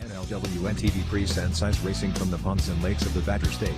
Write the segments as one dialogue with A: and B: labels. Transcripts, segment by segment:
A: NLWN-TV presents ice racing from the ponds and lakes of the Badger State.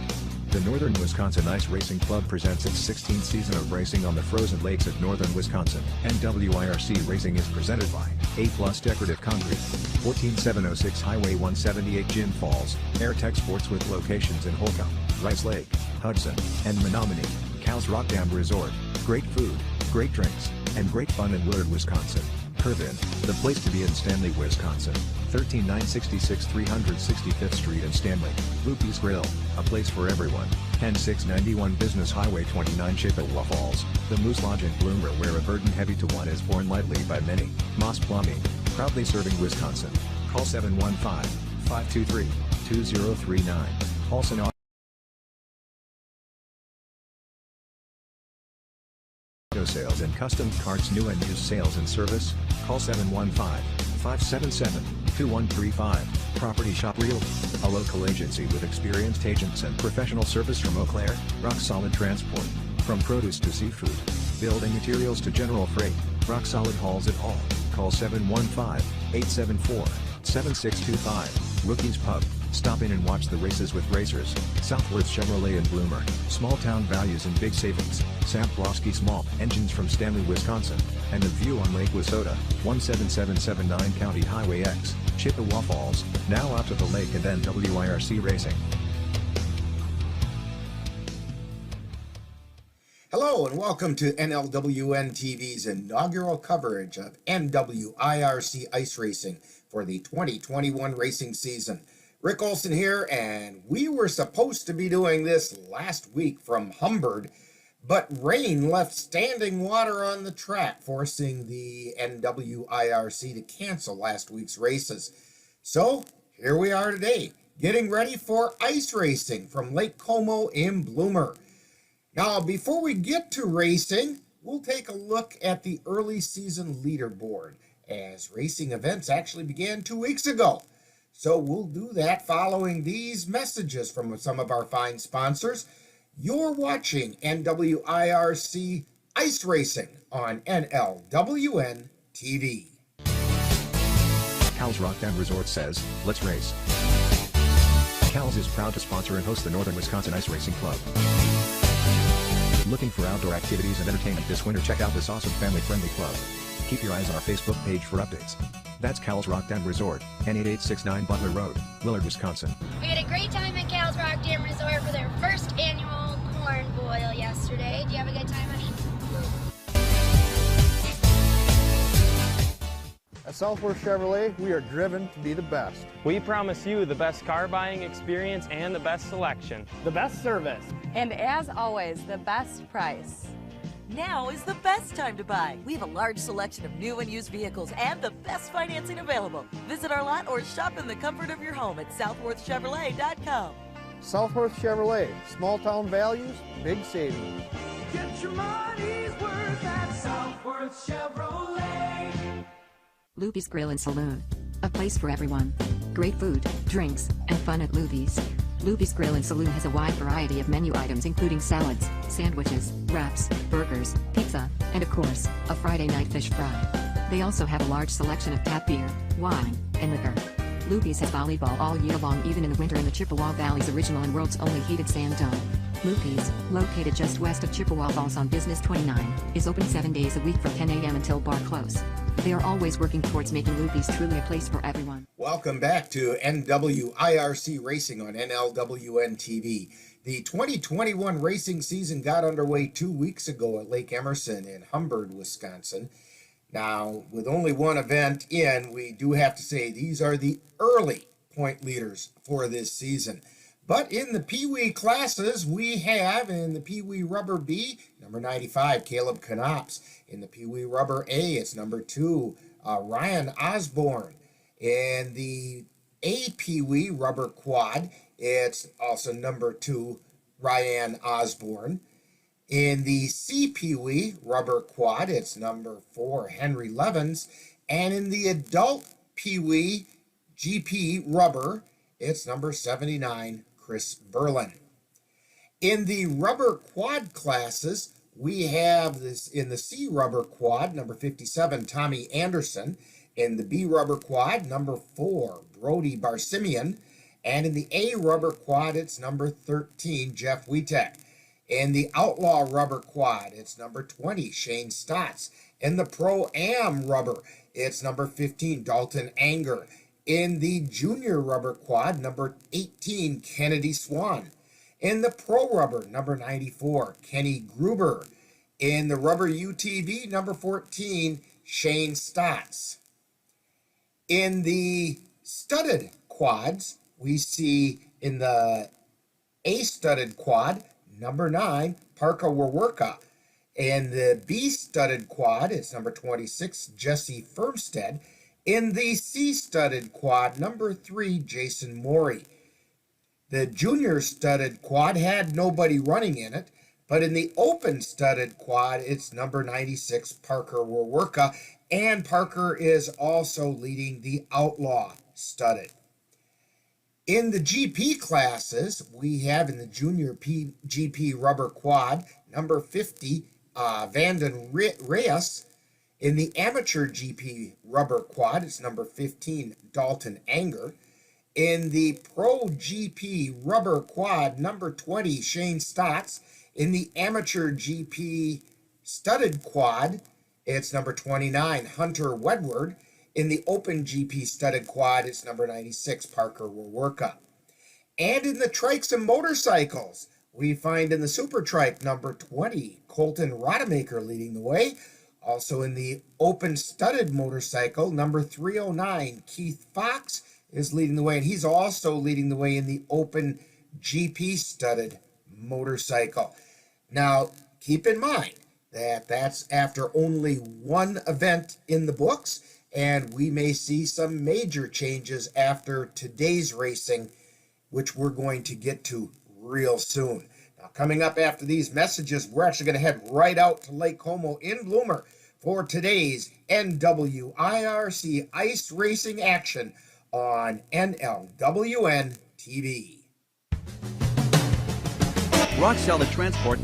A: The Northern Wisconsin Ice Racing Club presents its 16th season of racing on the frozen lakes of northern Wisconsin. NWIRC Racing is presented by A+ Decorative Concrete, 14706 Highway 178 Jim Falls, AirTech Sports with locations in Holcomb, Rice Lake, Hudson, and Menominee. Cal's Rock Dam Resort, great food, great drinks, and great fun in Willard, Wisconsin. Curvin, the place to be in Stanley, Wisconsin, 13966 365th Street in Stanley. Loopy's Grill, a place for everyone, 10691 Business Highway 29 Chippewa Falls. The Moose Lodge in Bloomer, where a burden heavy to one is borne lightly by many. Moss Plumbing, proudly serving Wisconsin. Call 715-523-2039. Paulson Auto Sales and Custom Carts, new and used sales and service. Call 715-577-2135. Property Shop Realty, a local agency with experienced agents and professional service from Eau Claire. Rock Solid Transport, from produce to seafood, building materials to general freight. Rock Solid hauls it all. Call 715-874-7625. Rookies Pub, stop in and watch the races with racers. Southworth Chevrolet in Bloomer, small town values and big savings. Sam Plosky Small Engines from Stanley, Wisconsin, and the view on Lake Wissota, 17779 County Highway X, Chippewa Falls, now out to the lake and NWIRC Racing.
B: Hello and welcome to NLWN-TV's inaugural coverage of NWIRC Ice Racing for the 2021 racing season. Rick Olson here, and we were supposed to be doing this last week from Humbird, but rain left standing water on the track, forcing the NWIRC to cancel last week's races. So here we are today, getting ready for ice racing from Lake Como in Bloomer. Now, before we get to racing, we'll take a look at the early season leaderboard, as racing events actually began 2 weeks ago. So we'll do that following these messages from some of our fine sponsors. You're watching NWIRC Ice Racing on NLWN-TV.
A: Cal's Rock Dam Resort says, let's race. Cal's is proud to sponsor and host the Northern Wisconsin Ice Racing Club. Looking for outdoor activities and entertainment this winter? Check out this awesome family-friendly club. Keep your eyes on our Facebook page for updates. That's Cal's Rock Dam Resort, N8869 Butler Road, Willard, Wisconsin.
C: We had a great time at Cal's Rock Dam Resort for their first annual corn boil yesterday. Do you have a good time, honey?
D: At Southworth Chevrolet, we are driven to be the best.
E: We promise you the best car buying experience and the best selection.
F: The best service.
G: And as always, the best price.
H: Now is the best time to buy. We have a large selection of new and used vehicles and the best financing available. Visit our lot or shop in the comfort of your home at southworthchevrolet.com.
D: Southworth Chevrolet, small town values, big savings.
I: Get your money's worth at Southworth Chevrolet.
J: Loopy's Grill and Saloon, a place for everyone. Great food, drinks, and fun at Loopy's. Loopy's Grill and Saloon has a wide variety of menu items including salads, sandwiches, wraps, burgers, pizza, and of course, a Friday night fish fry. They also have a large selection of tap beer, wine, and liquor. Loopy's has volleyball all year long, even in the winter, in the Chippewa Valley's original and world's only heated sand dome. Loopy's, located just west of Chippewa Falls on Business 29, is open 7 days a week from 10 a.m. until bar close. They are always working towards making Loopy's truly a place for everyone.
B: Welcome back to NWIRC Racing on NLWN-TV. The 2021 racing season got underway 2 weeks ago at Lake Emerson in Humbird, Wisconsin. Now, with only one event in, we do have to say these are the early point leaders for this season. But in the Pee Wee classes, we have in the Pee Wee Rubber B, number 95, Caleb Knops. In the Pee Wee Rubber A, it's number 2, Ryan Osborne. In the A Pee Wee Rubber Quad, it's also number 2, Ryan Osborne. In the C Pee Wee Rubber Quad, it's number 4, Henry Levens. And in the Adult Pee Wee GP Rubber, it's number 79, Chris Berlin. In the rubber quad classes, we have this in the C rubber quad, number 57, Tommy Anderson. In the B rubber quad, number 4, Brody Barsimian. And in the A rubber quad, it's number 13, Jeff Witek. In the Outlaw rubber quad, it's number 20, Shane Stotts. In the Pro-Am rubber, it's number 15, Dalton Anger. In the Junior rubber quad, number 18, Kennedy Swan. In the Pro rubber, number 94, Kenny Gruber. In the rubber UTV, number 14, Shane Stotts. In the studded quads, we see in the A studded quad, number 9, Parker Waworka. In the B studded quad, it's number 26, Jesse Firmstead. In the C studded quad, number 3, Jason Morey. The junior studded quad had nobody running in it, but in the open studded quad, it's number 96, Parker Waworka, and Parker is also leading the Outlaw studded. In the GP classes, we have in the junior GP rubber quad, number 50, Vanden Reyes. In the amateur GP rubber quad, it's number 15, Dalton Anger. In the Pro GP rubber quad, number 20, Shane Stotts. In the amateur GP studded quad, it's number 29, Hunter Wedward. In the Open GP studded quad, it's number 96, Parker Waworka. And in the trikes and motorcycles, we find in the Super Trike, number 20, Colton Rodemaker leading the way. Also in the Open studded motorcycle, number 309, Keith Fox is leading the way, and he's also leading the way in the Open GP studded motorcycle. Now, keep in mind that that's after only one event in the books, and we may see some major changes after today's racing, which we're going to get to real soon. Now, coming up after these messages, we're actually going to head right out to Lake Como in Bloomer for today's NWIRC Ice Racing action on NLWN-TV.
F: Rock Solid Transport,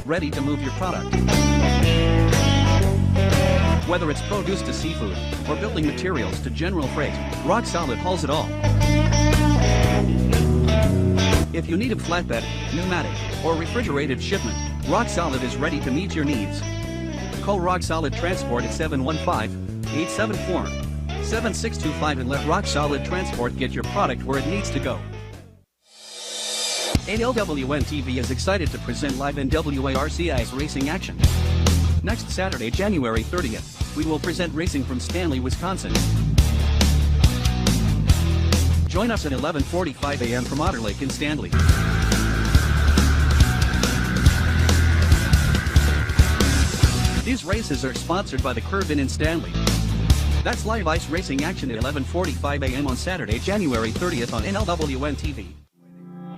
F: ready to move your product. Whether it's produce to seafood, or building materials to general freight, Rock Solid hauls it all. If you need a flatbed, pneumatic, or refrigerated shipment, Rock Solid is ready to meet your needs. Call Rock Solid Transport at 715-874-7625 and let Rock Solid Transport get your product where it needs to go. NLWN-TV is excited to present live NWIRC Ice Racing action. Next Saturday, January 30th, we will present racing from Stanley, Wisconsin. Join us at 11:45 a.m. from Otter Lake in Stanley. These races are sponsored by the Curve Inn in Stanley. That's live ice racing action at 11:45 a.m. on Saturday, January 30th on NLWN-TV.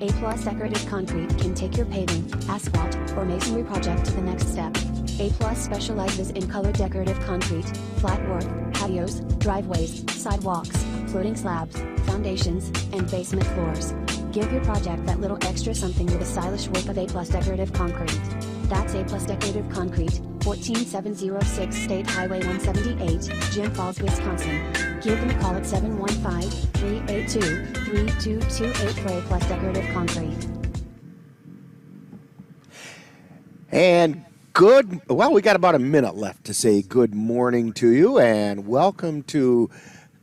K: A+ Decorative Concrete can take your paving, asphalt, or masonry project to the next step. A+ specializes in colored decorative concrete, flat work, patios, driveways, sidewalks, floating slabs, foundations, and basement floors. Give your project that little extra something with a stylish work of A+ Decorative Concrete. That's A+ Decorative Concrete, 14706 State Highway 178, Jim Falls, Wisconsin. Give them a call at 715-382-3228 for A+ Decorative Concrete.
D: And we got about a minute left to say good morning to you, and welcome to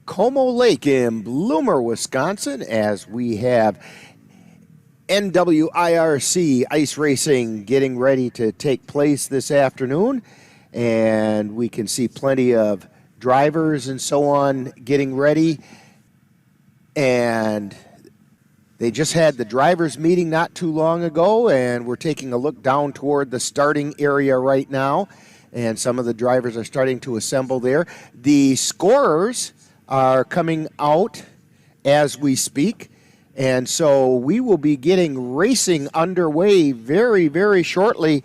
D: Como Lake in Bloomer, Wisconsin, as we have NWIRC Ice Racing getting ready to take place this afternoon, and we can see plenty of drivers and so on getting ready, and they just had the drivers meeting not too long ago, and we're taking a look down toward the starting area right now, and some of the drivers are starting to assemble there. The scorers are coming out as we speak, and so we will be getting racing underway very, very shortly.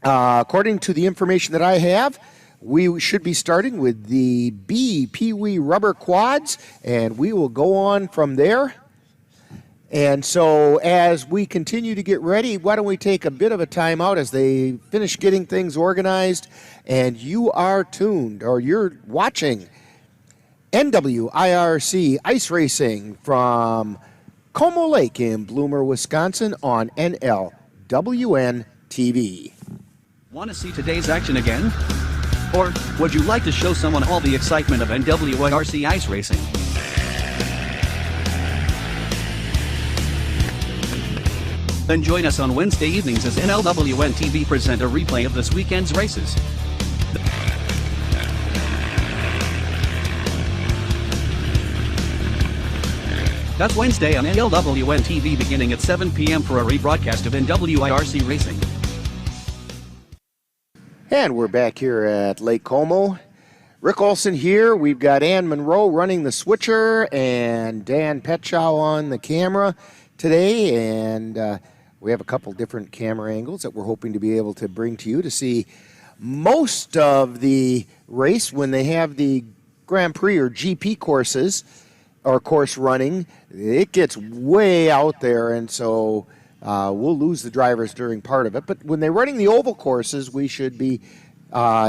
D: According to the information that I have, we should be starting with the B Pee Wee rubber quads, and we will go on from there. And so as we continue to get ready, why don't we take a bit of a time out as they finish getting things organized, and you are tuned, or you're watching NWIRC Ice Racing from Como Lake in Bloomer, Wisconsin on NLWN-TV.
F: Want to see today's action again? Or would you like to show someone all the excitement of NWIRC Ice Racing? Then join us on Wednesday evenings as NLWN-TV present a replay of this weekend's races. That's Wednesday on NLWN-TV beginning at 7 p.m. for a rebroadcast of NWIRC Racing.
D: And we're back here at Lake Como. Rick Olson here. We've got Ann Monroe running the switcher and Dan Petschow on the camera today. And we have a couple different camera angles that we're hoping to be able to bring to you to see most of the race when they have the Grand Prix or GP courses or course running. It gets way out there, and so we'll lose the drivers during part of it. But when they're running the oval courses, we should be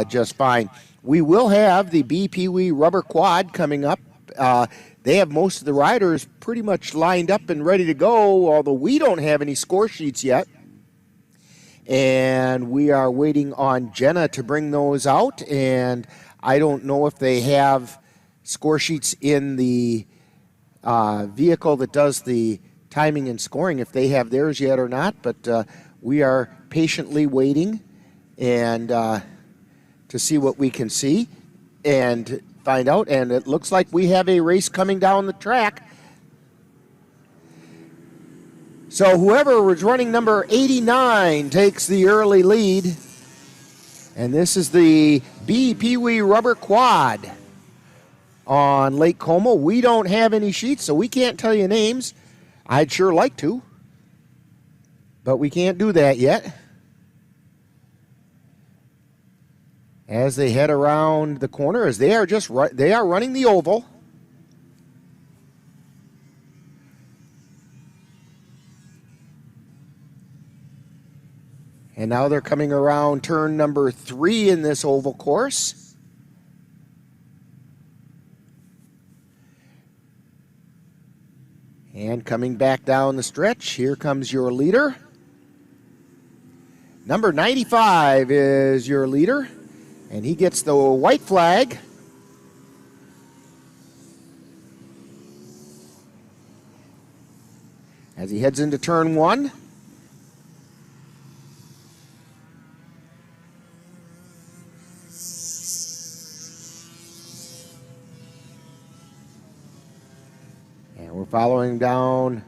D: just fine. We will have the BPW rubber quad coming up. They have most of the riders pretty much lined up and ready to go, although we don't have any score sheets yet. And we are waiting on Jenna to bring those out. And I don't know if they have score sheets in the vehicle that does the timing and scoring, if they have theirs yet or not. But we are patiently waiting and to see what we can see and find out. And it looks like we have a race coming down the track. So whoever was running number 89 takes the early lead. And this is the BPW rubber quad on Lake Como. We don't have any sheets, so we can't tell you names. I'd sure like to, but we can't do that yet. As they head around the corner, as they are they are running the oval. And now they're coming around turn number 3 in this oval course. And coming back down the stretch, here comes your leader. Number 95 is your leader, and he gets the white flag. As he heads into turn 1. And we're following down.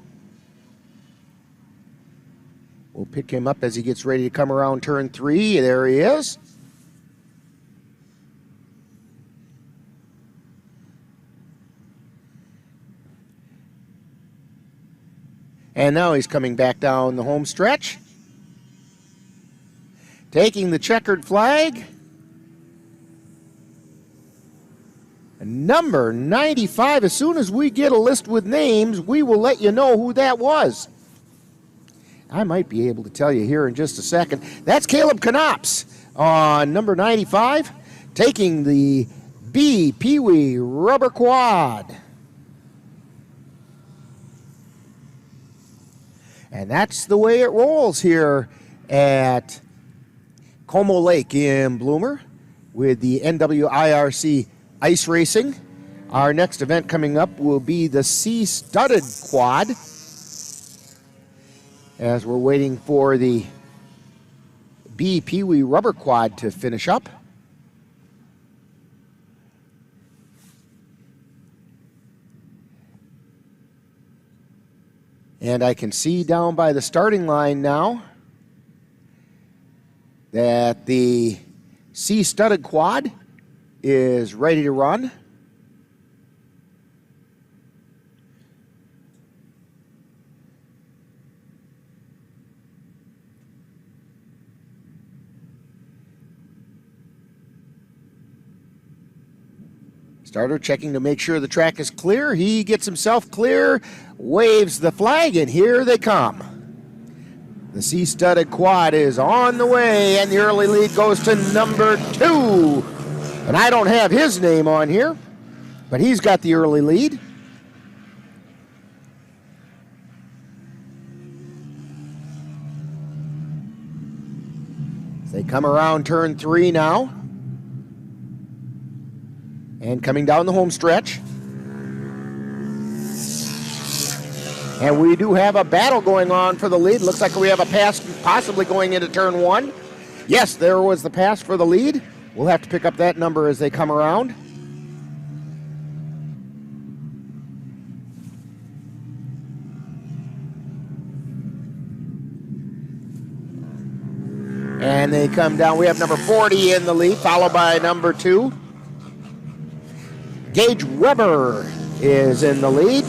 D: We'll pick him up as he gets ready to come around turn 3. There he is. And now he's coming back down the home stretch. Taking the checkered flag. Number 95, as soon as we get a list with names, we will let you know who that was. I might be able to tell you here in just a second. That's Caleb Knops on number 95, taking the BPW rubber quad. And that's the way it rolls here at Como Lake in Bloomer with the NWIRC Ice Racing. Our next event coming up will be the C-studded quad, as we're waiting for the BPW rubber quad to finish up. And I can see down by the starting line now that the C-studded quad is ready to run. Starter checking to make sure the track is clear. He gets himself clear, waves the flag, and here they come. The C-studded quad is on the way, and the early lead goes to number 2. And I don't have his name on here, but he's got the early lead. They come around turn 3 now. And coming down the home stretch. And we do have a battle going on for the lead. Looks like we have a pass possibly going into turn 1. Yes, there was the pass for the lead. We'll have to pick up that number as they come around. And they come down. We have number 40 in the lead, followed by number 2. Gage Weber is in the lead.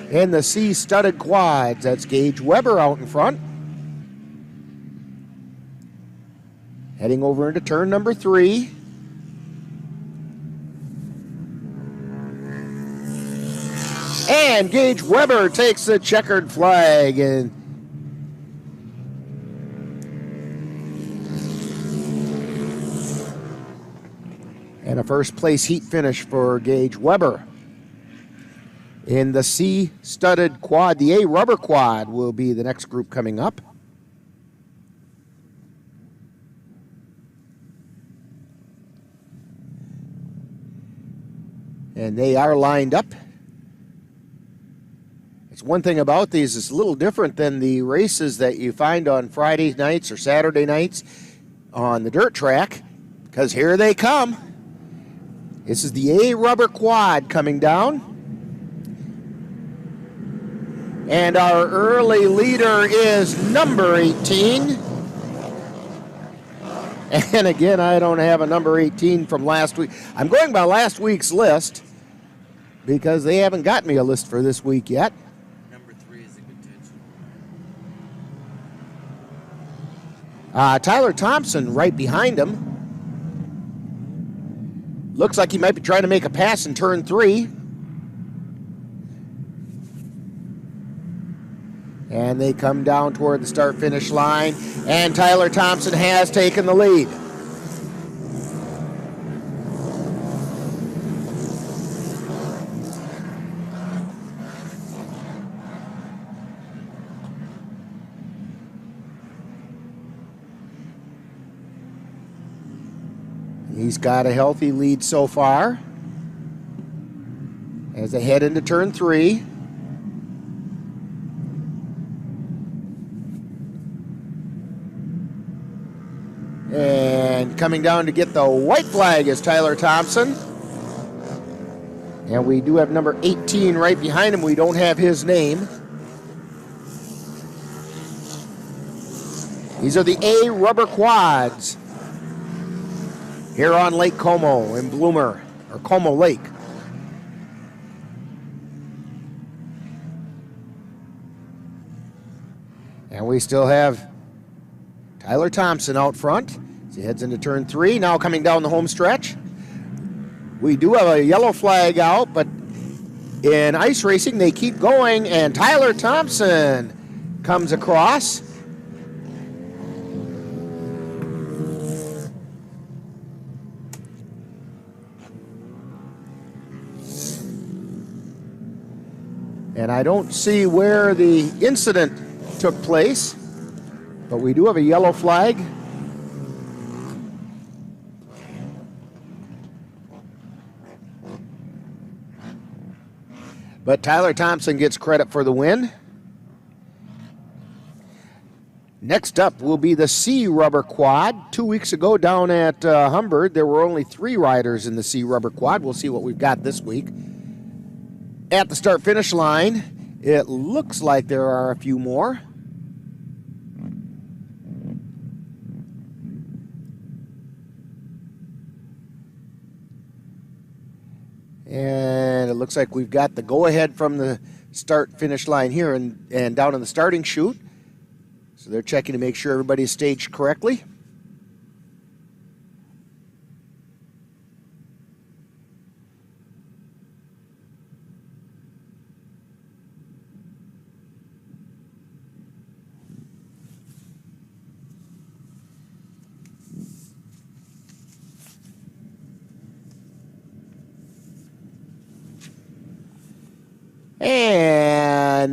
D: In the C-studded quads, that's Gage Weber out in front. Heading over into turn number 3. And Gage Weber takes the checkered flag, and a first place heat finish for Gage Weber. In the C-studded quad, the A rubber quad will be the next group coming up. And they are lined up. It's one thing about these, it's a little different than the races that you find on Friday nights or Saturday nights on the dirt track, because here they come. This is the A rubber quad coming down. And our early leader is number 18. And again, I don't have a number 18 from last week. I'm going by last week's list because they haven't got me a list for this week yet.
L: Number 3 is a contention.
D: Tyler Thompson right behind him. Looks like he might be trying to make a pass in turn 3. And they come down toward the start-finish line. And Tyler Thompson has taken the lead. He's got a healthy lead so far as they head into turn 3. And coming down to get the white flag is Tyler Thompson. And we do have number 18 right behind him. We don't have his name. These are the A rubber quads here on Lake Como in Bloomer, or Como Lake. And we still have Tyler Thompson out front as he heads into turn 3. Now coming down the home stretch. We do have a yellow flag out, but in ice racing they keep going, and Tyler Thompson comes across. And I don't see where the incident took place, but we do have a yellow flag. But Tyler Thompson gets credit for the win. Next up will be the C rubber quad. 2 weeks ago down at Humbird, there were only 3 riders in the C rubber quad. We'll see what we've got this week. At the start-finish line, it looks like there are a few more. And it looks like we've got the go-ahead from the start-finish line here and down in the starting chute. So they're checking to make sure everybody's staged correctly.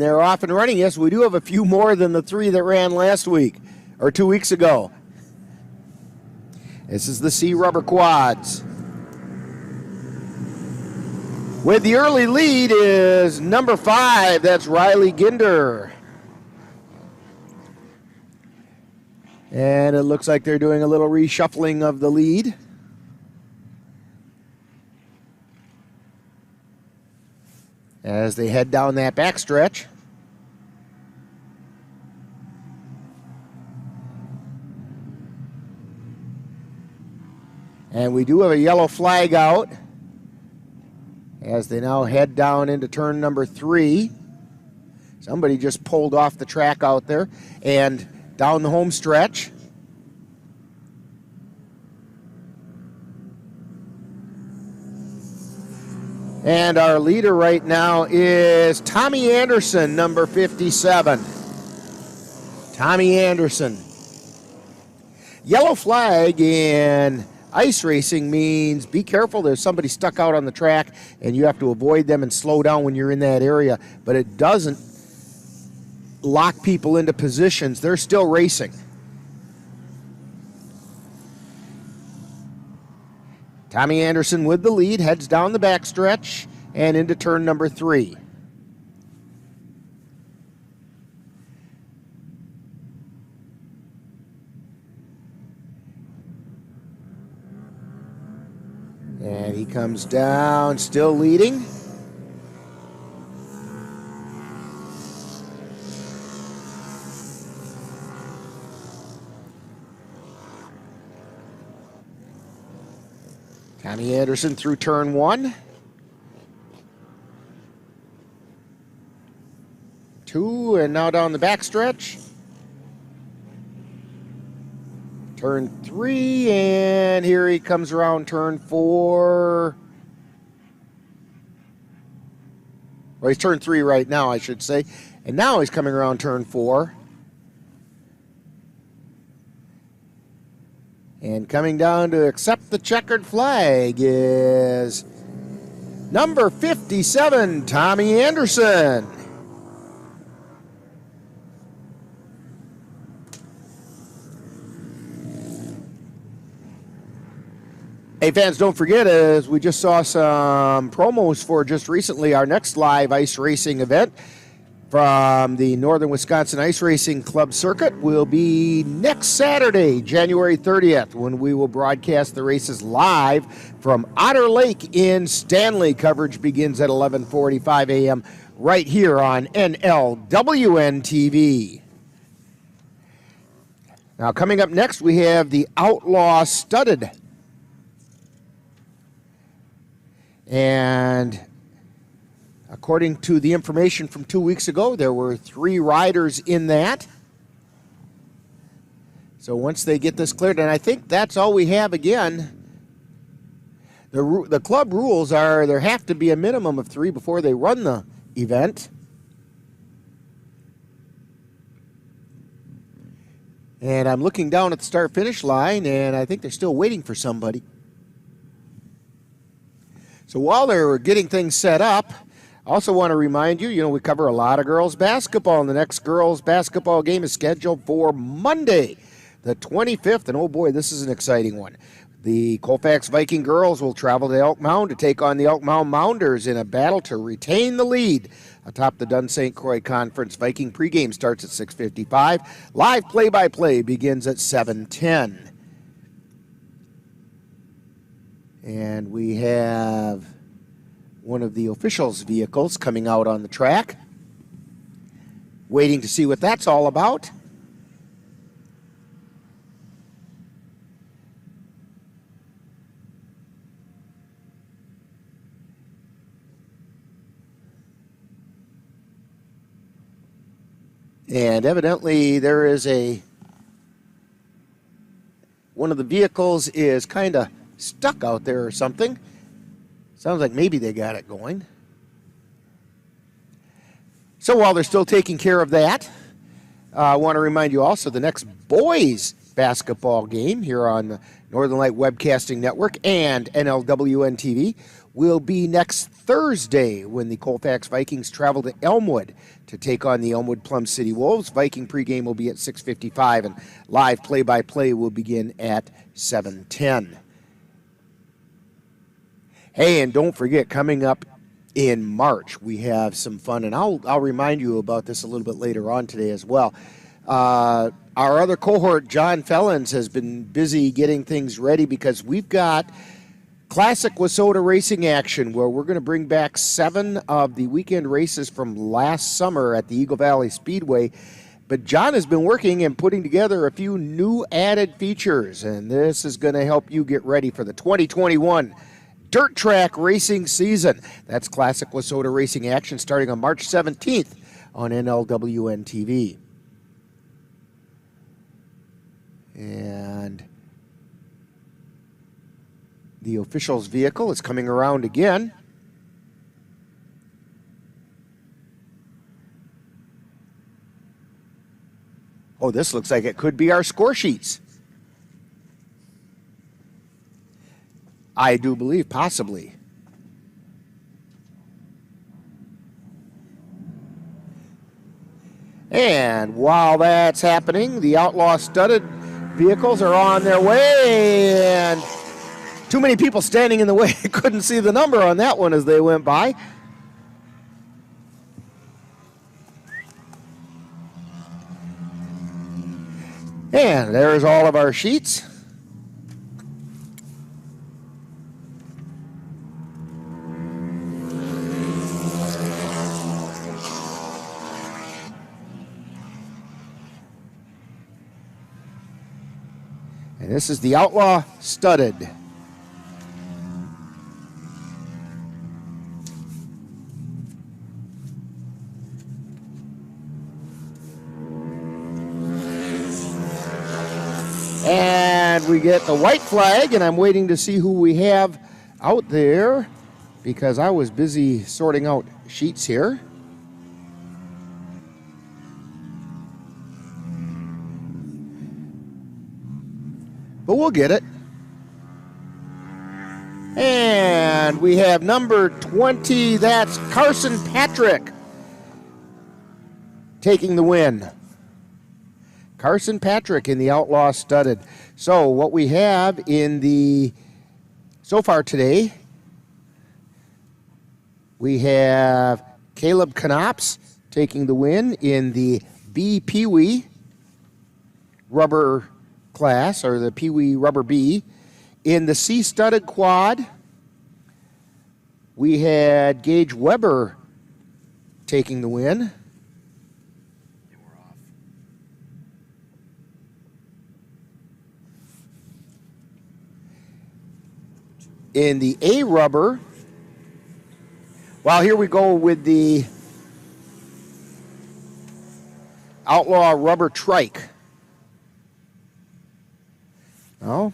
D: they're off and running. Yes, we do have a few more than the 3 that ran last week or 2 weeks ago. This is the C Rubber Quads. With the early lead is number 5. That's Riley Ginder. And it looks like they're doing a little reshuffling of the lead. As they head down that backstretch. And we do have a yellow flag out as they now head down into turn number 3. Somebody just pulled off the track out there and down the home stretch. And our leader right now is Tommy Anderson, number 57. Tommy Anderson. Yellow flag in ice racing means be careful. There's somebody stuck out on the track and you have to avoid them and slow down when you're in that area. But it doesn't lock people into positions. They're still racing. Tommy Anderson with the lead heads down the backstretch and into turn number 3. And he comes down, still leading. Tommy Anderson through turn 1. 2, and now down the backstretch. Turn 3, and here he comes around turn 4. Well, he's turn 3 right now, I should say. And now he's coming around turn 4. And coming down to accept the checkered flag is number 57, Tommy Anderson. Hey fans, don't forget, as we just saw some promos for just recently, our next live ice racing event from the Northern Wisconsin Ice Racing Club circuit will be next Saturday, January 30th, when we will broadcast the races live from Otter Lake in Stanley. Coverage begins at 11:45 a.m. right here on NLWN-TV. Now, coming up next, we have the Outlaw Studded. And according to the information from 2 weeks ago, there were 3 riders in that. So once they get this cleared, and I think that's all we have again. The club rules are there have to be a minimum of 3 before they run the event. And I'm looking down at the start-finish line, and I think they're still waiting for somebody. So while they're getting things set up, I also want to remind you, we cover a lot of girls basketball, and the next girls basketball game is scheduled for Monday, the 25th, and oh boy, this is an exciting one. The Colfax Viking girls will travel to Elk Mound to take on the Elk Mound Mounders in a battle to retain the lead atop the Dunn St. Croix Conference. Viking pregame starts at 6:55. Live play-by-play begins at 7:10. And we have one of the officials' vehicles coming out on the track, waiting to see what that's all about. And evidently there is one of the vehicles is kind of stuck out there or something. Sounds like maybe they got it going. So while they're still taking care of that, I want to remind you also the next boys basketball game here on the Northern Light Webcasting Network and NLWN-TV will be next Thursday when the Colfax Vikings travel to Elmwood to take on the Elmwood Plum City Wolves. Viking pregame will be at 6:55 and live play-by-play will begin at 7:10. Hey, and don't forget, coming up in March, we have some fun, and I'll remind you about this a little bit later on today as well. Our other cohort, John Fellens, has been busy getting things ready because we've got Classic Wissota racing action where we're going to bring back 7 of the weekend races from last summer at the Eagle Valley Speedway. But John has been working and putting together a few new added features, and this is going to help you get ready for the 2021 dirt track racing season. That's Classic Wissota racing action starting on March 17th on NLWN-TV. And the official's vehicle is coming around again. Oh, this looks like it could be our score sheets. I do believe, possibly. And while that's happening, the Outlaw studded vehicles are on their way, and too many people standing in the way. Couldn't see the number on that one as they went by. And there's all of our sheets. And this is the Outlaw studded. And we get the white flag, and I'm waiting to see who we have out there because I was busy sorting out sheets here. But we'll get it. And we have number 20, that's Carson Patrick taking the win. Carson Patrick in the Outlaw studded. So what we have in the, so far today, we have Caleb Knops taking the win in the B Pee-wee rubber class, or the Pee-wee rubber B. In the C studded quad, we had Gage Weber taking the win. In the A rubber, well, here we go with the Outlaw rubber trike. No,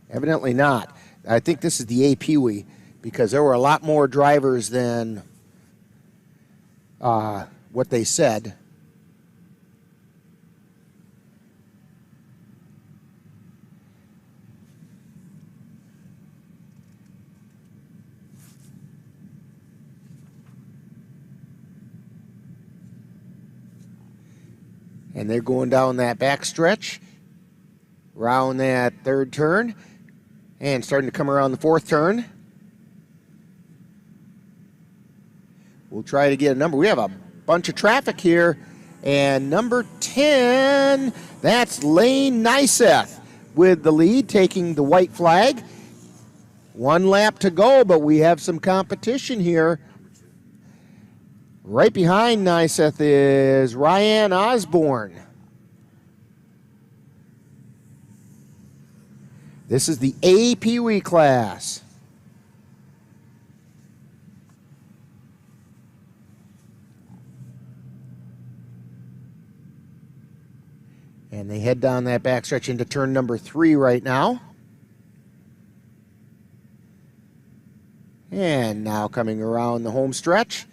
D: evidently not. I think this is the A Pee-wee because there were a lot more drivers than what they said. And they're going down that back stretch, around that third turn, and starting to come around the fourth turn. We'll try to get a number. We have a bunch of traffic here. And number 10, that's Lane Nyseth with the lead, taking the white flag. 1 lap to go, but we have some competition here. Right behind Nyseth is Ryan Osborne. This is the A Pee-wee class. And they head down that backstretch into turn number 3 right now. And now coming around the home stretch.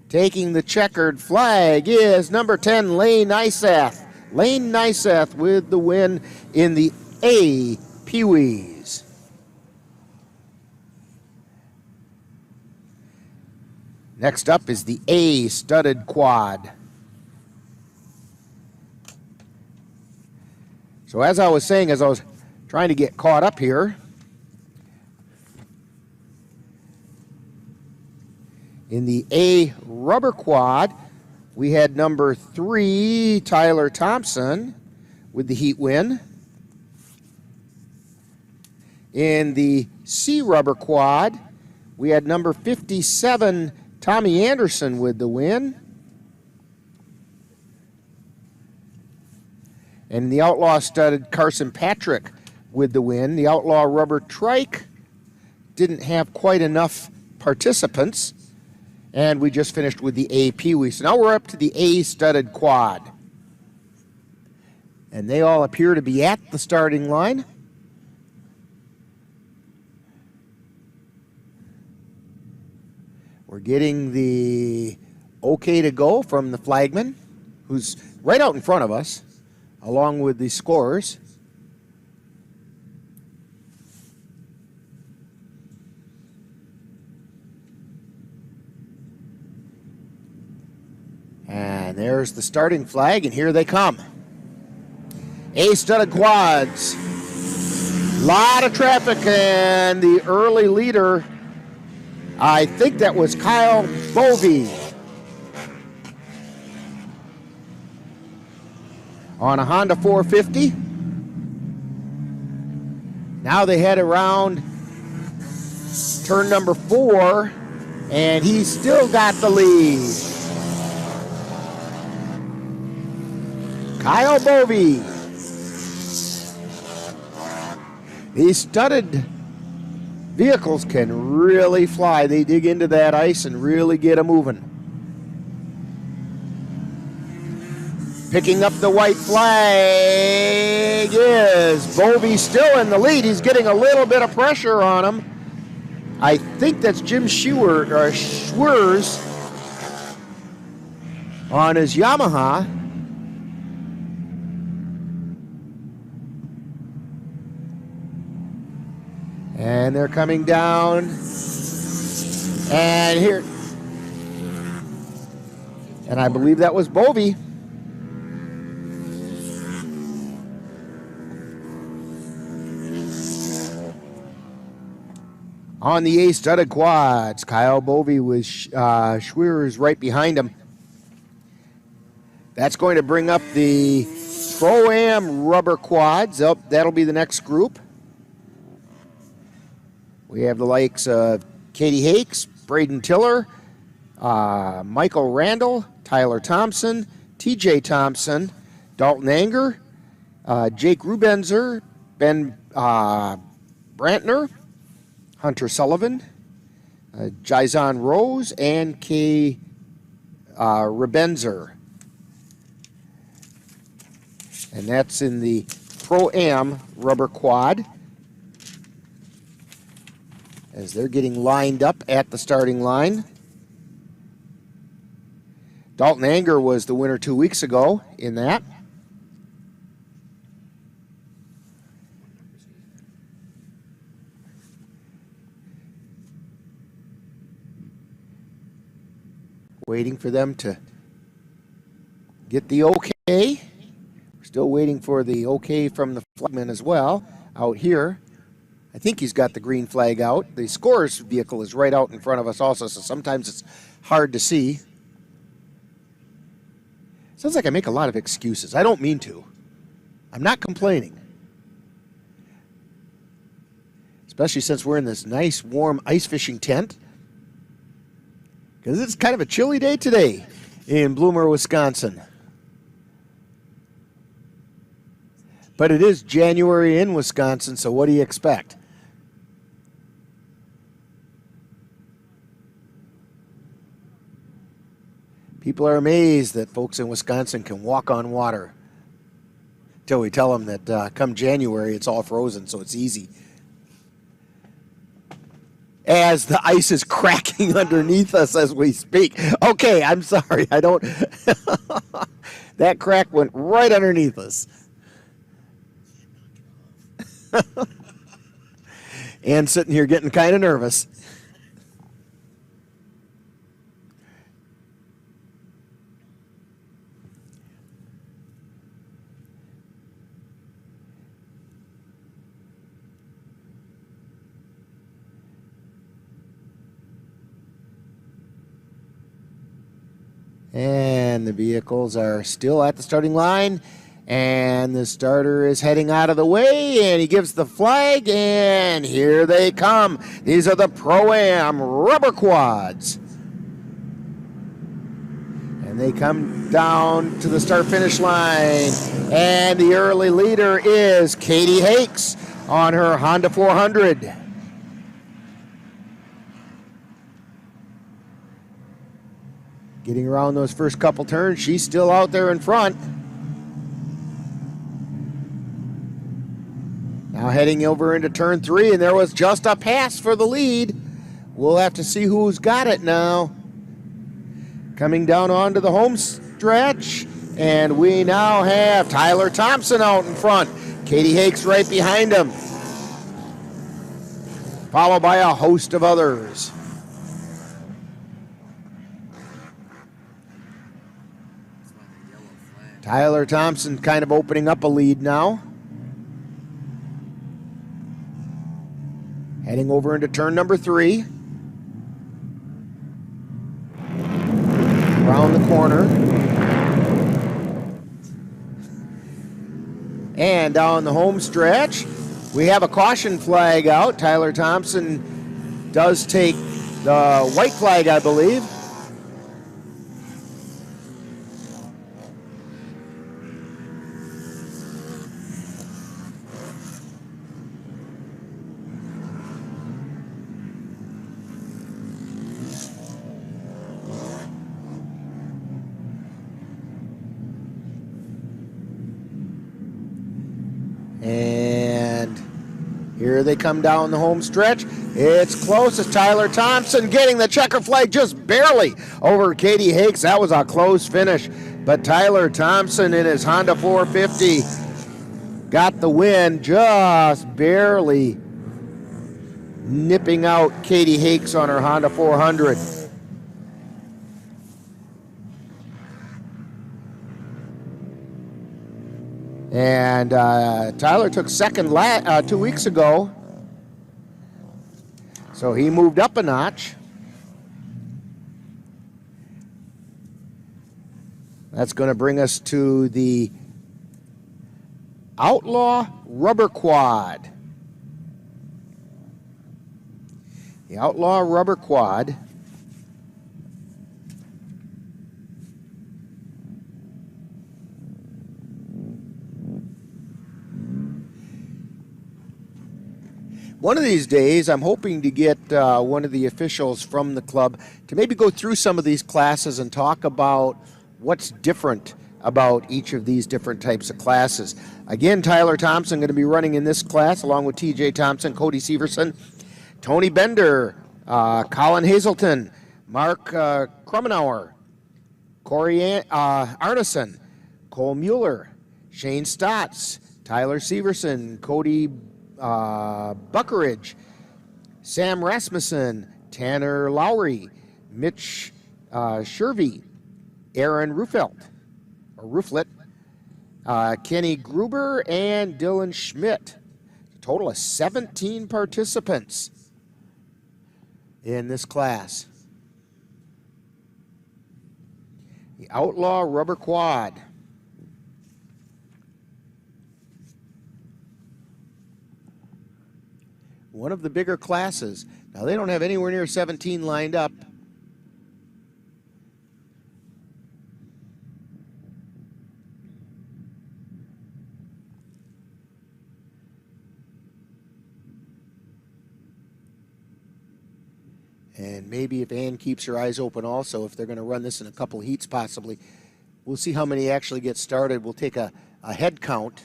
D: Taking the checkered flag is number 10, Lane Nyseth. Lane Nyseth with the win in the A Pee-wees. Next up is the A studded quad. So as I was saying, as I was trying to get caught up here, in the A rubber quad, we had number 3, Tyler Thompson, with the heat win. In the C rubber quad, we had number 57, Tommy Anderson, with the win. And the Outlaw studded, Carson Patrick with the win. The Outlaw rubber trike didn't have quite enough participants. And we just finished with the A Pee-wee. So now we're up to the A studded quad. And they all appear to be at the starting line. We're getting the okay to go from the flagman, who's right out in front of us, along with the scorers. And there's the starting flag, and here they come. A studded quads. Lot of traffic, and the early leader, I think that was Kyle Bovey, on a Honda 450. Now they head around turn number 4, and he's still got the lead. Kyle Bovey. These studded vehicles can really fly. They dig into that ice and really get them moving. Picking up the white flag is Bovey, still in the lead. He's getting a little bit of pressure on him. I think that's Jim Schwers on his Yamaha. And they're coming down. And here. And I believe that was Bovey. On the A studded quads, Kyle Bovey with Schwers right behind him. That's going to bring up the Pro-Am rubber quads. Oh, that'll be the next group. We have the likes of Katie Hakes, Braden Tiller, Michael Randall, Tyler Thompson, TJ Thompson, Dalton Anger, Jake Rubenzer, Ben Brantner, Hunter Sullivan, Jason Rose, and Kay Rebenzer. And that's in the Pro-Am rubber quad, as they're getting lined up at the starting line. Dalton Anger was the winner 2 weeks ago in that. Waiting for them to get the okay. We're still waiting for the okay from the flagman as well out here. I think he's got the green flag out. The scorer's vehicle is right out in front of us also, so sometimes it's hard to see. Sounds like I make a lot of excuses. I don't mean to. I'm not complaining. Especially since we're in this nice, warm ice fishing tent. Because it's kind of a chilly day today in Bloomer, Wisconsin. But it is January in Wisconsin, so what do you expect? People are amazed that folks in Wisconsin can walk on water. Until we tell them that come January, it's all frozen, so it's easy. As the ice is cracking underneath us as we speak. Okay, I'm sorry. I don't... That crack went right underneath us. And sitting here getting kind of nervous. And the vehicles are still at the starting line. And the starter is heading out of the way, and he gives the flag, and here they come. These are the Pro-Am rubber quads. And they come down to the start-finish line, and the early leader is Katie Hakes on her Honda 400. Getting around those first couple turns, she's still out there in front. Now heading over into turn 3, and there was just a pass for the lead. We'll have to see who's got it now. Coming down onto the home stretch, and we now have Tyler Thompson out in front. Katie Hakes right behind him, followed by a host of others. Tyler Thompson kind of opening up a lead now. Heading over into turn number 3. Around the corner. And down the home stretch, we have a caution flag out. Tyler Thompson does take the white flag, I believe. And here they come down the home stretch. It's close as Tyler Thompson getting the checker flag just barely over Katie Hakes. That was a close finish. But Tyler Thompson in his Honda 450 got the win, just barely nipping out Katie Hakes on her Honda 400. And Tyler took second 2 weeks ago, so he moved up a notch. That's going to bring us to the Outlaw Rubber Quad. The Outlaw Rubber Quad. One of these days, I'm hoping to get one of the officials from the club to maybe go through some of these classes and talk about what's different about each of these different types of classes. Again, Tyler Thompson going to be running in this class along with TJ Thompson, Cody Severson, Tony Bender, Colin Hazelton, Mark Krummenauer, Corey Arneson, Cole Mueller, Shane Stotts, Tyler Severson, Cody Buckeridge, Sam Rasmussen, Tanner Lowry, Mitch Shervey, Aaron Rufflet, Kenny Gruber, and Dylan Schmidt. A total of 17 participants in this class. The Outlaw Rubber Quad. One of the bigger classes. Now, they don't have anywhere near 17 lined up. And maybe if Ann keeps her eyes open also, if they're going to run this in a couple heats possibly, we'll see how many actually get started. We'll take a head count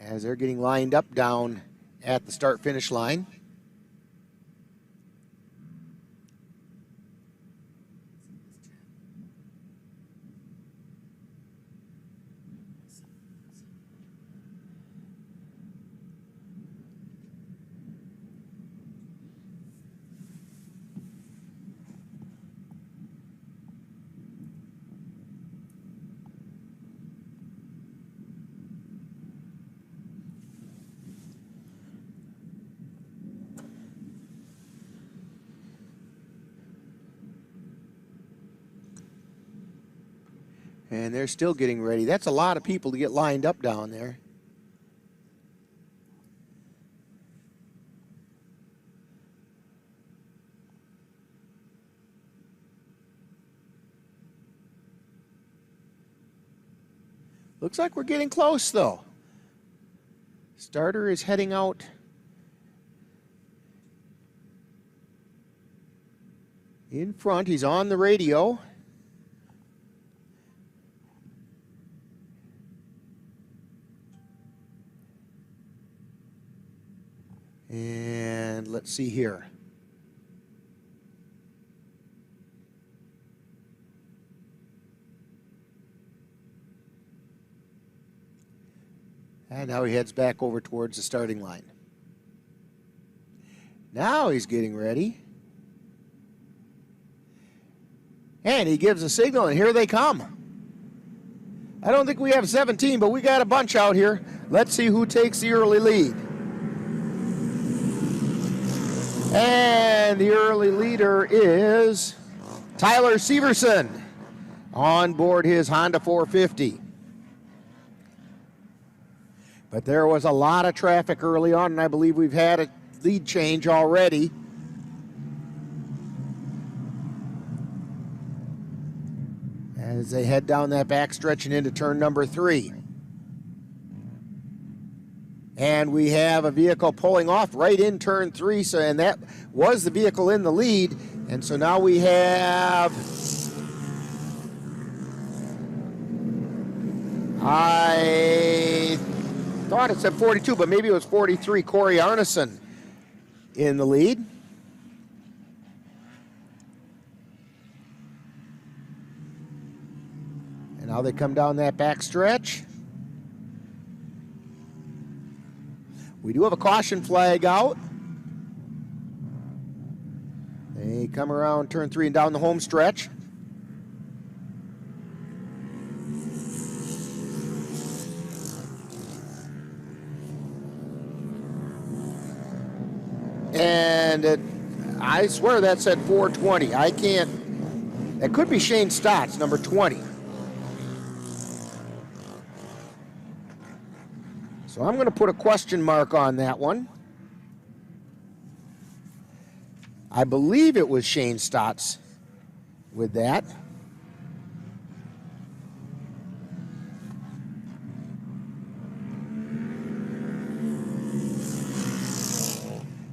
D: as they're getting lined up down at the start-finish line. And they're still getting ready. That's a lot of people to get lined up down there. Looks like we're getting close, though. Starter is heading out. In front, he's on the radio. And let's see here. And now he heads back over towards the starting line. Now he's getting ready. And he gives a signal, and here they come. I don't think we have 17, but we got a bunch out here. Let's see who takes the early lead. And the early leader is Tyler Severson on board his Honda 450. But there was a lot of traffic early on, and I believe we've had a lead change already. As they head down that backstretch and into turn number 3. And we have a vehicle pulling off right in turn 3, so, and that was the vehicle in the lead. And so now we have, I thought it said 42, but maybe it was 43, Corey Arneson in the lead. And now they come down that back stretch. We do have a caution flag out. They come around turn 3 and down the home stretch. And I swear that said 420. I can't. That could be Shane Stotts, number 20. So I'm going to put a question mark on that one. I believe it was Shane Stotts with that.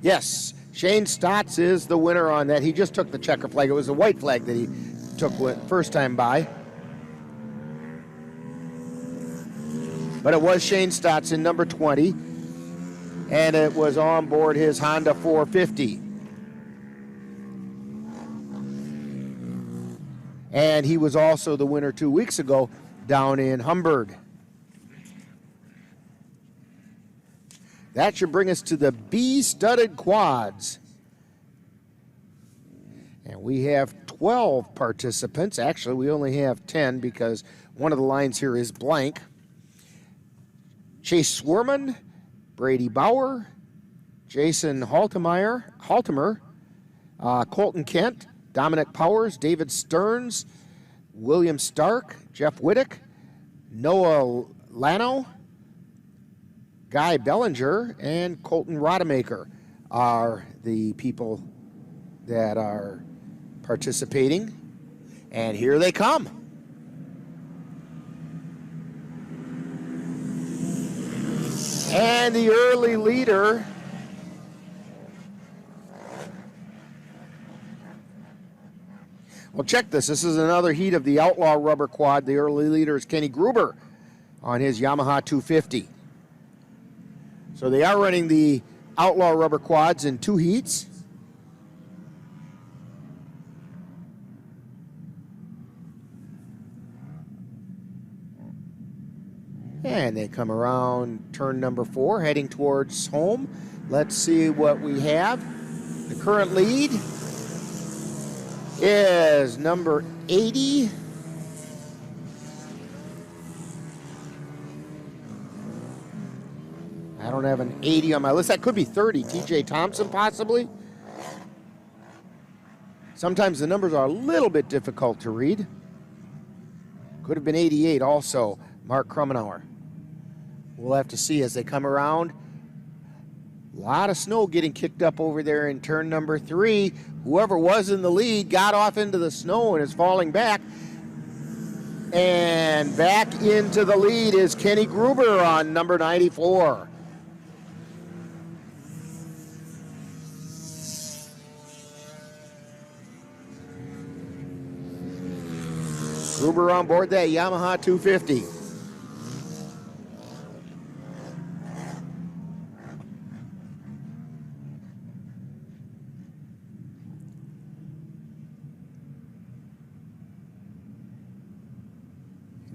D: Yes, Shane Stotts is the winner on that. He just took the checker flag. It was a white flag that he took first time by. But it was Shane Stotts in number 20, and it was on board his Honda 450. And he was also the winner 2 weeks ago down in Humburg. That should bring us to the B-studded quads. And we have 12 participants. Actually, we only have 10 because one of the lines here is blank. Chase Swerman, Brady Bauer, Jason Haltemer, Colton Kent, Dominic Powers, David Stearns, William Stark, Jeff Whittick, Noah Lano, Guy Bellinger, and Colton Rodemaker are the people that are participating. And here they come. And the early leader well, check this. This is another heat of the Outlaw Rubber Quad. The early leader is Kenny Gruber on his Yamaha 250. So they are running the Outlaw Rubber Quads in 2 heats. And they come around turn number 4, heading towards home. Let's see what we have. The current lead is number 80. I don't have an 80 on my list. That could be 30. TJ Thompson, possibly. Sometimes the numbers are a little bit difficult to read. Could have been 88 also, Mark Krummenauer. We'll have to see as they come around. A lot of snow getting kicked up over there in turn number 3. Whoever was in the lead got off into the snow and is falling back. And back into the lead is Kenny Gruber on number 94. Gruber on board that Yamaha 250.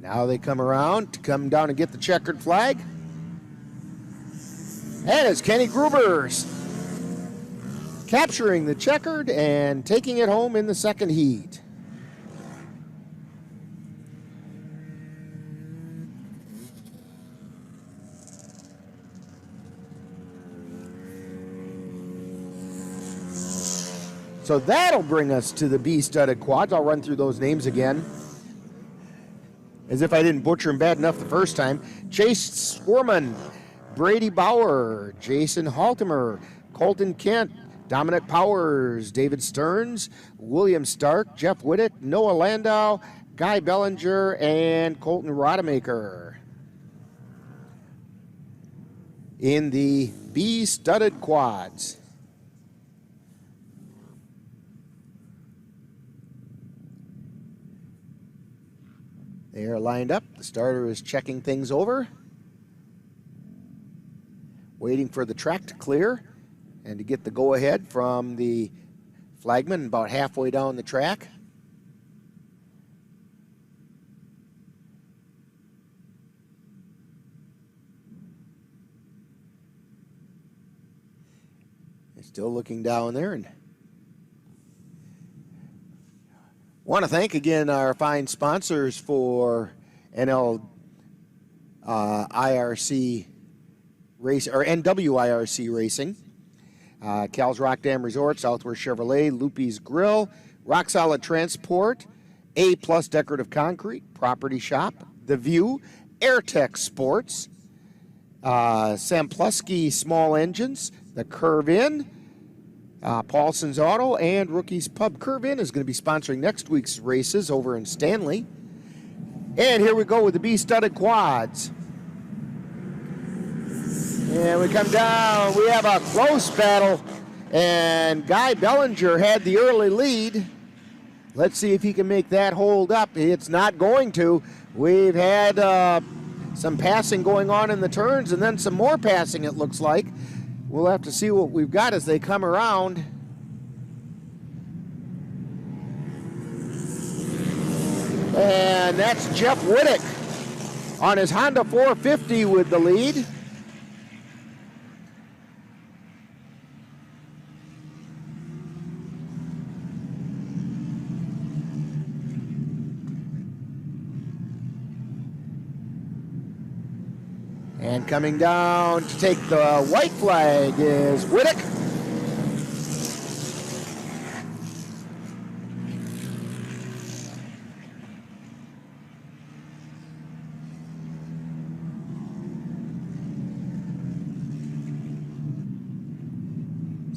D: Now they come around to come down and get the checkered flag. And it's Kenny Gruber's capturing the checkered and taking it home in the second heat. So that'll bring us to the B-studded quads. I'll run through those names again, as if I didn't butcher them bad enough the first time. Chase Swarman, Brady Bauer, Jason Haltimer, Colton Kent, Dominic Powers, David Stearns, William Stark, Jeff Whittick, Noah Landau, Guy Bellinger, and Colton Rodemaker in the B-studded quads. They are lined up. The starter is checking things over, waiting for the track to clear and to get the go-ahead from the flagman about halfway down the track. They're still looking down there, and want to thank again our fine sponsors for NWIRC Racing. Cal's Rock Dam Resort, Southwest Chevrolet, Loopy's Grill, Rock Solid Transport, A+ Decorative Concrete, Property Shop, The View, AirTech Sports, Sam Plusky Small Engines, The Curve In, Paulson's Auto, and Rookie's Pub. Curve In is going to be sponsoring next week's races over in Stanley. And here we go with the B-studded quads. And we come down. We have a close battle. And Guy Bellinger had the early lead. Let's see if he can make that hold up. It's not going to. We've had some passing going on in the turns and then some more passing, it looks like. We'll have to see what we've got as they come around. And that's Jeff Whittick on his Honda 450 with the lead. And coming down to take the white flag is Whittick.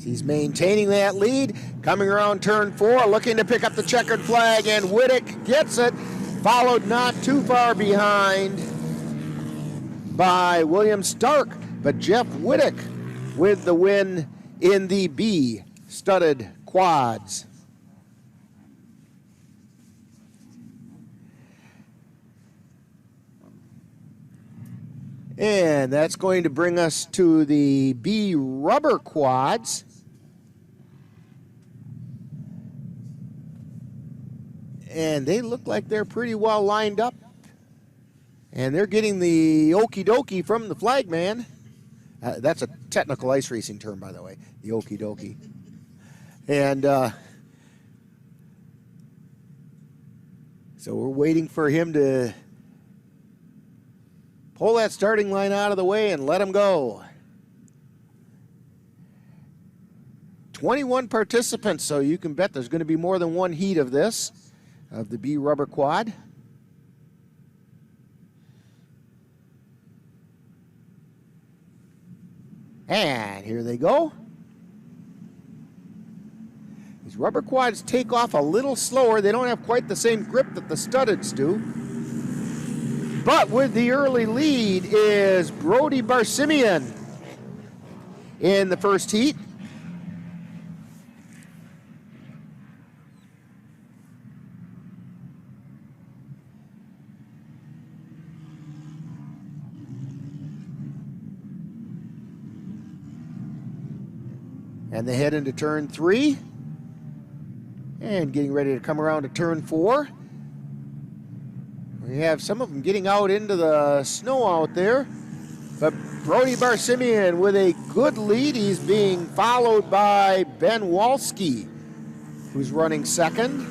D: He's maintaining that lead. Coming around turn 4, looking to pick up the checkered flag, and Whittick gets it. Followed not too far behind by William Stark, but Jeff Whittick with the win in the B-studded quads. And that's going to bring us to the B rubber quads. And they look like they're pretty well lined up. And they're getting the okie dokie from the flagman. That's a technical ice racing term, by the way, the okie dokie. And so we're waiting for him to pull that starting line out of the way and let him go. 21 participants, so you can bet there's going to be more than one heat of this, of the B rubber quad. And here they go. These rubber quads take off a little slower. They don't have quite the same grip that the studdeds do. But with the early lead is Brody Barsimian in the first heat. And they head into turn 3. And getting ready to come around to turn 4. We have some of them getting out into the snow out there. But Brody Barsimian with a good lead. He's being followed by Ben Walski, who's running second.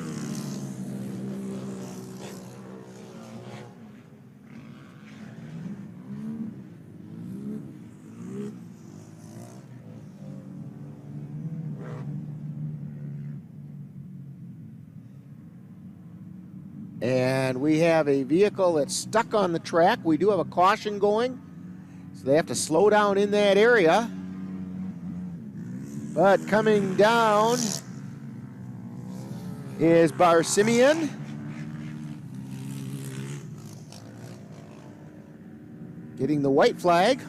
D: And we have a vehicle that's stuck on the track. We do have a caution going, so they have to slow down in that area. But coming down is Barsimian. Getting the white flag.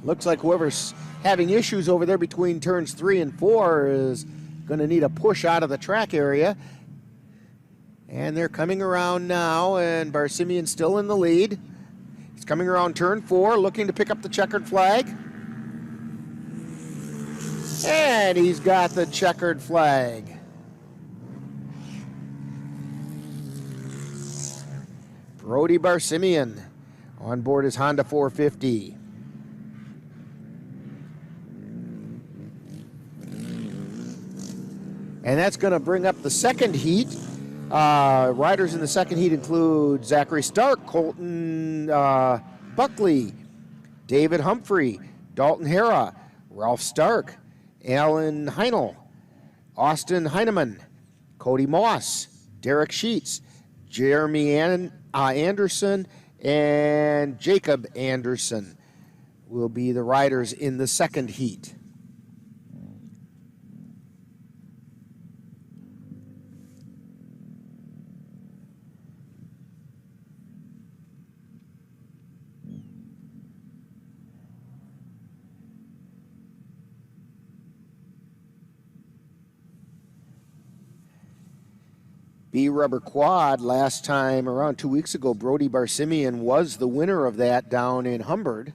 D: Looks like whoever's having issues over there between turns 3 and 4 is going to need a push out of the track area. And they're coming around now, and Barsimian's still in the lead. He's coming around turn 4, looking to pick up the checkered flag. And he's got the checkered flag. Brody Barsimian on board his Honda 450. And that's going to bring up the second heat. Riders in the second heat include Zachary Stark, Colton Buckley, David Humphrey, Dalton Hara, Ralph Stark, Alan Heinel, Austin Heineman, Cody Moss, Derek Sheets, Jeremy Anderson, and Jacob Anderson will be the riders in the second heat. B Rubber Quad last time, around 2 weeks ago, Brody Barsimian was the winner of that down in Humbird.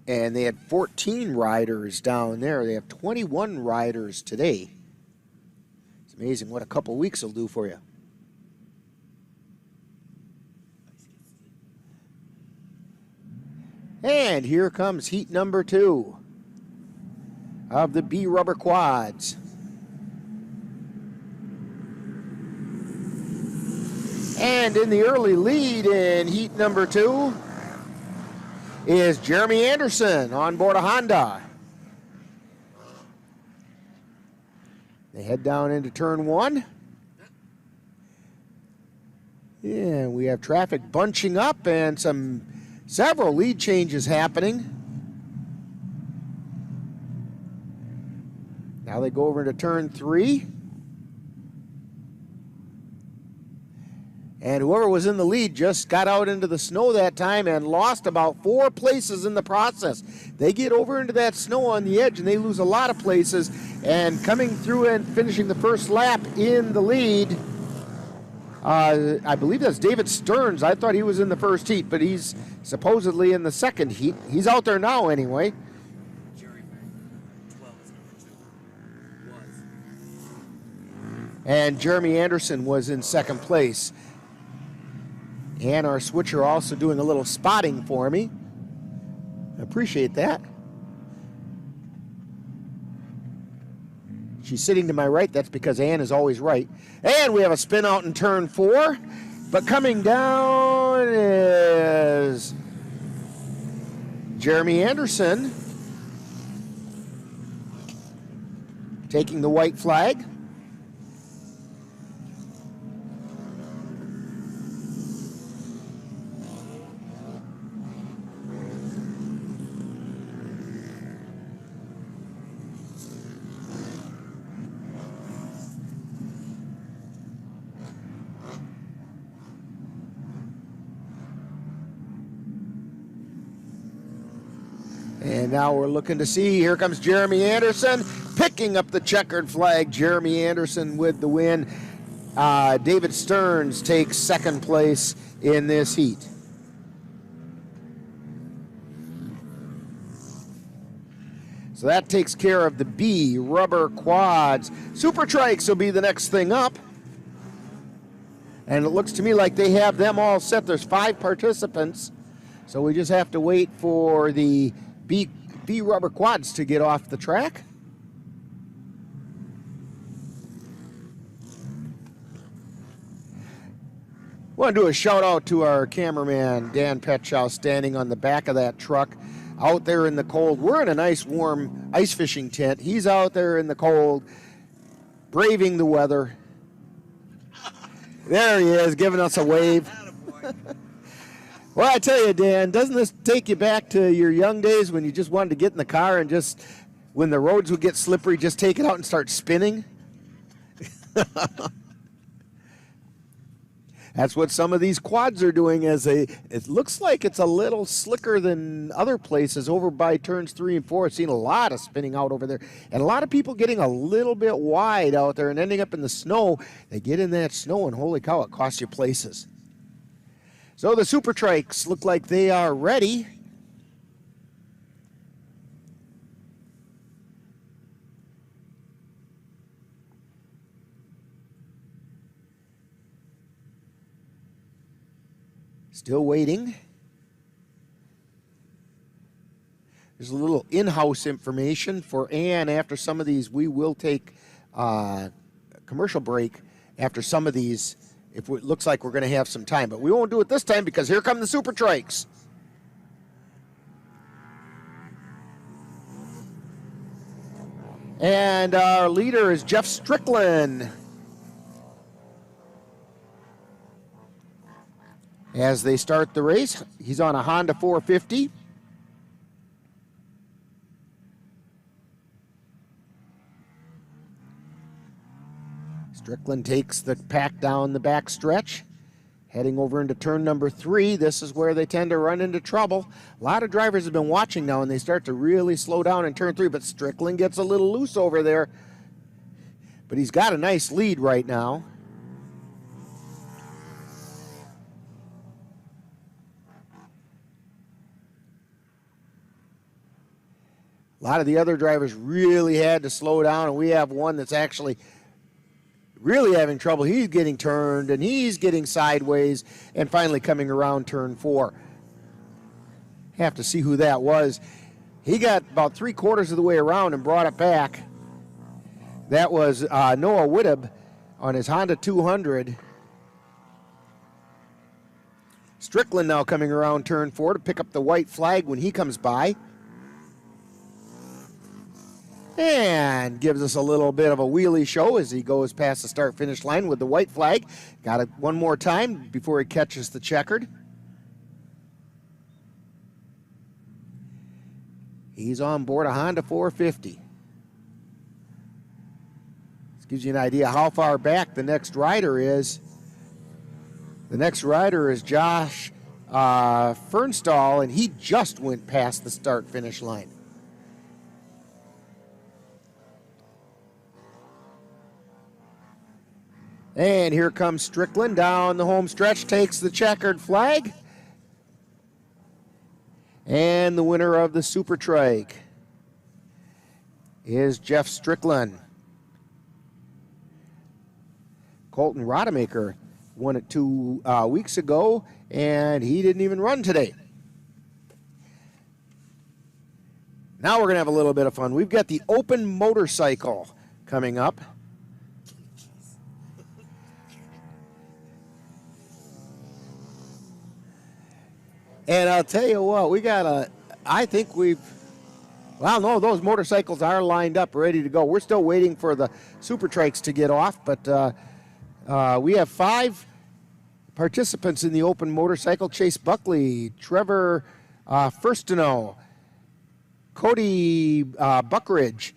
D: And they had 14 riders down there. They have 21 riders today. It's amazing what a couple weeks will do for you. And here comes heat number 2 of the B Rubber Quads. And in the early lead in heat number 2 is Jeremy Anderson on board a Honda. They head down into turn 1. Yeah, we have traffic bunching up and several lead changes happening. Now they go over to turn 3. And whoever was in the lead just got out into the snow that time and lost about 4 places in the process. They get over into that snow on the edge and they lose a lot of places. And coming through and finishing the first lap in the lead, I believe that's David Stearns. I thought he was in the first heat, but he's supposedly in the second heat. He's out there now anyway. And Jeremy Anderson was in second place. And our switcher also doing a little spotting for me. I appreciate that. She's sitting to my right. That's because Ann is always right. And we have a spin out in turn 4. But coming down is Jeremy Anderson taking the white flag. And now we're looking to see, here comes Jeremy Anderson picking up the checkered flag. Jeremy Anderson with the win. David Stearns takes second place in this heat. So that takes care of the B rubber quads. Super Trikes will be the next thing up. And it looks to me like they have them all set. There's 5 participants. So we just have to wait for the B rubber quads to get off the track. Want to do a shout out to our cameraman Dan Petchow standing on the back of that truck out there in the cold. We're in a nice warm ice fishing tent. He's out there in the cold braving the weather. There he is giving us a wave. Well, I tell you, Dan, doesn't this take you back to your young days when you just wanted to get in the car and just, when the roads would get slippery, just take it out and start spinning? That's what some of these quads are doing. It looks like it's a little slicker than other places over by turns 3 and 4. I've seen a lot of spinning out over there. And a lot of people getting a little bit wide out there and ending up in the snow. They get in that snow and holy cow, it costs you places. So the Super Trikes look like they are ready. Still waiting. There's a little in-house information for Ann. After some of these, we will take a commercial break after some of these, if it looks like we're going to have some time. But we won't do it this time because here come the Super Trikes. And our leader is Jeff Strickland. As they start the race, he's on a Honda 450. Strickland takes the pack down the back stretch, heading over into turn number 3. This is where they tend to run into trouble. A lot of drivers have been watching now, and they start to really slow down in turn 3, but Strickland gets a little loose over there. But he's got a nice lead right now. A lot of the other drivers really had to slow down, and we have one that's actually really having trouble. He's getting turned, and he's getting sideways, and finally coming around turn 4. Have to see who that was. He got about 3/4 of the way around and brought it back. That was Noah Witteb on his Honda 200. Strickland now coming around turn 4 to pick up the white flag when he comes by. And gives us a little bit of a wheelie show as he goes past the start-finish line with the white flag. Got it one more time before he catches the checkered. He's on board a Honda 450. This gives you an idea how far back the next rider is. The next rider is Josh Fernstall, and he just went past the start-finish line. And here comes Strickland down the home stretch, takes the checkered flag. And the winner of the Super Trike is Jeff Strickland. Colton Rodemaker won it 2 weeks ago, and he didn't even run today. Now we're going to have a little bit of fun. We've got the open motorcycle coming up. And I'll tell you what, we got I think well, no, those motorcycles are lined up, ready to go. We're still waiting for the Super Trikes to get off, but we have 5 participants in the open motorcycle. Chase Buckley, Trevor Firstino, Cody Buckridge,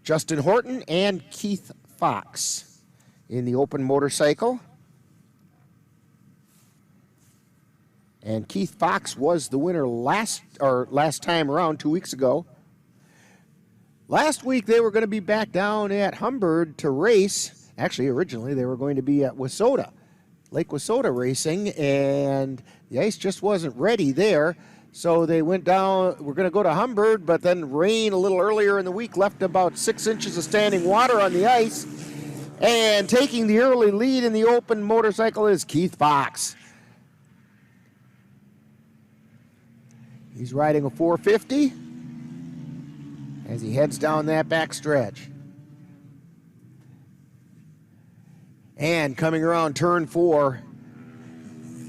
D: Justin Horton, and Keith Fox in the open motorcycle. And Keith Fox was the winner last time around 2 weeks ago. Last week they were going to be back down at Humbird to race. Actually, originally they were going to be at Wissota, Lake Wissota racing, and the ice just wasn't ready there. So they went down. We're going to go to Humbird, but then rain a little earlier in the week left about 6 inches of standing water on the ice. And taking the early lead in the open motorcycle is Keith Fox. He's riding a 450 as he heads down that back stretch. And coming around turn 4,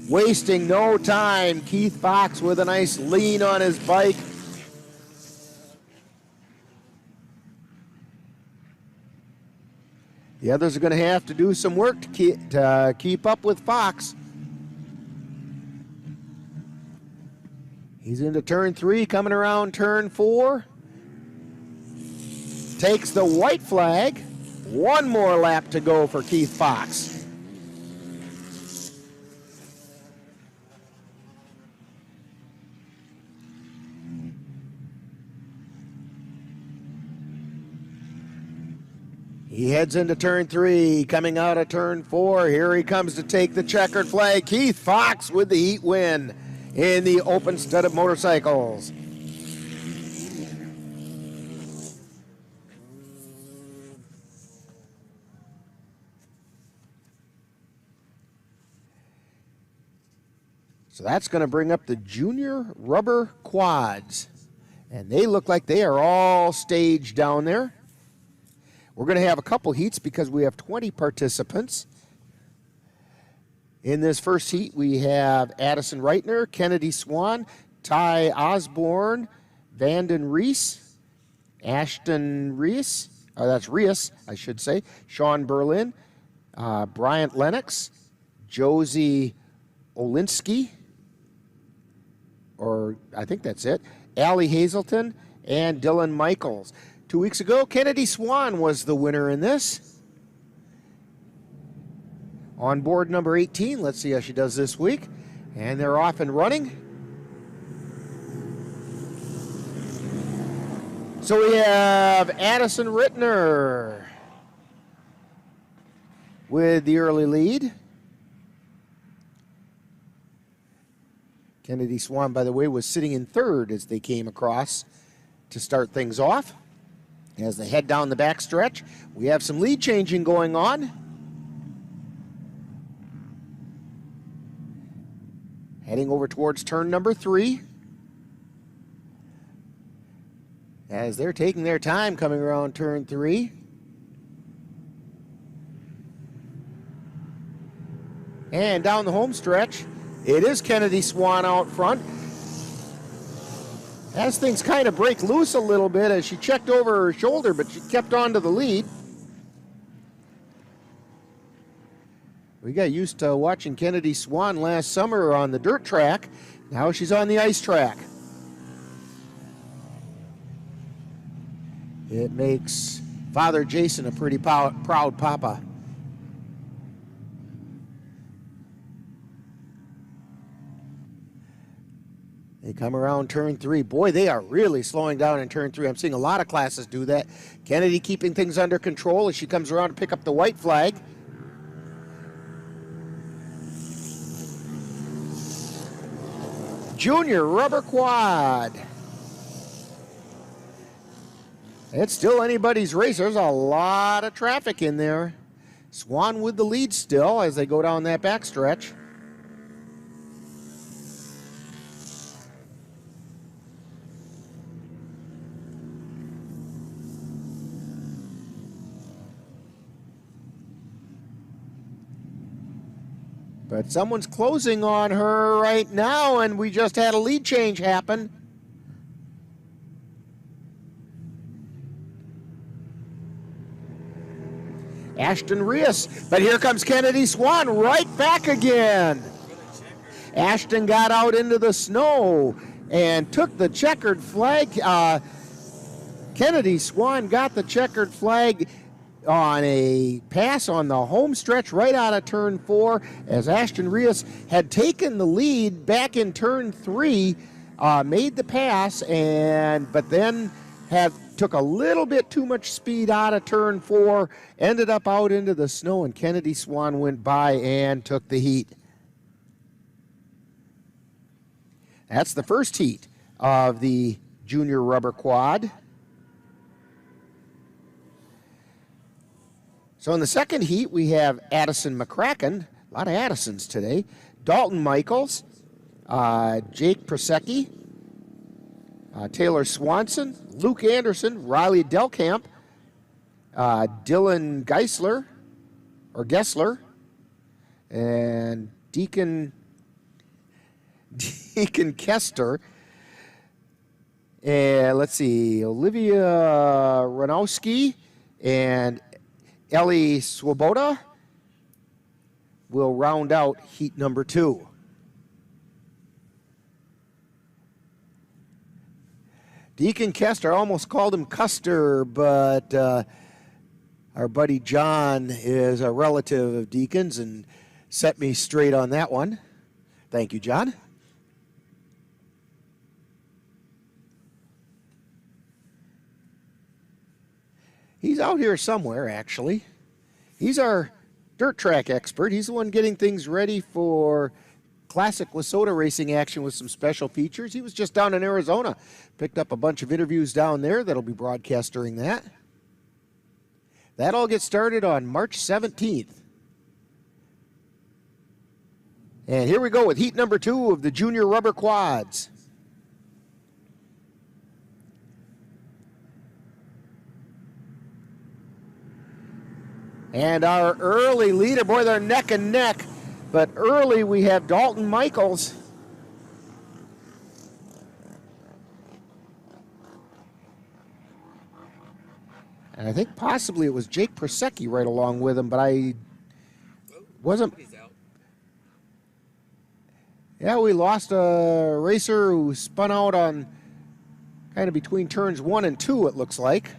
D: wasting no time, Keith Fox with a nice lean on his bike. The others are going to have to do some work to keep up with Fox. He's into turn 3, coming around turn 4. Takes the white flag. One more lap to go for Keith Fox. He heads into turn 3, coming out of turn 4. Here he comes to take the checkered flag. Keith Fox with the heat win in the open stud of motorcycles. So that's going to bring up the junior rubber quads. And they look like they are all staged down there. We're going to have a couple heats because we have 20 participants. In this first heat, we have Addison Reitner, Kennedy Swan, Ty Osborne, Vanden Rees, Ashton Rees, that's Rees, I should say, Sean Berlin, Bryant Lennox, Josie Olinsky, or I think that's it, Allie Hazelton, and Dylan Michaels. 2 weeks ago, Kennedy Swan was the winner in this. On board number 18, let's see how she does this week. And they're off and running. So we have Addison Rittner with the early lead. Kennedy Swan, by the way, was sitting in third as they came across to start things off. As they head down the back stretch, we have some lead changing going on. Heading over towards turn number 3. As they're taking their time coming around turn 3. And down the home stretch, it is Kennedy Swan out front. As things kind of break loose a little bit as she checked over her shoulder, but she kept on to the lead. We got used to watching Kennedy Swan last summer on the dirt track. Now she's on the ice track. It makes Father Jason a pretty proud papa. They come around turn 3. Boy, they are really slowing down in turn 3. I'm seeing a lot of classes do that. Kennedy keeping things under control as she comes around to pick up the white flag. Junior rubber quad. It's still anybody's race. There's a lot of traffic in there. Swan with the lead still as they go down that backstretch. But someone's closing on her right now, and we just had a lead change happen. Ashton Rios. But here comes Kennedy Swan right back again. Ashton got out into the snow and took the checkered flag. Kennedy Swan got the checkered flag on a pass on the home stretch right out of turn 4, as Ashton Rios had taken the lead back in turn 3, made the pass, but then took a little bit too much speed out of turn 4, ended up out into the snow, and Kennedy Swan went by and took the heat. That's the first heat of the junior rubber quad. So in the second heat, we have Addison McCracken, a lot of Addisons today, Dalton Michaels, Jake Prosecki, Taylor Swanson, Luke Anderson, Riley Delkamp, Dylan Gessler, and Deacon Kester, and let's see, Olivia Ranowski and Ellie Swoboda will round out heat number 2. Deacon Kester, I almost called him Custer, but our buddy John is a relative of Deacon's and set me straight on that one. Thank you, John. He's out here somewhere, actually. He's our dirt track expert. He's the one getting things ready for classic Wissota racing action with some special features. He was just down in Arizona. Picked up a bunch of interviews down there that'll be broadcast during that. That all gets started on March 17th. And here we go with heat number 2 of the junior rubber quads. And our early leader, boy, they're neck and neck. But early we have Dalton Michaels. And I think possibly it was Jake Prosecki right along with him, but I wasn't. Yeah, we lost a racer who spun out on kind of between turns 1 and 2, it looks like.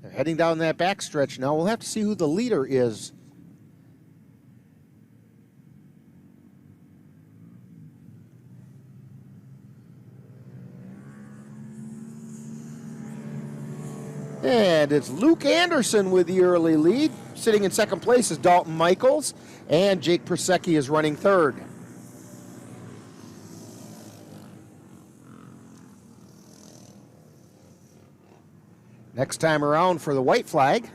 D: They're heading down that backstretch now. We'll have to see who the leader is. And it's Luke Anderson with the early lead. Sitting in second place is Dalton Michaels, and Jake Prosecki is running third. Next time around for the white flag.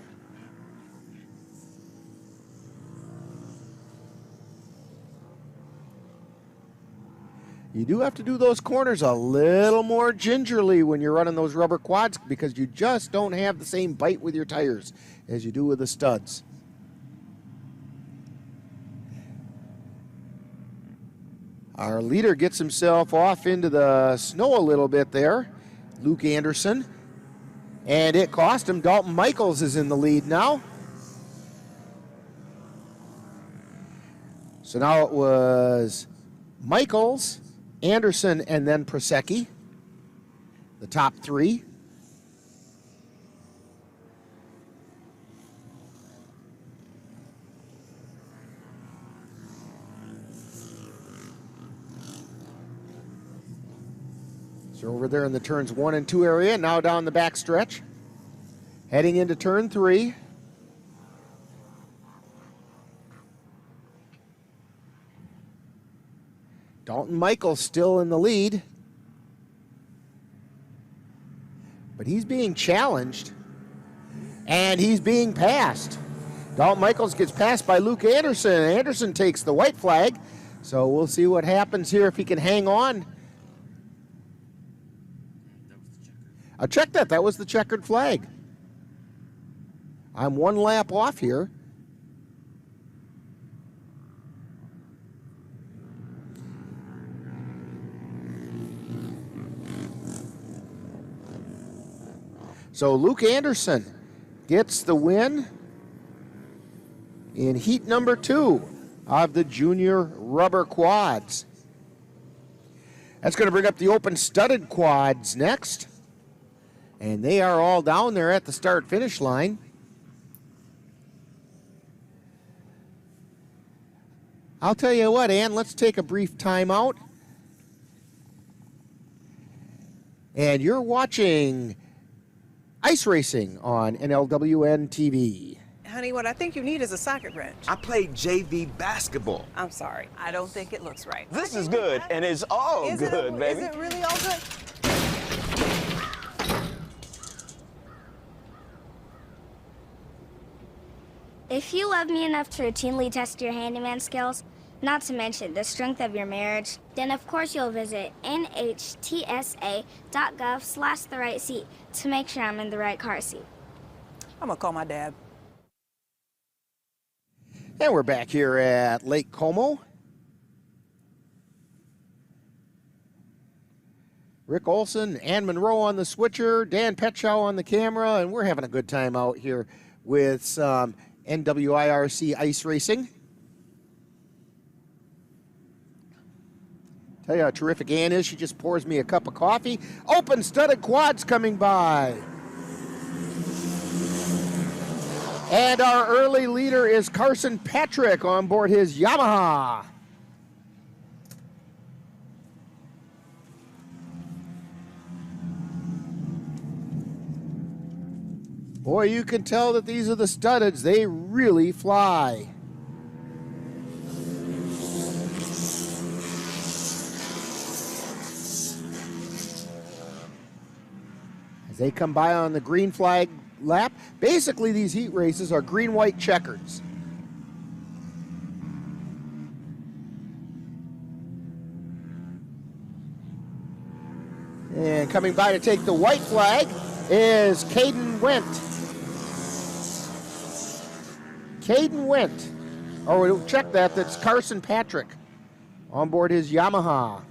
D: You do have to do those corners a little more gingerly when you're running those rubber quads because you just don't have the same bite with your tires as you do with the studs. Our leader gets himself off into the snow a little bit there, Luke Anderson, and it cost him. Dalton Michaels is in the lead now. So now it was Michaels, Anderson, and then Prosecki, the top three. So over there in the turns 1 and 2 area, now down the back stretch, heading into turn 3. Dalton Michaels still in the lead, but he's being challenged, and he's being passed. Dalton Michaels gets passed by Luke Anderson. Anderson takes the white flag, so we'll see what happens here if he can hang on. I'll check that. That was the checkered flag. I'm one lap off here. So Luke Anderson gets the win in heat number 2 of the junior rubber quads. That's going to bring up the open studded quads next. And they are all down there at the start-finish line. I'll tell you what, Ann, let's take a brief timeout. And you're watching Ice Racing on NLWN-TV.
M: Honey, what I think you need is a socket wrench.
N: I played JV basketball.
M: I'm sorry. I don't think it looks right.
O: This is good, and it's all good, baby.
M: Is it really all good?
C: If you love me enough to routinely test your handyman skills, not to mention the strength of your marriage, then of course you'll visit nhtsa.gov/the-right-seat to make sure I'm in the right car seat.
M: I'm gonna call my dad.
D: And we're back here at Lake Como. Rick Olson, Ann Monroe on the switcher, Dan Petschow on the camera, and we're having a good time out here with some NWIRC Ice Racing. Tell you how terrific Ann is. She just pours me a cup of coffee. Open studded quads coming by. And our early leader is Carson Patrick on board his Yamaha. Boy, you can tell that these are the studdeds. They really fly. As they come by on the green flag lap, basically these heat races are green-white checkers. And coming by to take the white flag is Caden Wendt. Caden Wendt. Oh, we'll check that. That's Carson Patrick on board his Yamaha.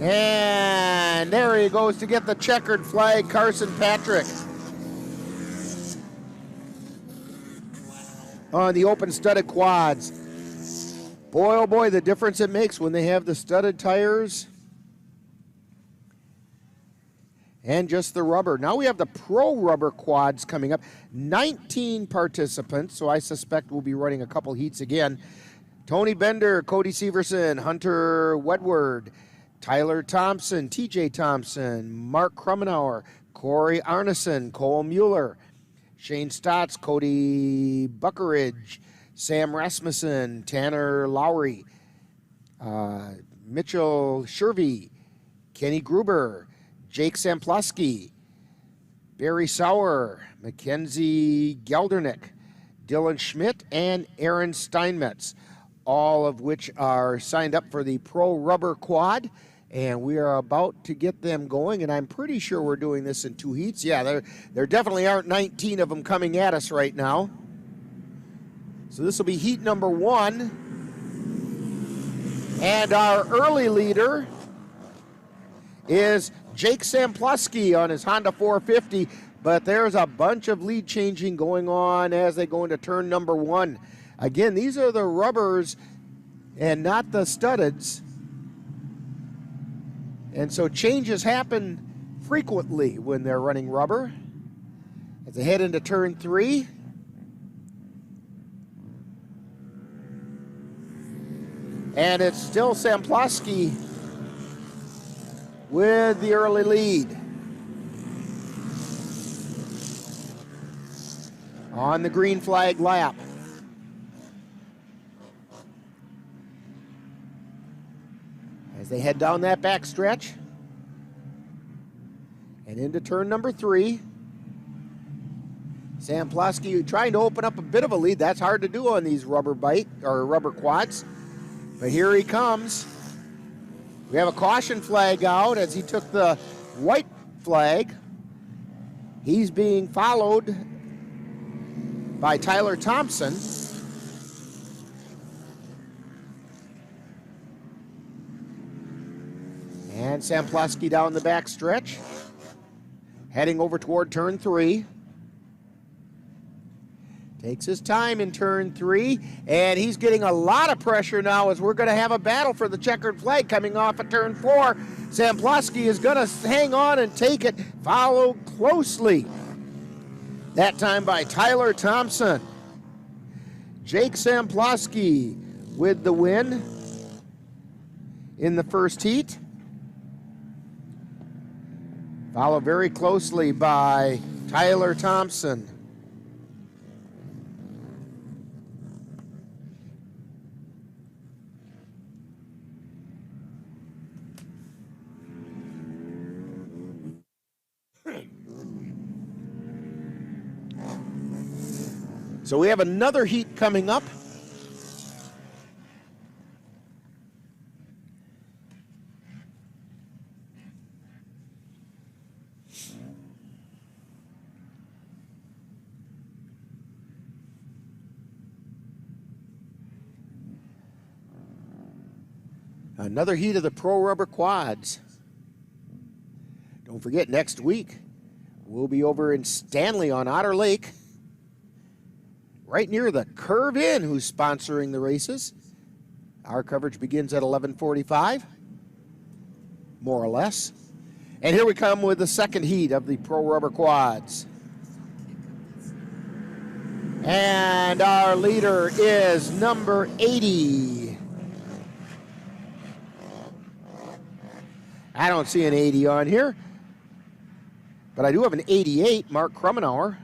D: And there he goes to get the checkered flag, Carson Patrick. On the open studded quads. Boy, oh boy, the difference it makes when they have the studded tires and just the rubber. Now we have the pro rubber quads coming up. 19 participants, so I suspect we'll be running a couple heats again. Tony Bender, Cody Severson, Hunter Wedward, Tyler Thompson, TJ Thompson, Mark Krummenauer, Corey Arneson, Cole Mueller, Shane Stotts, Cody Buckeridge, Sam Rasmussen, Tanner Lowry, Mitchell Shervey, Kenny Gruber, Jake Sampluski, Barry Sauer, Mackenzie Geldernick, Dylan Schmidt, and Aaron Steinmetz, all of which are signed up for the Pro Rubber Quad. And we are about to get them going, and I'm pretty sure we're doing this in 2 heats. Yeah, there definitely aren't 19 of them coming at us right now. So this will be heat number 1. And our early leader is Jake Sampluski on his Honda 450, but there's a bunch of lead changing going on as they go into turn number 1. Again, these are the rubbers and not the studdeds. And so changes happen frequently when they're running rubber. As they head into turn 3. And it's still Sampluski with the early lead. On the green flag lap. As they head down that back stretch and into turn number 3. Sampluski trying to open up a bit of a lead. That's hard to do on these rubber quads. But here he comes. We have a caution flag out as he took the white flag. He's being followed by Tyler Thompson. And Samplowski down the back stretch, heading over toward turn 3. Takes his time in turn 3, and he's getting a lot of pressure now as we're going to have a battle for the checkered flag coming off at turn 4. Samplowski is going to hang on and take it, followed closely. That time by Tyler Thompson. Jake Samplowski with the win in the first heat. Followed very closely by Tyler Thompson. So we have another heat coming up. Another heat of the Pro Rubber Quads. Don't forget, next week we'll be over in Stanley on Otter Lake, right near the Curve Inn, who's sponsoring the races. Our coverage begins at 11:45, more or less. And here we come with the second heat of the Pro Rubber Quads. And our leader is number 80. I don't see an 80 on here, but I do have an 88, Mark Krummenauer.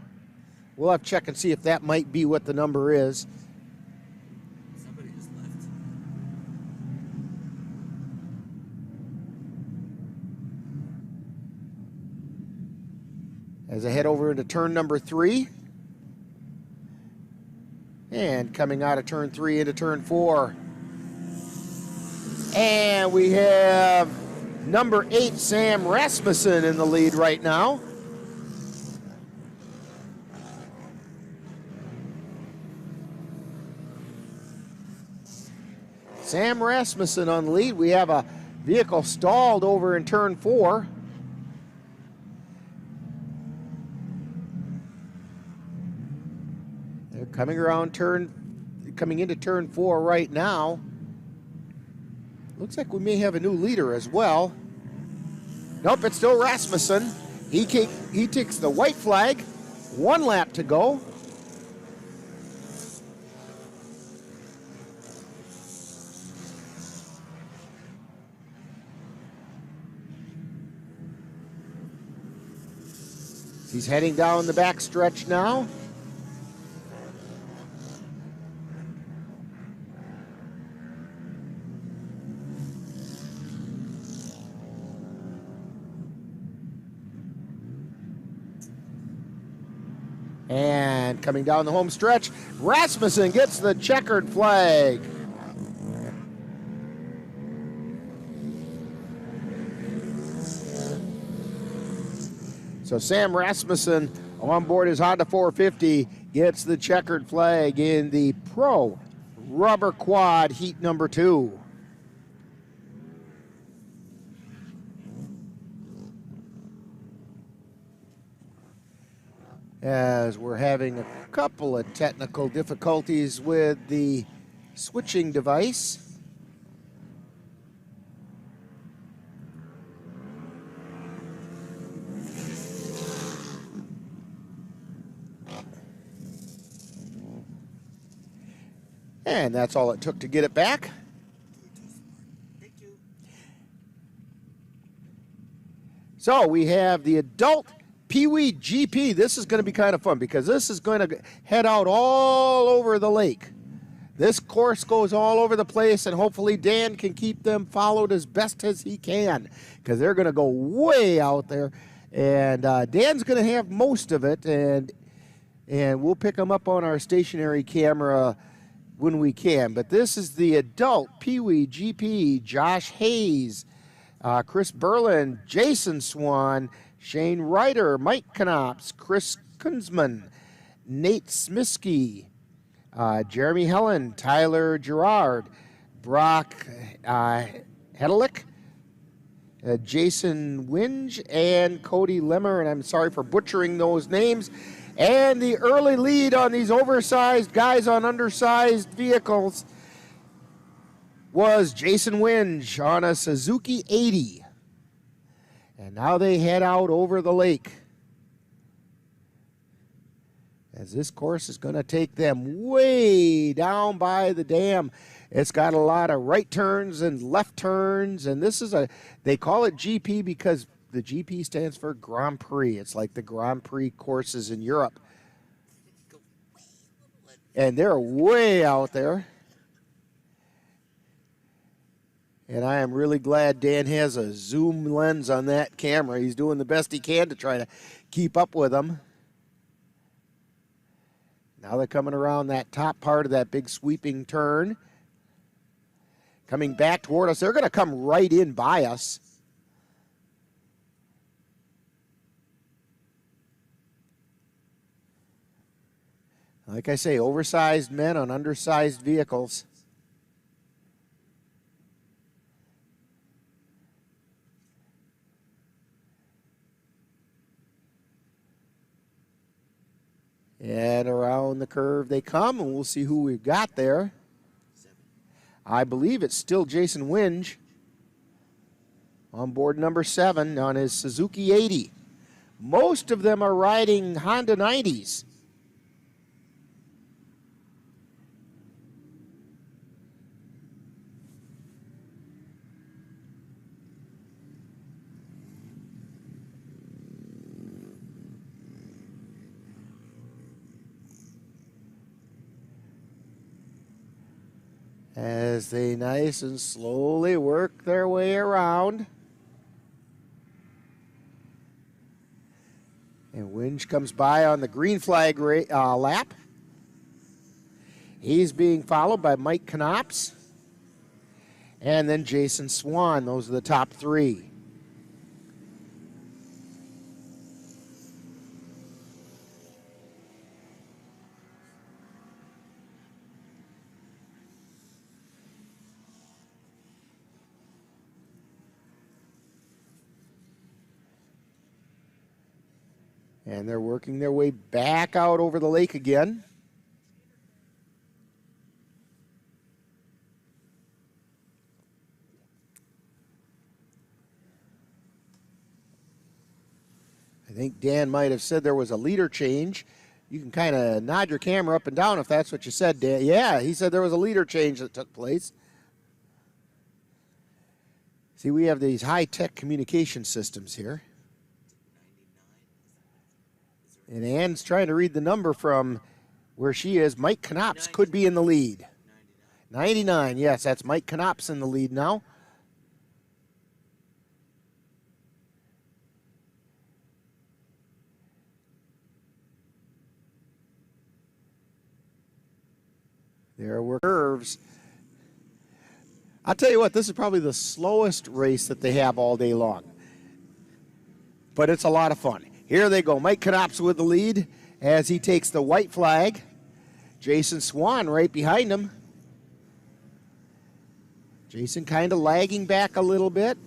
D: We'll have to check and see if that might be what the number is.
L: Somebody just left.
D: As I head over into turn number 3. And coming out of turn 3 into turn 4. And we have number 8, Sam Rasmussen, in the lead right now. Sam Rasmussen on the lead. We have a vehicle stalled over in turn 4. They're coming into turn 4 right now. Looks like we may have a new leader as well. Nope, it's still Rasmussen. He takes the white flag. 1 lap to go. He's heading down the back stretch now. And coming down the home stretch, Rasmussen gets the checkered flag. So Sam Rasmussen on board his Honda 450 gets the checkered flag in the Pro Rubber Quad Heat number 2. As we're having a couple of technical difficulties with the switching device. And that's all it took to get it back. So we have the adult Pee Wee GP. This is going to be kind of fun because this is going to head out all over the lake. This course goes all over the place, and hopefully Dan can keep them followed as best as he can because they're going to go way out there. And Dan's going to have most of it, and we'll pick them up on our stationary camera when we can. But this is the adult Pee Wee GP. Josh Hayes, Chris Berlin, Jason Swan, Shane Ryder, Mike Knops, Chris Kunzman, Nate Smiskey, Jeremy Helen, Tyler Gerard, Brock Hedelick, Jason Winge and Cody Lemmer, and I'm sorry for butchering those names. And the early lead on these oversized guys on undersized vehicles was Jason Winge on a Suzuki 80. And now they head out over the lake, as this course is going to take them way down by the dam. It's got a lot of right turns and left turns, and this is they call it GP because the GP stands for Grand Prix. It's like the Grand Prix courses in Europe. And they're way out there. And I am really glad Dan has a zoom lens on that camera. He's doing the best he can to try to keep up with them. Now they're coming around that top part of that big sweeping turn. Coming back toward us. They're going to come right in by us. Like I say, oversized men on undersized vehicles. And around the curve they come, and we'll see who we've got there. I believe it's still Jason Winge on board number 7 on his Suzuki 80. Most of them are riding Honda 90s. As they nice and slowly work their way around. And Winge comes by on the green flag lap. He's being followed by Mike Knops and then Jason Swan. Those are the top 3. And they're working their way back out over the lake again. I think Dan might have said there was a leader change. You can kind of nod your camera up and down if that's what you said, Dan. Yeah, he said there was a leader change that took place. See, we have these high-tech communication systems here. And Ann's trying to read the number from where she is. Mike Knops could be in the lead. 99, yes, that's Mike Knops in the lead now. There were curves. I'll tell you what, this is probably the slowest race that they have all day long. But it's a lot of fun. Here they go. Mike Knops with the lead as he takes the white flag. Jason Swan right behind him. Jason kind of lagging back a little bit,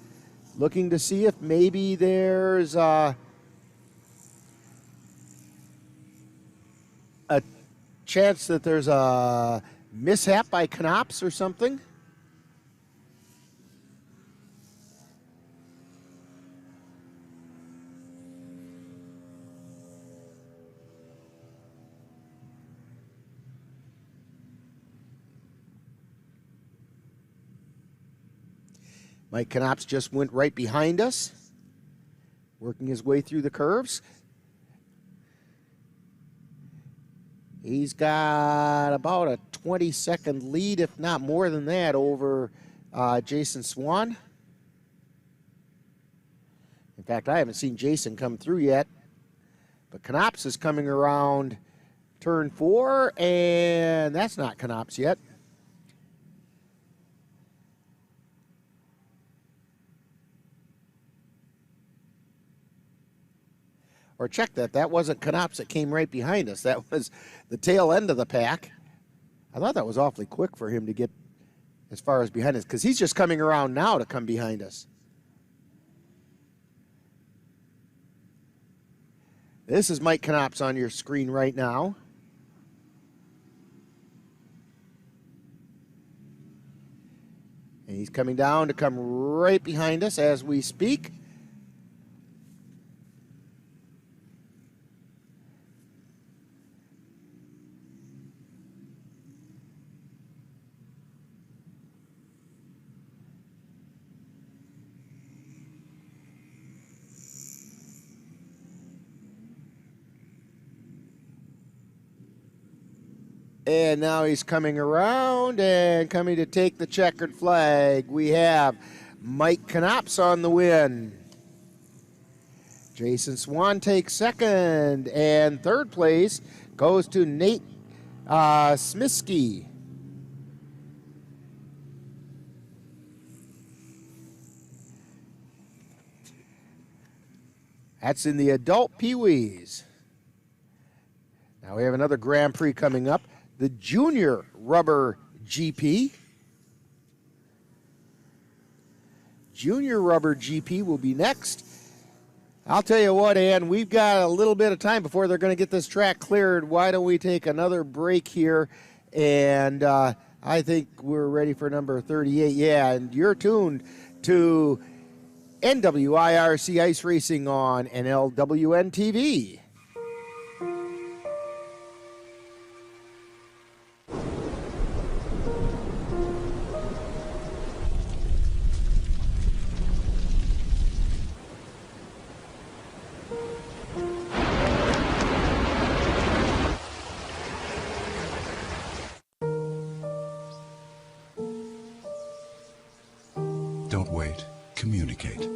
D: looking to see if maybe there's a chance that there's a mishap by Knops or something. Mike Knops just went right behind us, working his way through the curves. He's got about a 20-second lead, if not more than that, over Jason Swan. In fact, I haven't seen Jason come through yet, but Knops is coming around turn 4, and that's not Knops yet. Or check that. That wasn't Knops that came right behind us. That was the tail end of the pack. I thought that was awfully quick for him to get as far as behind us, because he's just coming around now to come behind us. This is Mike Knops on your screen right now. And he's coming down to come right behind us as we speak. And now he's coming around and coming to take the checkered flag. We have Mike Knops on the win. Jason Swan takes second, and third place goes to Nate Smisky. That's in the adult Pee-wees. Now we have another Grand Prix coming up. The Junior Rubber GP. Junior Rubber GP will be next. I'll tell you what, Ann, we've got a little bit of time before they're going to get this track cleared. Why don't we take another break here? And I think we're ready for number 38. Yeah, and you're tuned to NWIRC Ice Racing on NLWN-TV.
P: Don't wait. Communicate.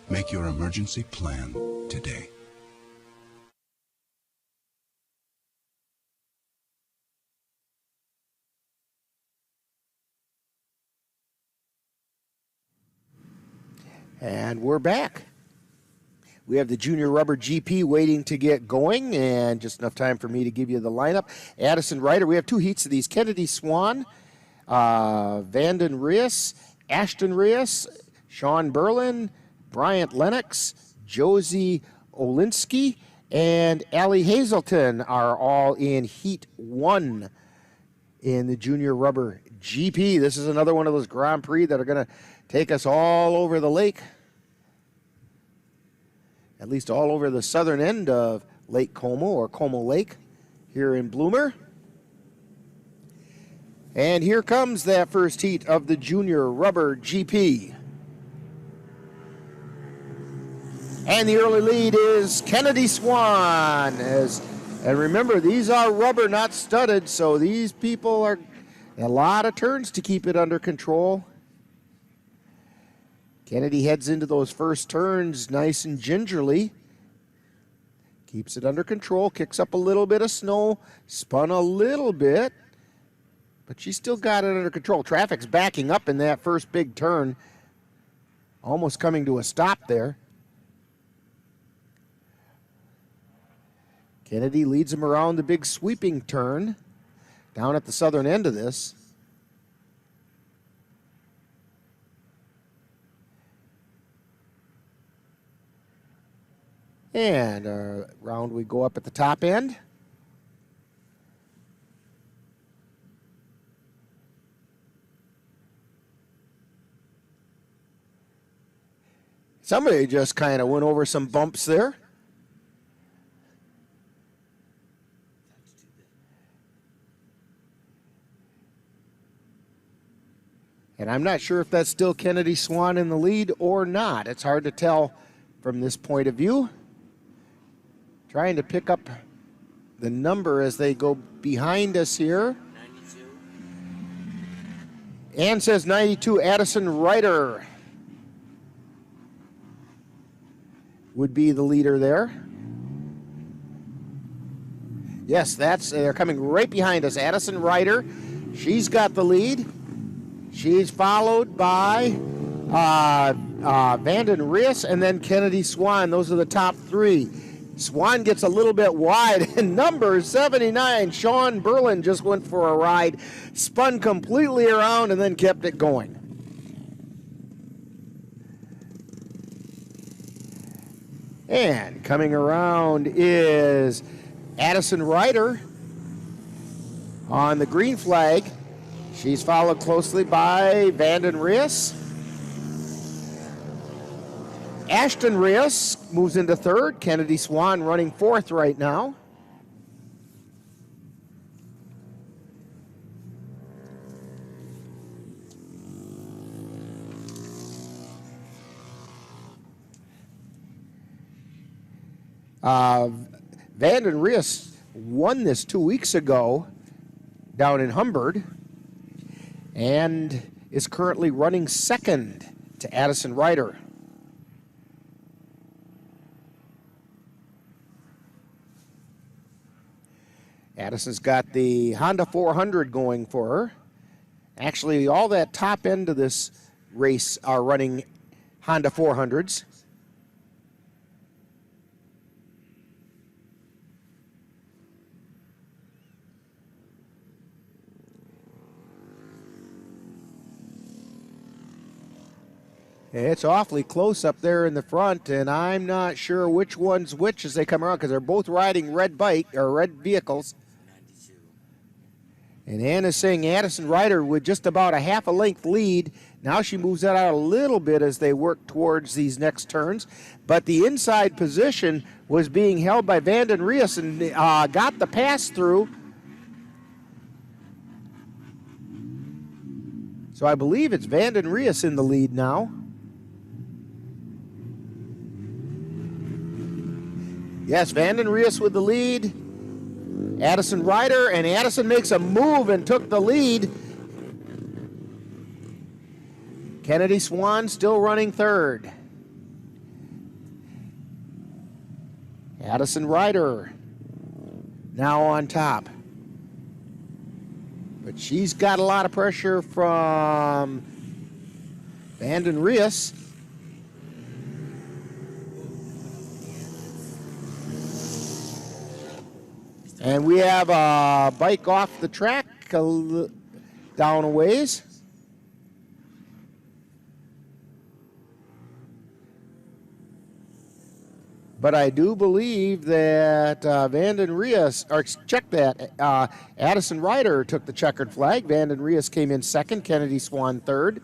P: Make your emergency plan today.
D: And we're back. We have the Junior Rubber GP waiting to get going, and just enough time for me to give you the lineup. Addison Ryder, we have two heats of these. Kennedy Swan, Vanden Rios, Ashton Rios, Sean Berlin, Bryant Lennox, Josie Olinsky, and Allie Hazelton are all in Heat 1 in the Junior Rubber GP. This is another one of those Grand Prix that are going to take us all over the lake, at least all over the southern end of Lake Como or Como Lake here in Bloomer. And here comes that first heat of the Junior Rubber GP. And the early lead is Kennedy Swan. And remember, these are rubber, not studded, so these people are a lot of turns to keep it under control. Kennedy heads into those first turns nice and gingerly. Keeps it under control, kicks up a little bit of snow, spun a little bit, but she still got it under control. Traffic's backing up in that first big turn, almost coming to a stop there. Kennedy leads him around the big sweeping turn down at the southern end of this. And round we go up at the top end. Somebody just kind of went over some bumps there. And I'm not sure if that's still Kennedy Swan in the lead or not. It's hard to tell from this point of view. Trying to pick up the number as they go behind us here.
L: 92.
D: Ann says 92. Addison Ryder would be the leader there. Yes, they're coming right behind us. Addison Ryder, she's got the lead. She's followed by Vanden Rios and then Kennedy Swan. Those are the top three. Swan gets a little bit wide, and number 79, Sean Berlin, just went for a ride, spun completely around, and then kept it going. And coming around is Addison Ryder on the green flag. She's followed closely by Vanden Rios. Ashton Rios moves into third. Kennedy Swan running fourth right now. Vanden Rios won this 2 weeks ago down in Humbird and is currently running second to Addison Ryder. Addison's got the Honda 400 going for her. Actually, all that top end of this race are running Honda 400s. It's awfully close up there in the front, and I'm not sure which one's which as they come around because they're both riding red vehicles. And Anna's saying Addison Ryder with just about a half a length lead. Now she moves that out a little bit as they work towards these next turns. But the inside position was being held by Vanden Rios and got the pass through. So I believe it's Vanden Rios in the lead now. Yes, Vanden Rios with the lead. Addison Ryder, and Addison makes a move and took the lead. Kennedy Swan still running third. Addison Ryder now on top. But she's got a lot of pressure from Vanden Rios. And we have a bike off the track down a ways. But I do believe that Vanden Rios, or check that, Addison Ryder took the checkered flag. Vanden Rios came in second, Kennedy Swan third.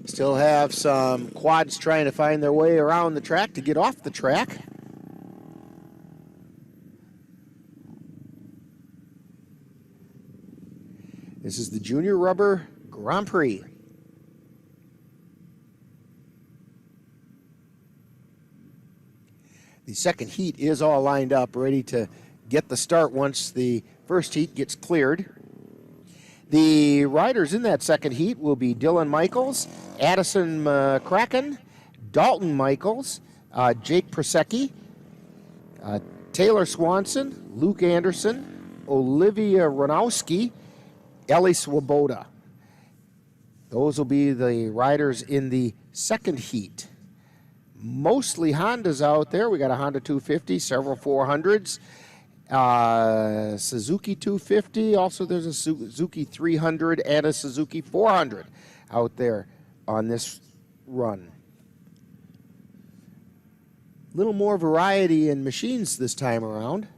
D: Still have some quads trying to find their way around the track to get off the track. This is the Junior Rubber Grand Prix. The second heat is all lined up, ready to get the start once the first heat gets cleared. The riders in that second heat will be Dylan Michaels, Addison McCracken, Dalton Michaels, Jake Prosecki, Taylor Swanson, Luke Anderson, Olivia Ranowski, Ellie Swoboda. Those will be the riders in the second heat. Mostly Hondas out there. We got a Honda 250, several 400s. Suzuki 250, also there's a Suzuki 300 and a Suzuki 400 out there on this run. A little more variety in machines this time around.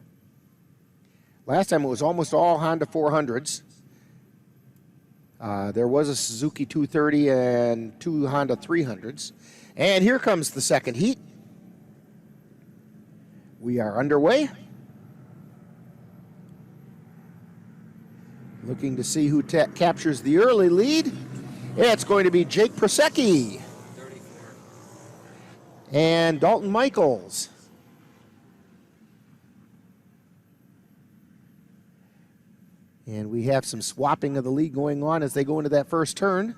D: Last time it was almost all Honda 400s. There was a Suzuki 230 and two Honda 300s. And here comes the second heat. We are underway. Looking to see who captures the early lead. It's going to be Jake Prosecki and Dalton Michaels. And we have some swapping of the lead going on as they go into that first turn.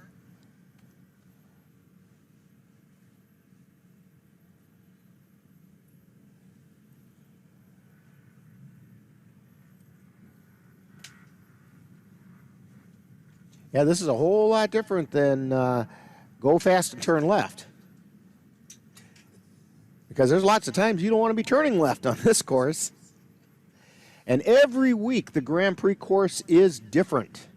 D: Yeah, this is a whole lot different than go fast and turn left. because there's lots of times you don't want to be turning left on this course. And every week the Grand Prix course is different.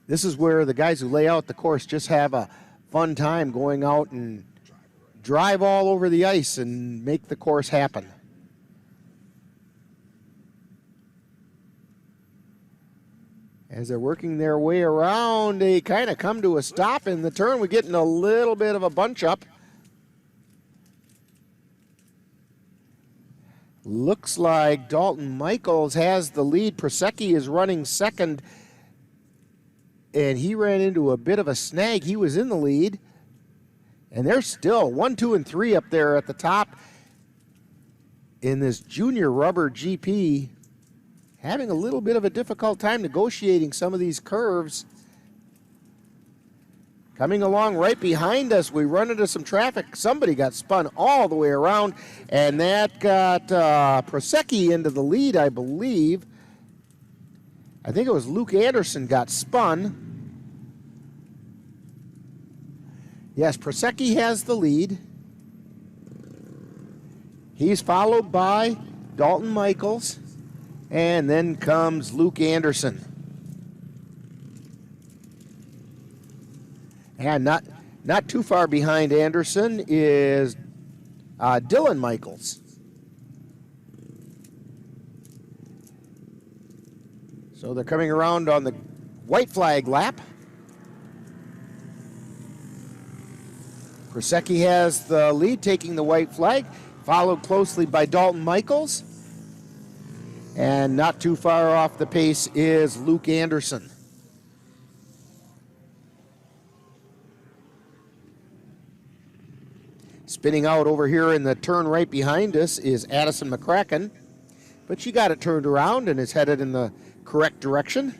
D: This is where the guys who lay out the course just have a fun time going out and drive all over the ice and make the course happen. As they're working their way around, they kind of come to a stop in the turn. We're getting a little bit of a bunch up. Looks like Dalton Michaels has the lead. Prosecki is running second, and he ran into a bit of a snag. He was in the lead, and they're still 1, 2, and 3 up there at the top in this junior rubber GP, having a little bit of a difficult time negotiating some of these curves. Coming along right behind us, we run into some traffic. Somebody got spun all the way around, and that got Prosecki into the lead, I believe. I think it was Luke Anderson got spun. Yes, Prosecki has the lead. He's followed by Dalton Michaels, and then comes Luke Anderson. And not too far behind Anderson is Dylan Michaels. So they're coming around on the white flag lap. Prosecki has the lead, taking the white flag, followed closely by Dalton Michaels. And not too far off the pace is Luke Anderson. Spinning out over here in the turn right behind us is Addison McCracken, but she got it turned around and is headed in the correct direction.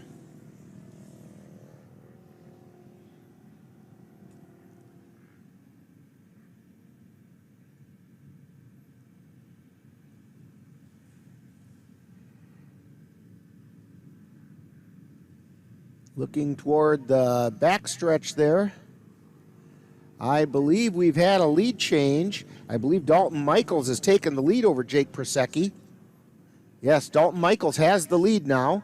D: Looking toward the backstretch there, I believe we've had a lead change. I believe Dalton Michaels has taken the lead over Jake Prosecki. Yes, Dalton Michaels has the lead now.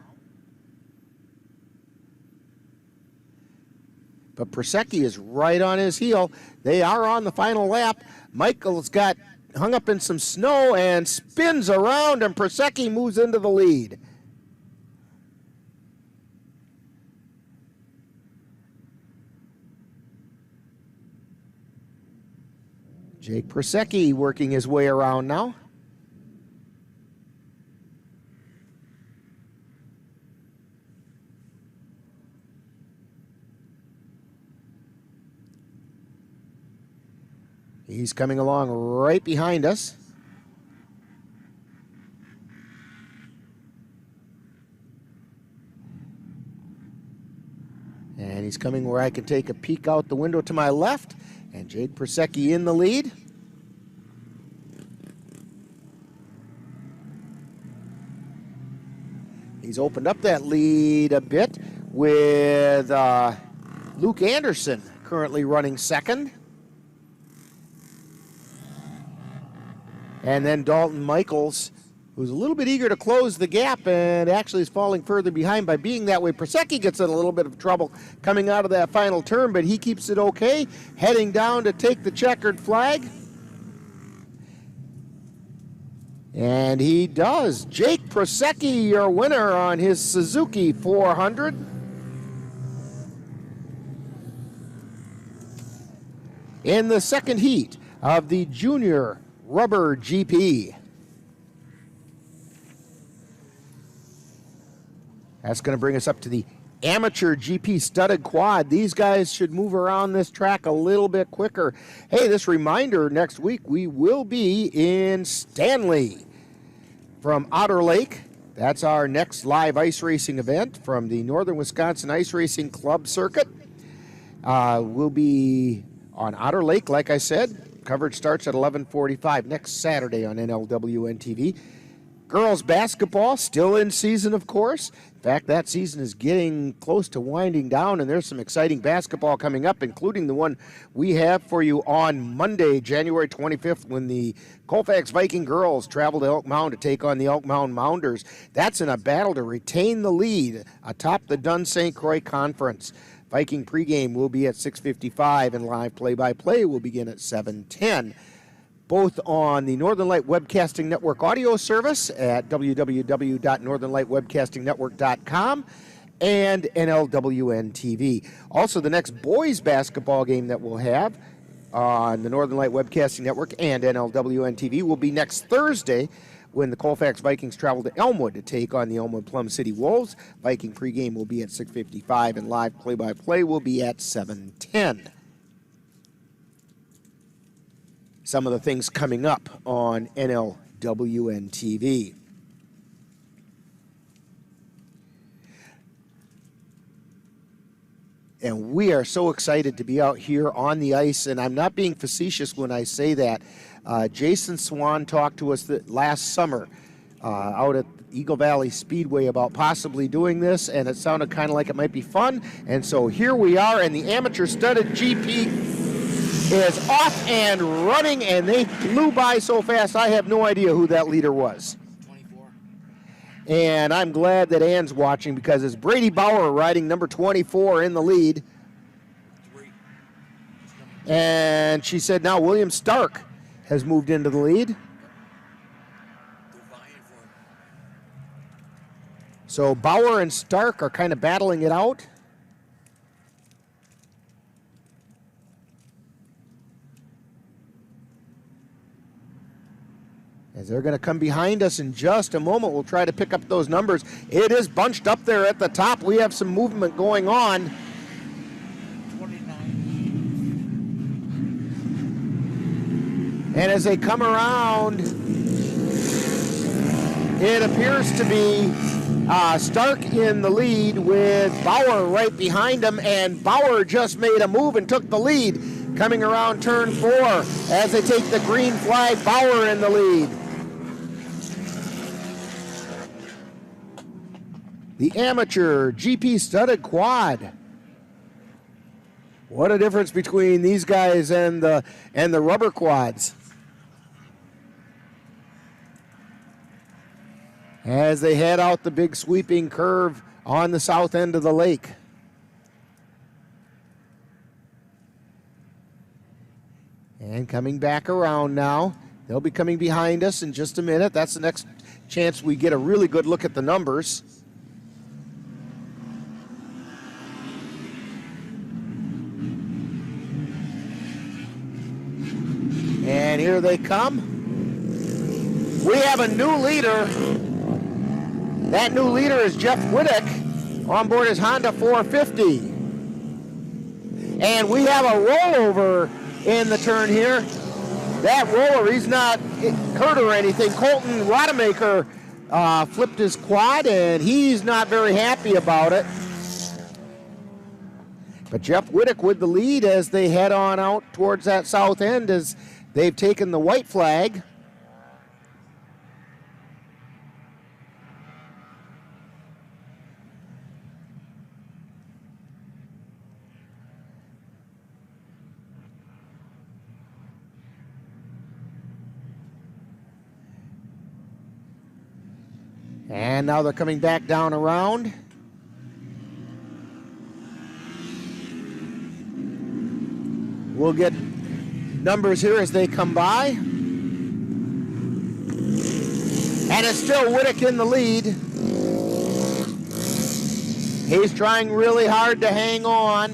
D: But Prosecki is right on his heel. They are on the final lap. Michaels got hung up in some snow and spins around, and Prosecki moves into the lead. Jake Prosecki working his way around now. He's coming along right behind us. And he's coming where I can take a peek out the window to my left. And Jake Prosecki in the lead. He's opened up that lead a bit with Luke Anderson currently running second. And then Dalton Michaels, who's a little bit eager to close the gap and actually is falling further behind by being that way. Prosecki gets in a little bit of trouble coming out of that final turn, but he keeps it okay, heading down to take the checkered flag. And he does. Jake Prosecki, your winner on his Suzuki 400. In the second heat of the Junior Rubber GP. That's going to bring us up to the Amateur GP Studded Quad. These guys should move around this track a little bit quicker. Hey, this reminder, next week we will be in Stanley from Otter Lake. That's our next live ice racing event from the Northern Wisconsin Ice Racing Club circuit. We'll be on Otter Lake, like I said. Coverage starts at 11:45 next Saturday on NLWN-TV. Girls basketball still in season, of course. In fact, that season is getting close to winding down, and there's some exciting basketball coming up, including the one we have for you on Monday, January 25th, when the Colfax Viking girls travel to Elk Mound to take on the Elk Mound Mounders. That's in a battle to retain the lead atop the Dunn St. Croix Conference. Viking pregame will be at 6:55, and live play-by-play will begin at 7:10. Both on the Northern Light Webcasting Network audio service at www.northernlightwebcastingnetwork.com and NLWN-TV. Also, the next boys basketball game that we'll have on the Northern Light Webcasting Network and NLWN-TV will be next Thursday when the Colfax Vikings travel to Elmwood to take on the Elmwood Plum City Wolves. Viking pregame will be at 6:55 and live play-by-play will be at 7:10. Some of the things coming up on NLWN-TV. And we are so excited to be out here on the ice, and I'm not being facetious when I say that. Jason Swan talked to us last summer out at Eagle Valley Speedway about possibly doing this, and it sounded kind of like it might be fun. And so here we are, and the amateur studded GP is off and running, and they flew by so fast I have no idea who that leader was.
B: 24.
D: And I'm glad that Ann's watching, because it's Brady Bauer riding number 24 in the lead. And she said now William Stark has moved into the lead. So Bauer and Stark are kind of battling it out. As they're going to come behind us in just a moment, we'll try to pick up those numbers. It is bunched up there at the top. We have some movement going on. 29. And as they come around, it appears to be Stark in the lead with Bauer right behind him, and Bauer just made a move and took the lead. Coming around turn 4 as they take the green flag, Bauer in the lead. The amateur GP studded quad. What a difference between these guys and the rubber quads. As they head out the big sweeping curve on the south end of the lake. And coming back around now. They'll be coming behind us in just a minute. That's the next chance we get a really good look at the numbers. And here they come. We have a new leader. That new leader is Jeff Whittick on board his Honda 450. And we have a rollover in the turn here. That roller, he's not hurt or anything. Colton Rodemaker flipped his quad, and he's not very happy about it. But Jeff Whittick with the lead as they head on out towards that south end as they've taken the white flag. And now they're coming back down around. We'll get numbers here as they come by. And it's still Whittick in the lead. He's trying really hard to hang on.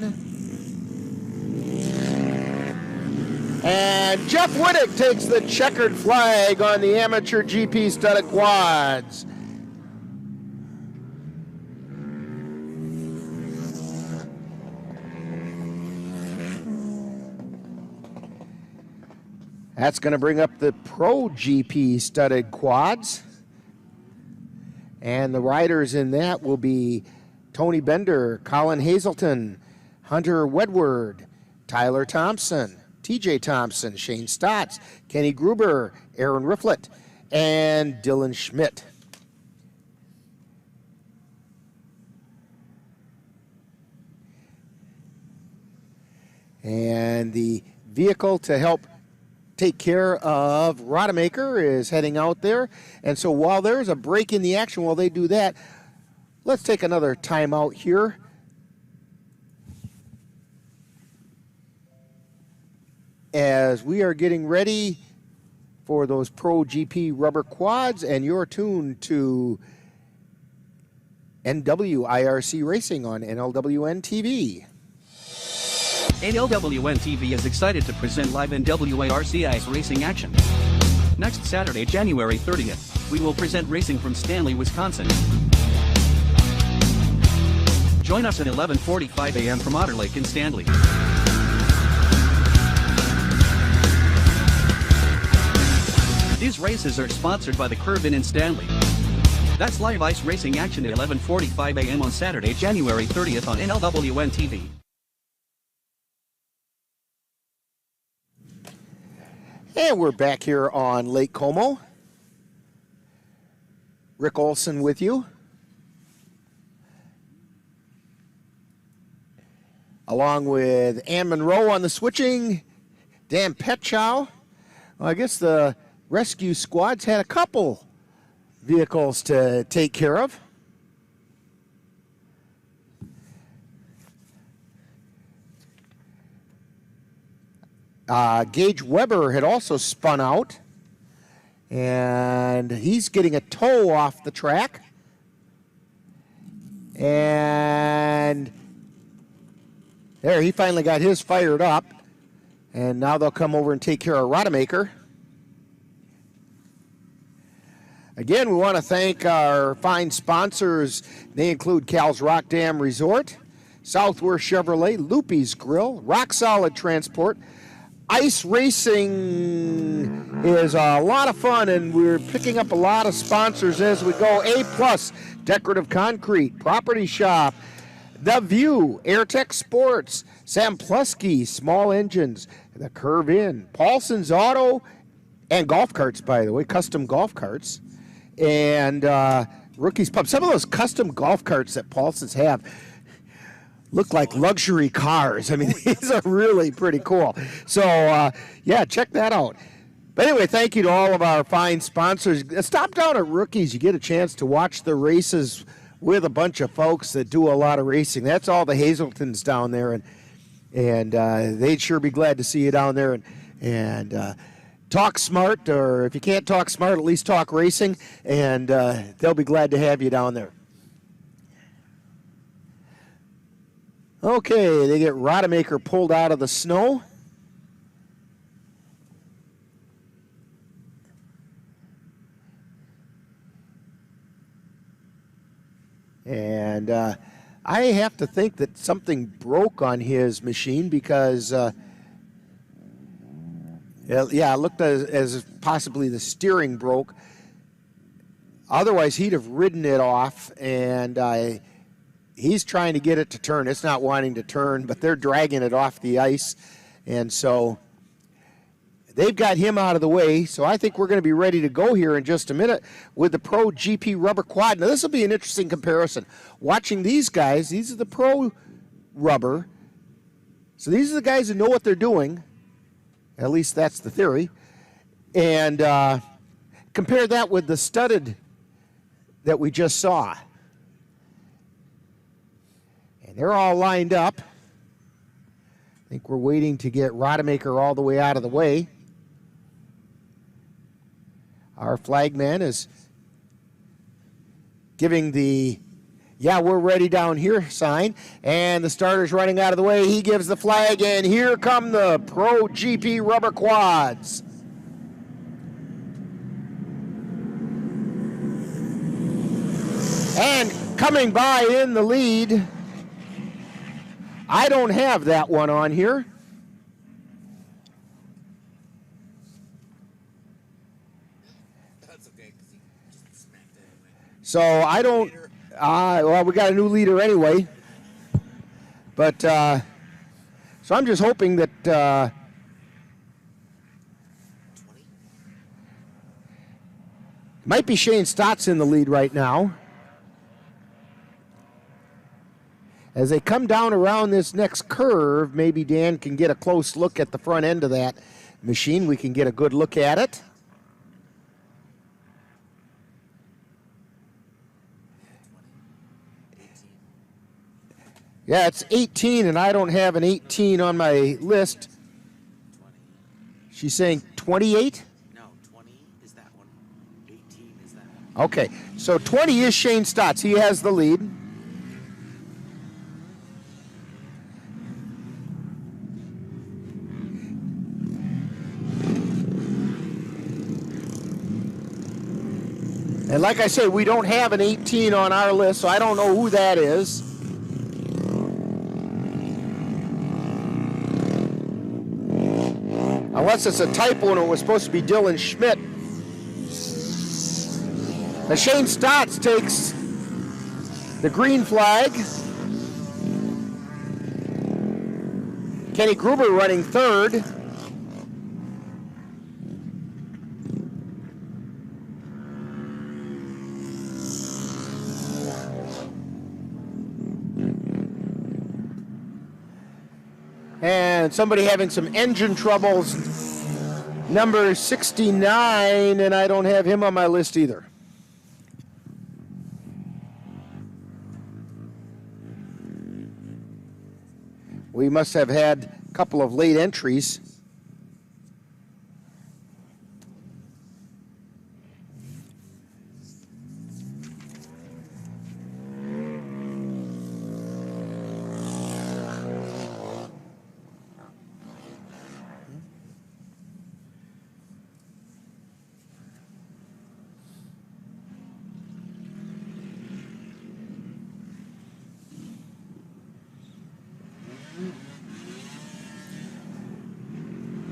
D: And Jeff Whittick takes the checkered flag on the amateur GP studded quads. That's going to bring up the Pro GP studded quads. And the riders in that will be Tony Bender, Colin Hazelton, Hunter Wedward, Tyler Thompson, TJ Thompson, Shane Stotts, Kenny Gruber, Aaron Rifflett, and Dylan Schmidt. And the vehicle to help take care of Rodemaker is heading out there. And so while there's a break in the action, while they do that, let's take another timeout here. As we are getting ready for those Pro GP rubber quads, and you're tuned to NWIRC Racing on NLWN-TV.
F: NLWN-TV is excited to present live NWIRC Ice Racing action. Next Saturday, January 30th, we will present racing from Stanley, Wisconsin. Join us at 11:45 a.m. from Otter Lake in Stanley. These races are sponsored by the Curve Inn in Stanley. That's live ice racing action at 11:45 a.m. on Saturday, January 30th on NLWN-TV.
D: And we're back here on Lake Como. Rick Olson with you. Along with Ann Monroe on the switching, Dan Petchow. Well, I guess the rescue squad's had a couple vehicles to take care of. Gage Weber had also spun out, and he's getting a tow off the track. And there, he finally got his fired up, and now they'll come over and take care of Rodemaker. Again, we want to thank our fine sponsors. They include Cal's Rock Dam Resort, Southworth Chevrolet, Loopy's Grill, Rock Solid Transport. Ice racing is a lot of fun, and we're picking up a lot of sponsors as we go. A+ Decorative Concrete, Property Shop, The View, AirTech Sports, Sam Plusky, Small Engines, The Curve Inn, Paulson's Auto, and golf carts, by the way, custom golf carts, and Rookie's Pub. Some of those custom golf carts that Paulson's have look like luxury cars. I mean, these are really pretty cool. So, yeah, check that out. But anyway, thank you to all of our fine sponsors. Stop down at Rookies. You get a chance to watch the races with a bunch of folks that do a lot of racing. That's all the Hazeltons down there, and they'd sure be glad to see you down there. And talk smart, or if you can't talk smart, at least talk racing, and they'll be glad to have you down there. Okay, they get Rodemaker pulled out of the snow. And I have to think that something broke on his machine because, yeah, it looked as possibly the steering broke. Otherwise, he'd have ridden it off, and he's trying to get it to turn. It's not wanting to turn, but they're dragging it off the ice. And so they've got him out of the way. So I think we're going to be ready to go here in just a minute with the Pro GP rubber quad. Now, this will be an interesting comparison. Watching these guys, these are the Pro rubber. So these are the guys who know what they're doing. At least that's the theory. And compare that with the studded that we just saw. They're all lined up. I think we're waiting to get Rodemaker all the way out of the way. Our flagman is giving the, yeah, we're ready down here sign. And the starter's running out of the way. He gives the flag, and here come the Pro GP rubber quads. And coming by in the lead, I don't have that one on here.
L: That's okay, because he just smacked it anyway.
D: So I don't, well, we got a new leader anyway. But, so I'm just hoping that, Might be Shane Stotts in the lead right now. As they come down around this next curve, maybe Dan can get a close look at the front end of that machine. We can get a good look at it. Yeah, it's 18, and I don't have an 18 on my list. She's saying 28?
L: No, 20 is that one. 18 is that one.
D: Okay, so 20 is Shane Stotts. He has the lead. And like I say, we don't have an 18 on our list, so I don't know who that is. Unless it's a typo and it was supposed to be Dylan Schmidt. Now Shane Stotts takes the green flag. Kenny Gruber running third. And somebody having some engine troubles, number 69, and I don't have him on my list either. We must have had a couple of late entries.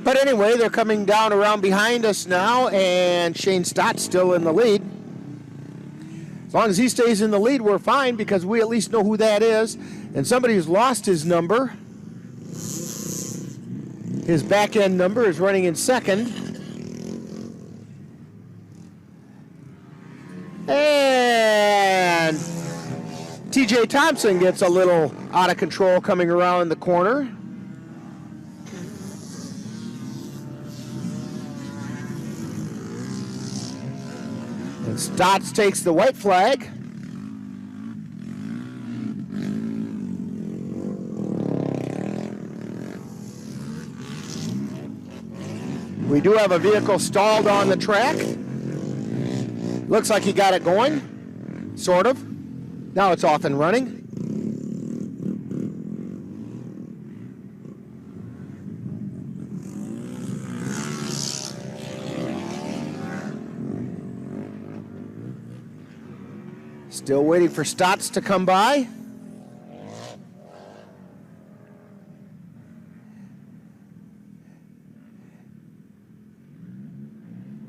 D: But anyway, they're coming down around behind us now, and Shane Stotts still in the lead. As long as he stays in the lead, we're fine, because we at least know who that is. And somebody who's lost his number, his back end number, is running in second. And TJ Thompson gets a little out of control coming around the corner. And Stotts takes the white flag. We do have a vehicle stalled on the track. Looks like he got it going, sort of. Now it's off and running. Still waiting for Stotts to come by.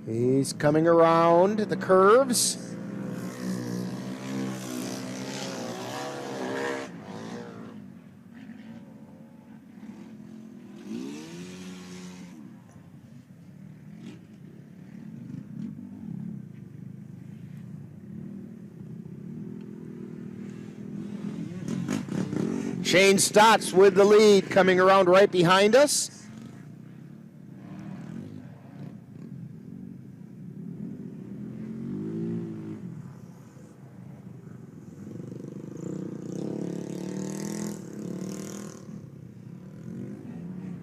D: He's coming around the curves. Shane Stotts with the lead, coming around right behind us.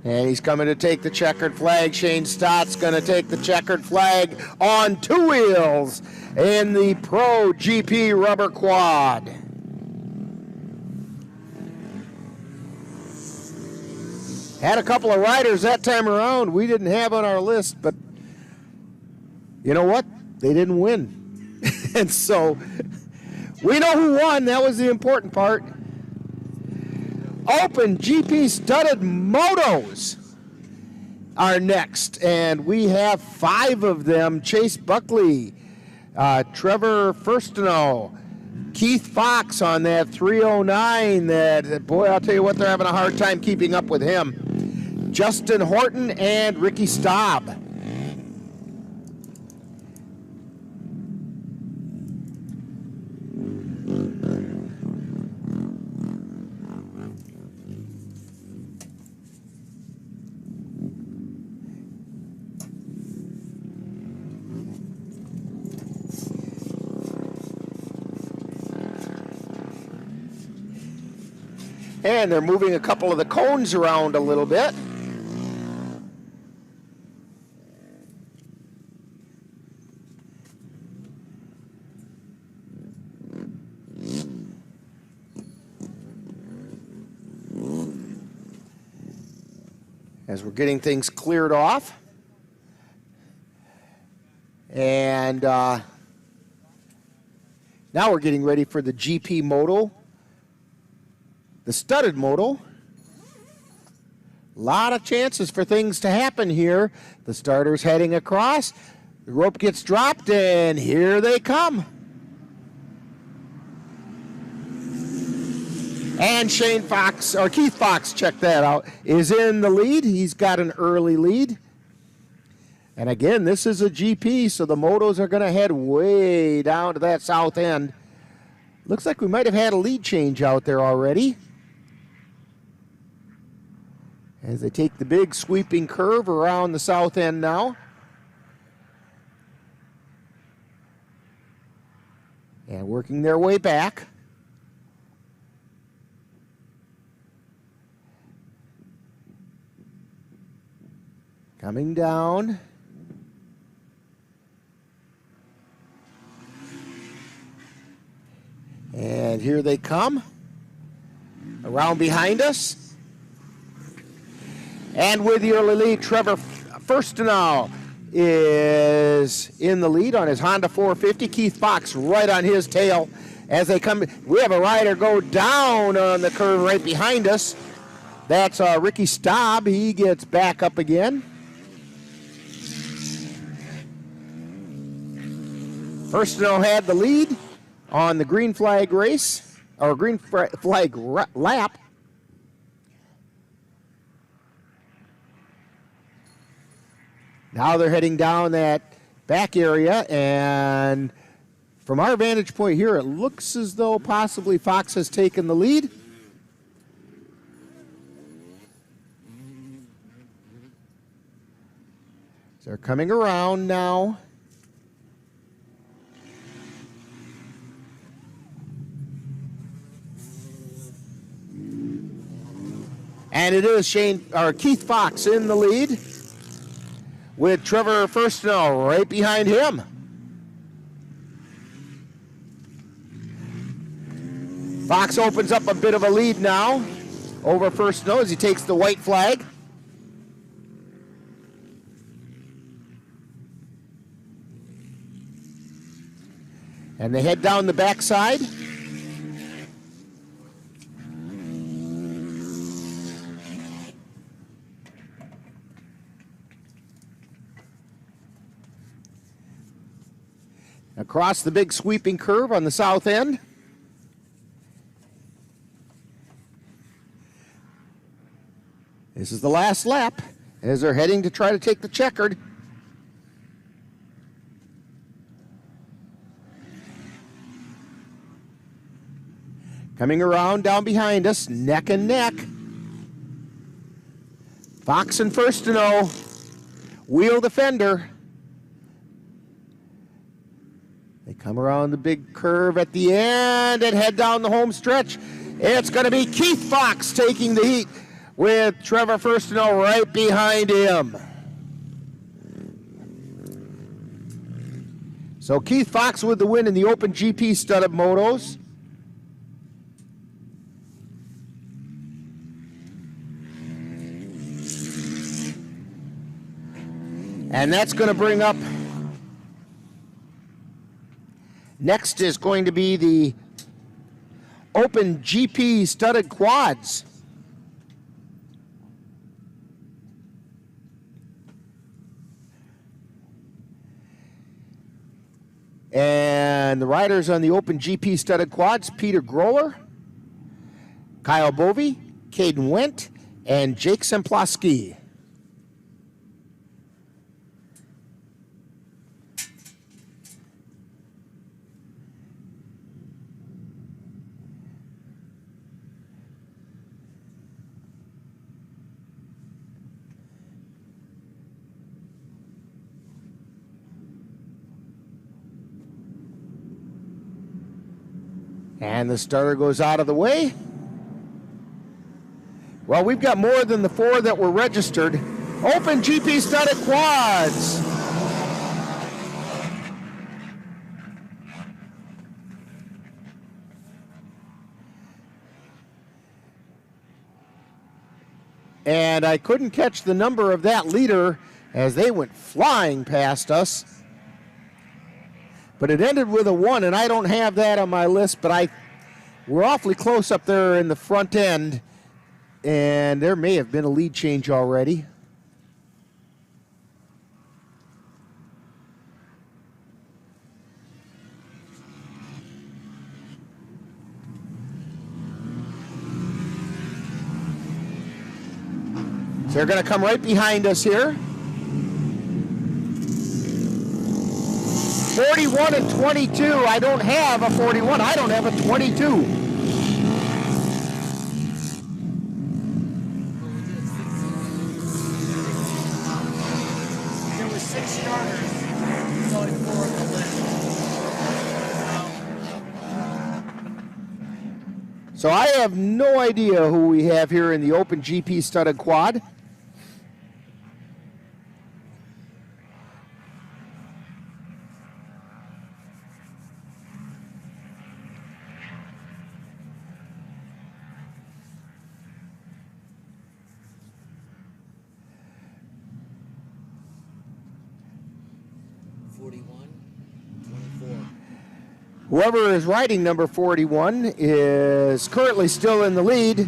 D: And he's coming to take the checkered flag. Shane Stotts going to take the checkered flag on two wheels in the Pro GP rubber quad. Had a couple of riders that time around we didn't have on our list, but you know what? They didn't win. And so we know who won. That was the important part. Open GP studded motos are next, and we have 5 of them. Chase Buckley, Trevor Firstino, Keith Fox on that 309. That, boy, I'll tell you what, they're having a hard time keeping up with him. Justin Horton and Ricky Staub. And they're moving a couple of the cones around a little bit. As we're getting things cleared off. And now we're getting ready for the GP Moto, the studded Moto. A lot of chances for things to happen here. The starter's heading across. The rope gets dropped, and here they come. And Keith Fox, check that out, is in the lead. He's got an early lead. And again, this is a GP, so the motos are going to head way down to that south end. Looks like we might have had a lead change out there already. As they take the big sweeping curve around the south end now. And working their way back. Coming down. And here they come. Around behind us. And with the early lead, Trevor Firstenau is in the lead on his Honda 450. Keith Fox right on his tail as they come. We have a rider go down on the curve right behind us. That's Ricky Staub. He gets back up again. Firstenau had the lead on the green flag race, or green flag lap. Now they're heading down that back area, and from our vantage point here, it looks as though possibly Fox has taken the lead. They're coming around now. And it is Keith Fox in the lead with Trevor Firstenau right behind him. Fox opens up a bit of a lead now over Firstenau as he takes the white flag. And they head down the backside. Across the big sweeping curve on the south end. This is the last lap as they're heading to try to take the checkered. Coming around down behind us, neck and neck. Fox and Firstenau, wheel defender. They come around the big curve at the end and head down the home stretch. It's going to be Keith Fox taking the heat with Trevor Firstenau right behind him. So Keith Fox with the win in the Open GP studded motos. And that's going to bring up, next is going to be the Open GP studded quads. And the riders on the Open GP studded quads, Peter Groller, Kyle Bovey, Caden Wendt, and Jake Semplowski. And the starter goes out of the way. Well, we've got more than the 4 that were registered. Open GP studded quads. And I couldn't catch the number of that leader as they went flying past us. But it ended with a 1, and I don't have that on my list, but we're awfully close up there in the front end, and there may have been a lead change already. So they're going to come right behind us here. 41 and 22. I don't have a 41. I don't have a 22.
I: There were 6 starters. There's only 4 of the list.
D: So I have no idea who we have here in the Open GP studded quad. Whoever is riding number 41 is currently still in the lead.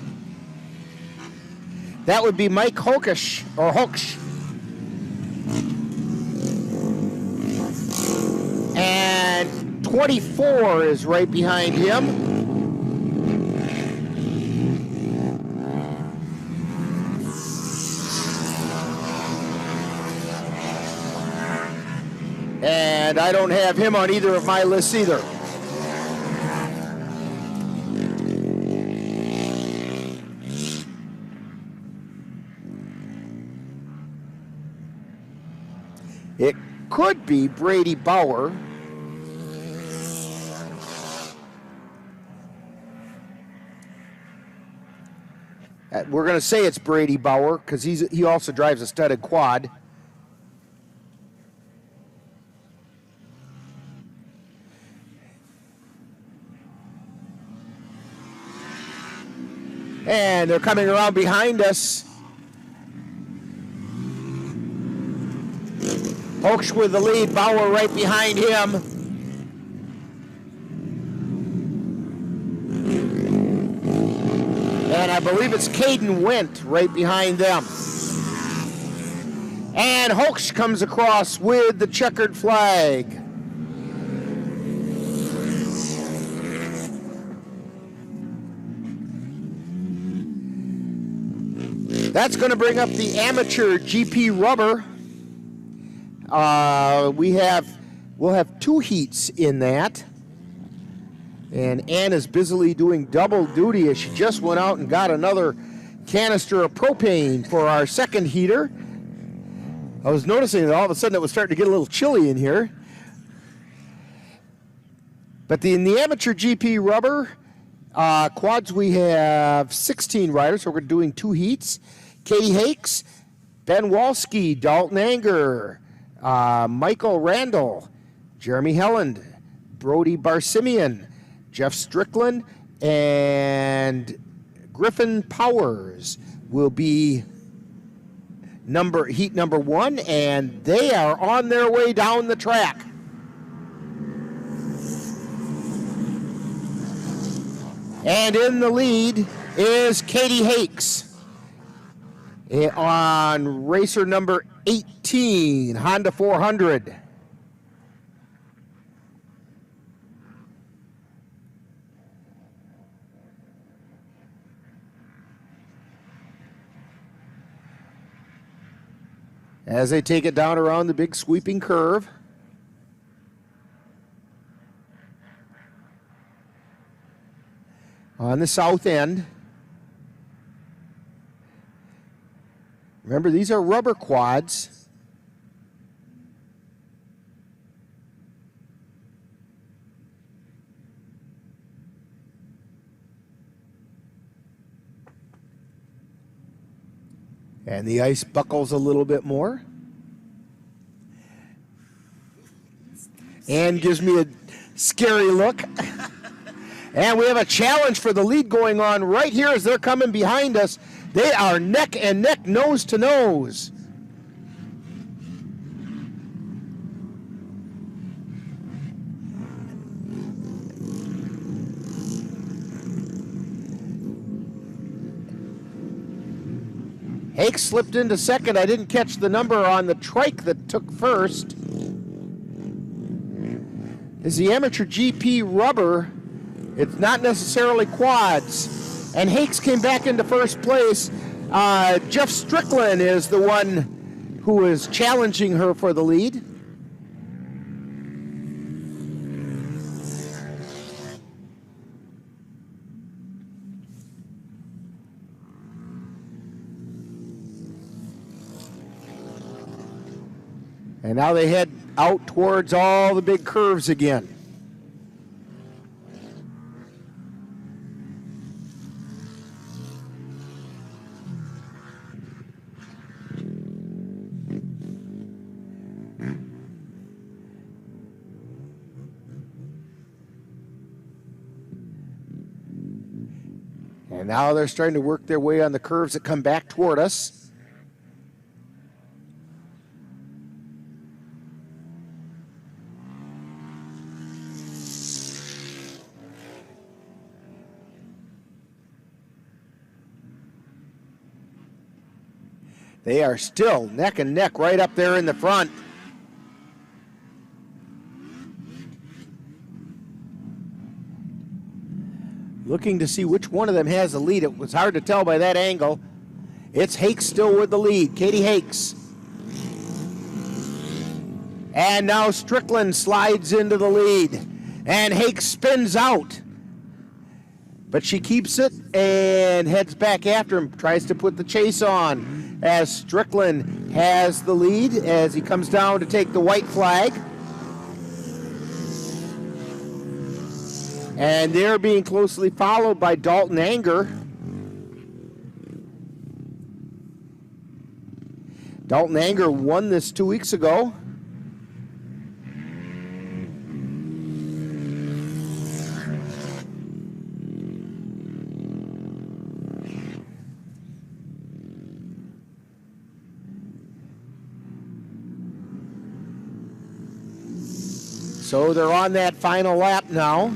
D: That would be Mike Hokish, or Hoksh. And 24 is right behind him. And I don't have him on either of my lists either. It could be Brady Bauer. We're going to say it's Brady Bauer because he also drives a studded quad. And they're coming around behind us. Hoax with the lead, Bauer right behind him. And I believe it's Caden Wendt right behind them. And Hoax comes across with the checkered flag. That's going to bring up the amateur GP rubber. We'll have 2 heats in that. And Ann is busily doing double duty as she just went out and got another canister of propane for our second heater. I was noticing that all of a sudden it was starting to get a little chilly in here. But in the amateur GP rubber quads, we have 16 riders, so we're doing 2 heats. Katie Hakes, Ben Walski, Dalton Anger, Michael Randall, Jeremy Helland, Brody Barsimian, Jeff Strickland, and Griffin Powers will be heat number 1, and they are on their way down the track. And in the lead is Katie Hakes on racer number 18, Honda 400. As they take it down around the big sweeping curve. On the south end. Remember, these are rubber quads. And the ice buckles a little bit more. And gives me a scary look. And we have a challenge for the lead going on right here as they're coming behind us. They are neck and neck, nose to nose. Hake slipped into second. I didn't catch the number on the trike that took first. Is the amateur GP rubber. It's not necessarily quads. And Hakes came back into first place. Jeff Strickland is the one who is challenging her for the lead. And now they head out towards all the big curves again. And now they're starting to work their way on the curves that come back toward us. They are still neck and neck right up there in the front. Looking to see which one of them has the lead. It was hard to tell by that angle. It's Hakes still with the lead. Katie Hakes. And now Strickland slides into the lead. And Hakes spins out. But she keeps it and heads back after him. Tries to put the chase on as Strickland has the lead as he comes down to take the white flag. And they're being closely followed by Dalton Anger. Dalton Anger won this 2 weeks ago. So they're on that final lap now.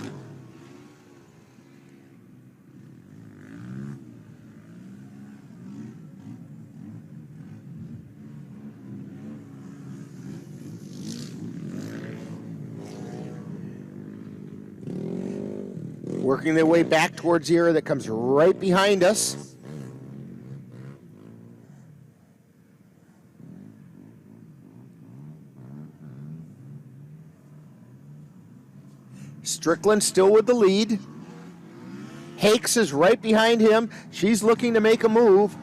D: Working their way back towards the area that comes right behind us. Strickland still with the lead. Hakes is right behind him. She's looking to make a move.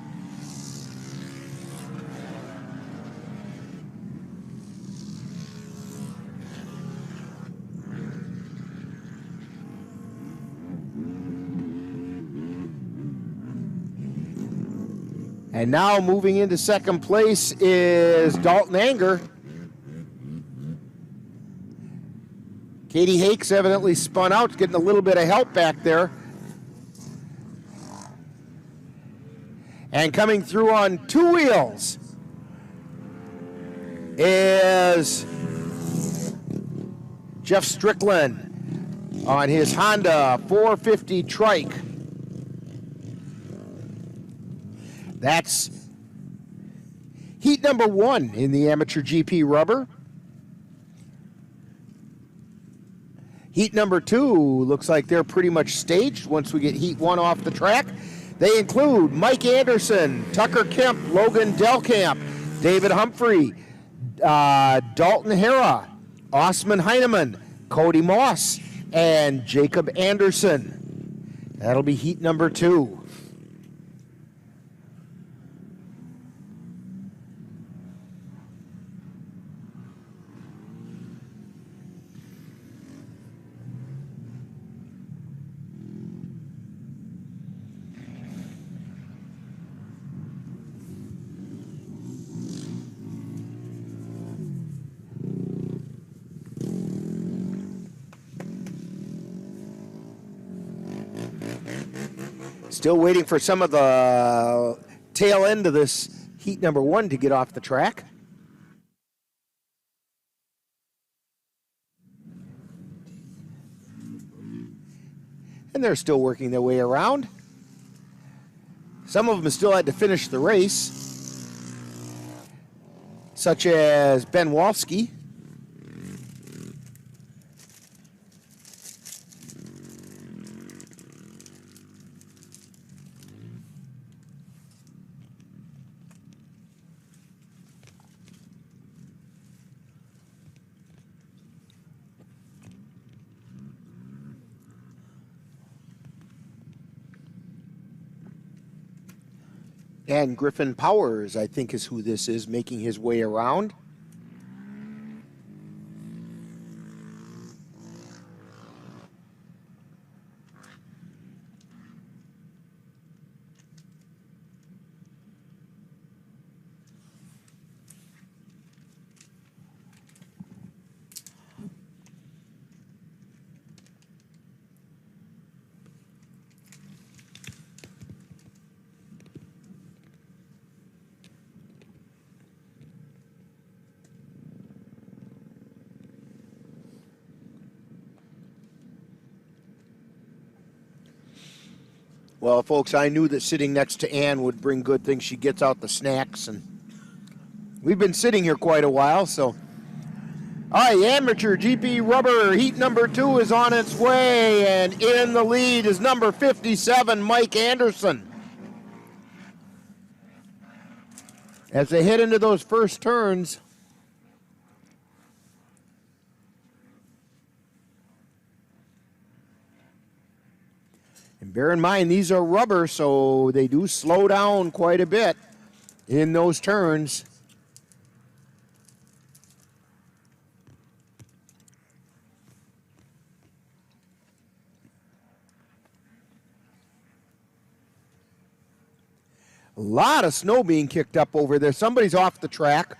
D: And now moving into second place is Dalton Anger. Katie Hakes evidently spun out, getting a little bit of help back there. And coming through on two wheels is Jeff Strickland on his Honda 450 trike. That's heat number 1 in the amateur GP rubber. Heat number 2 looks like they're pretty much staged once we get heat 1 off the track. They include Mike Anderson, Tucker Kemp, Logan Delkamp, David Humphrey, Dalton Hera, Osman Heineman, Cody Moss, and Jacob Anderson. That'll be heat number 2. Still waiting for some of the tail end of this heat number 1 to get off the track. And they're still working their way around. Some of them still had to finish the race, such as Ben Walski. And Griffin Powers, I think, is who this is, making his way around. Well, folks, I knew that sitting next to Ann would bring good things. She gets out the snacks, and we've been sitting here quite a while, so. All right, amateur GP rubber heat number 2 is on its way, and in the lead is number 57, Mike Anderson. As they head into those first turns, and bear in mind, these are rubber, so they do slow down quite a bit in those turns. A lot of snow being kicked up over there. Somebody's off the track.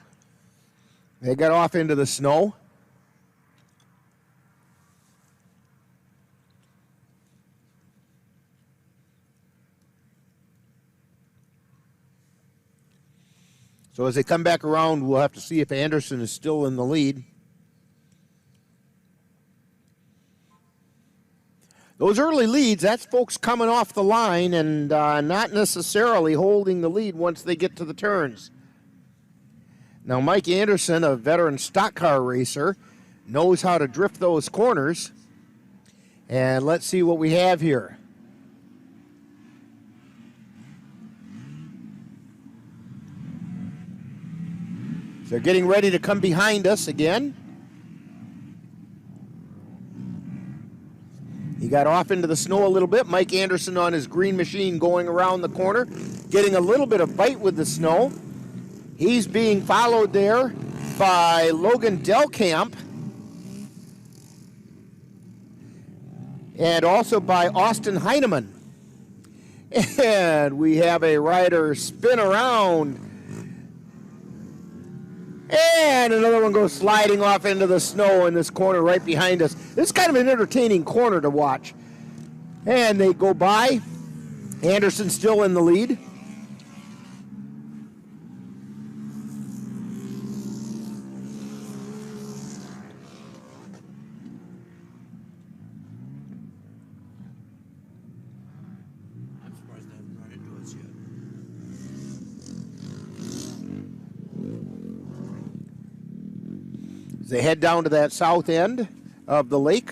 D: They got off into the snow. So as they come back around, we'll have to see if Anderson is still in the lead. Those early leads, that's folks coming off the line and not necessarily holding the lead once they get to the turns. Now, Mike Anderson, a veteran stock car racer, knows how to drift those corners. And let's see what we have here. They're getting ready to come behind us again. He got off into the snow a little bit. Mike Anderson on his green machine going around the corner, getting a little bit of bite with the snow. He's being followed there by Logan Delcamp and also by Austin Heineman. And we have a rider spin around. And another one goes sliding off into the snow in this corner right behind us. This is kind of an entertaining corner to watch. And they go by. Anderson still in the lead.
L: I'm surprised they haven't run into us yet.
D: As they head down to that south end of the lake.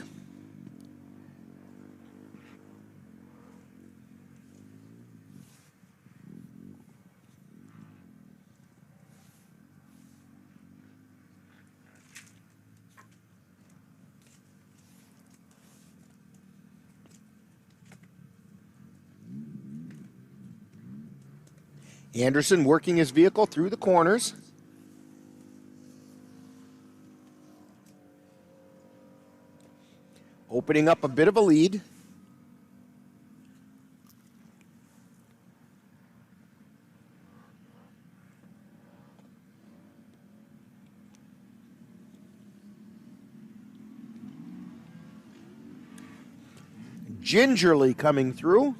D: Anderson working his vehicle through the corners. Opening up a bit of a lead. Gingerly coming through.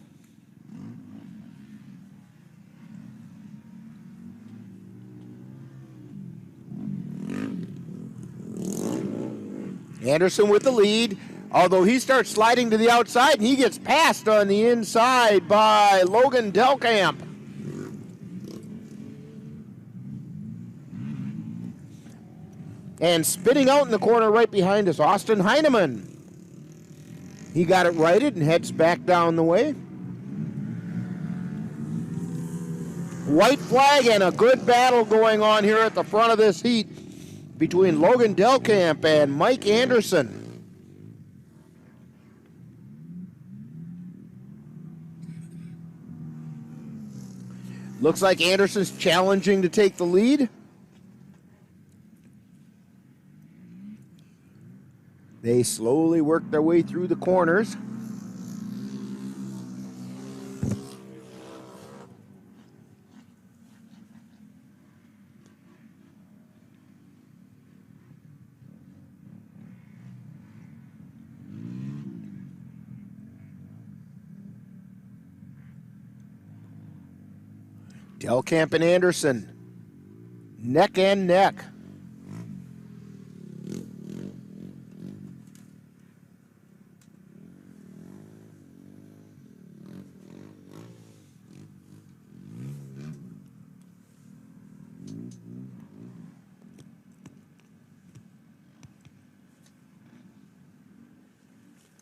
D: Anderson with the lead, although he starts sliding to the outside, and he gets passed on the inside by Logan Delkamp. And spinning out in the corner right behind us, Austin Heineman. He got it righted and heads back down the way. White flag and a good battle going on here at the front of this heat between Logan Delkamp and Mike Anderson. Looks like Anderson's challenging to take the lead. They slowly work their way through the corners. Delkamp and Anderson, neck and neck.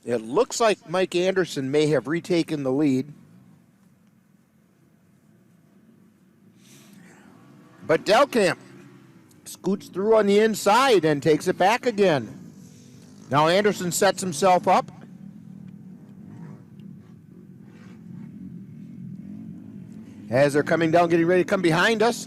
D: It looks like Mike Anderson may have retaken the lead. But Delkamp scoots through on the inside and takes it back again. Now Anderson sets himself up. As they're coming down, getting ready to come behind us.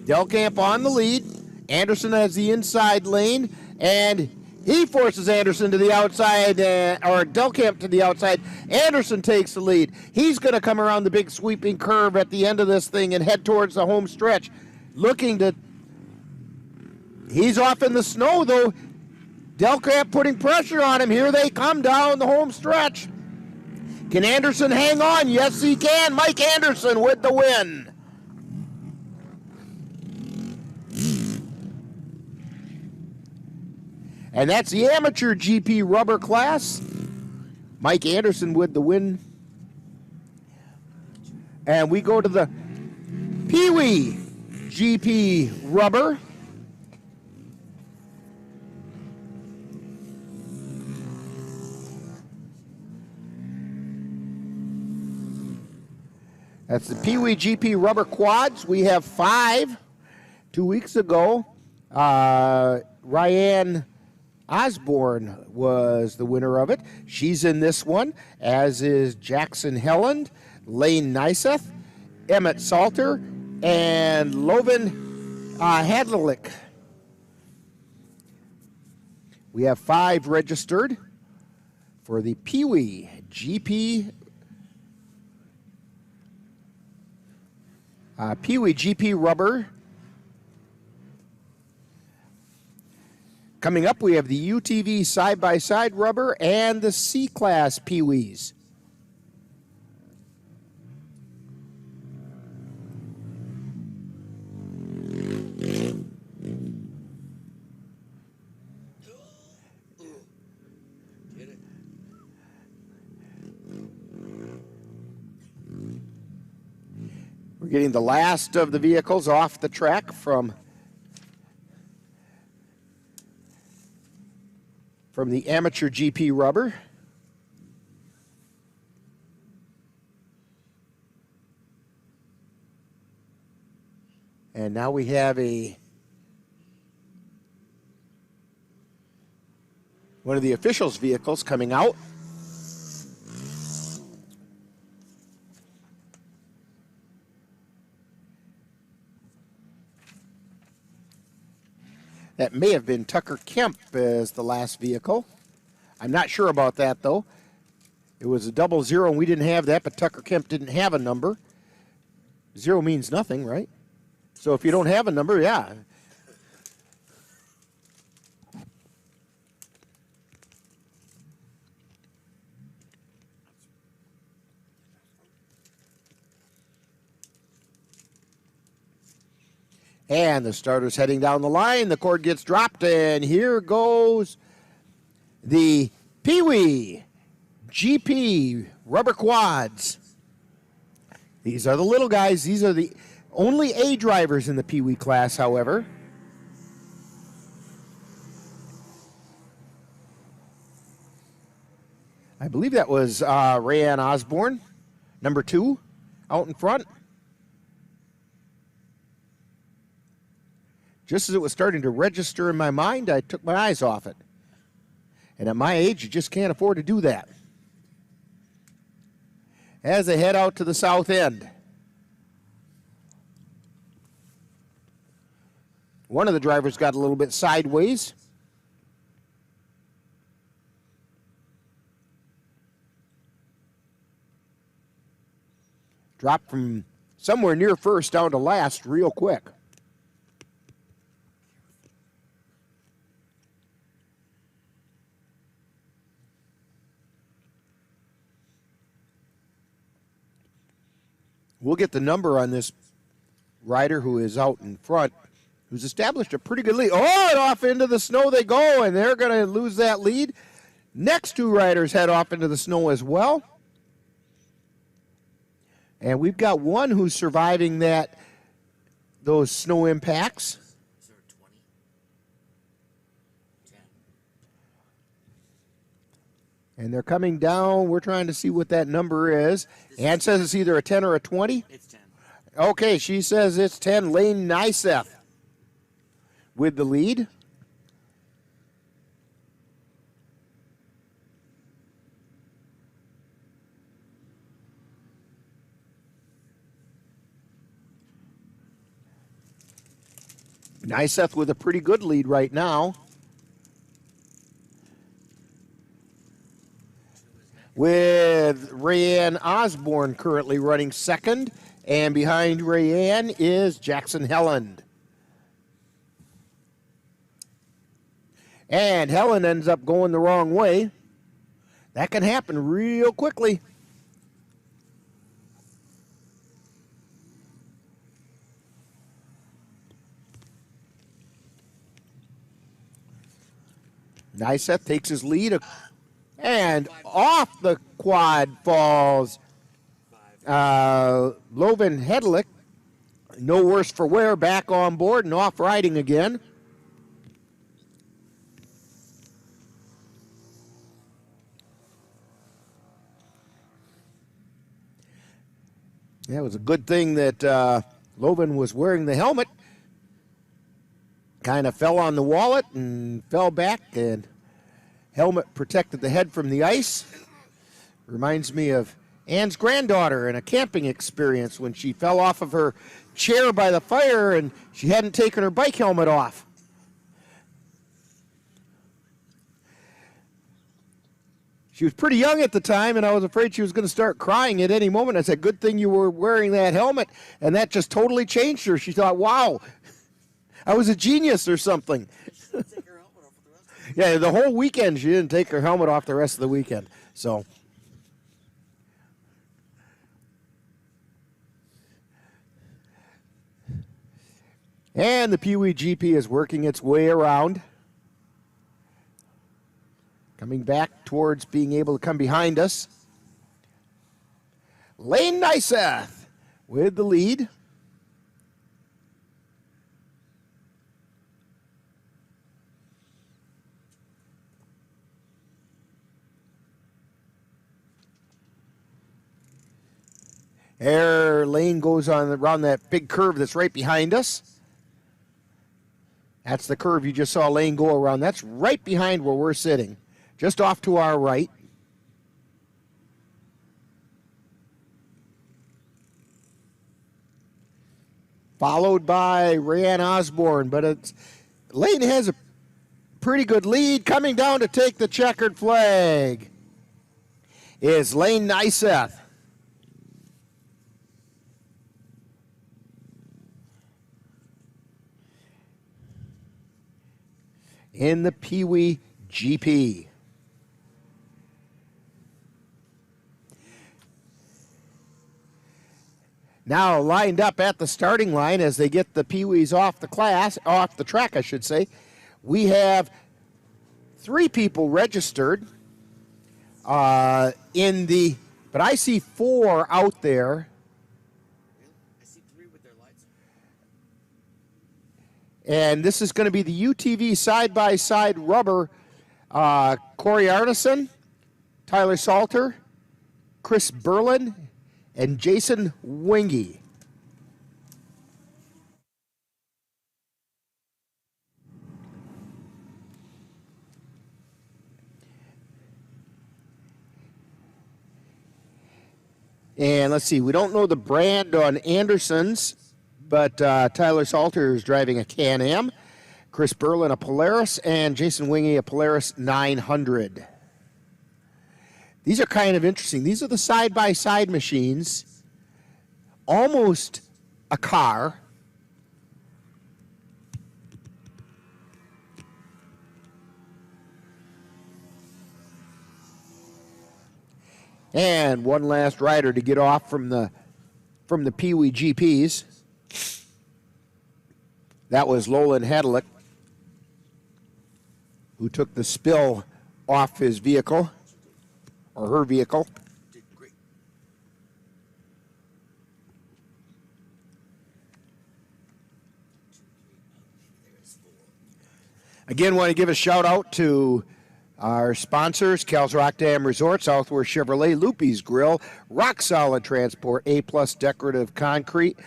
D: Delkamp on the lead. Anderson has the inside lane, and he forces Anderson to the outside, or Delkamp to the outside. Anderson takes the lead. He's going to come around the big sweeping curve at the end of this thing and head towards the home stretch. Looking to, he's off in the snow though. Delkamp putting pressure on him. Here they come down the home stretch. Can Anderson hang on? Yes, he can. Mike Anderson with the win. And that's the amateur GP rubber class. Mike Anderson with the win. And we go to the Pee Wee GP rubber. That's the Pee Wee GP rubber quads. We have 5. 2 weeks ago, Ryan Osborne was the winner of it. She's in this one, as is Jackson Helland, Lane Neiseth, Emmett Salter, and Loven Hadlick. We have 5 registered for the Pee Wee GP Pee Wee GP rubber. Coming up, we have the UTV side-by-side rubber and the C-Class Pee Wees. We're getting the last of the vehicles off the track from the amateur GP rubber. And now we have one of the officials' vehicles coming out. That may have been Tucker Kemp as the last vehicle. I'm not sure about that, though. It was a 00, and we didn't have that, but Tucker Kemp didn't have a number. 0 means nothing, right? So if you don't have a number, yeah. And the starter's heading down the line. The cord gets dropped, and here goes the Pee Wee GP rubber quads. These are the little guys. These are the only A drivers in the Pee Wee class, however. I believe that was Rayanne Osborne, number 2, out in front. Just as it was starting to register in my mind, I took my eyes off it. And at my age, you just can't afford to do that. As they head out to the south end, one of the drivers got a little bit sideways. Dropped from somewhere near first down to last real quick. We'll get the number on this rider who is out in front, who's established a pretty good lead. Oh, and off into the snow they go, and they're going to lose that lead. Next 2 riders head off into the snow as well. And we've got one who's surviving those snow impacts.
L: Is there a 20? 10.
D: And they're coming down. We're trying to see what that number is. Ann says it's either a 10 or a 20.
L: It's 10.
D: Okay, she says it's 10. Lane Nyseth with the lead. Nyseth with a pretty good lead right now. With Rayanne Osborne currently running second. And behind Rayanne is Jackson Helland. And Helland ends up going the wrong way. That can happen real quickly. Nyseth takes his lead, and off the quad falls Loven Hedlick. No worse for wear, back on board and off riding again. Yeah, it was a good thing that Loven was wearing the helmet. Kind of fell on the wallet and fell back, and helmet protected the head from the ice. Reminds me of Ann's granddaughter in a camping experience when she fell off of her chair by the fire and she hadn't taken her bike helmet off. She was pretty young at the time, and I was afraid she was going to start crying at any moment. I said, good thing you were wearing that helmet, and that just totally changed her. She thought, wow, I was a genius or something. Yeah, the whole weekend she didn't take her helmet off the rest of the weekend. So, and the Pee Wee GP is working its way around. Coming back towards being able to come behind us. Lane Nyseth with the lead. Lane goes on around that big curve that's right behind us. That's the curve you just saw Lane go around. That's right behind where we're sitting, just off to our right. Followed by Rayanne Osborne, but Lane has a pretty good lead. Coming down to take the checkered flag is Lane Nyseth. In the Pee Wee GP. Now lined up at the starting line as they get the Pee Wees off the track, I should say. We have 3 people registered but I see 4 out there.
L: I see 3 with their lights on.
D: And this is going to be the UTV side-by-side rubber. Corey Arneson, Tyler Salter, Chris Berlin, and Jason Wingy. And let's see, we don't know the brand on Anderson's, but Tyler Salter is driving a Can-Am, Chris Berlin a Polaris, and Jason Wingy a Polaris 900. These are kind of interesting. These are the side-by-side machines, almost a car. And one last rider to get off from the Pee Wee GPs. That was Lolan Hedlick, who took the spill off his vehicle, or her vehicle. Again, want to give a shout out to our sponsors, Cal's Rock Dam Resort, Southworth Chevrolet, Loopy's Grill, Rock Solid Transport, A-Plus Decorative Concrete,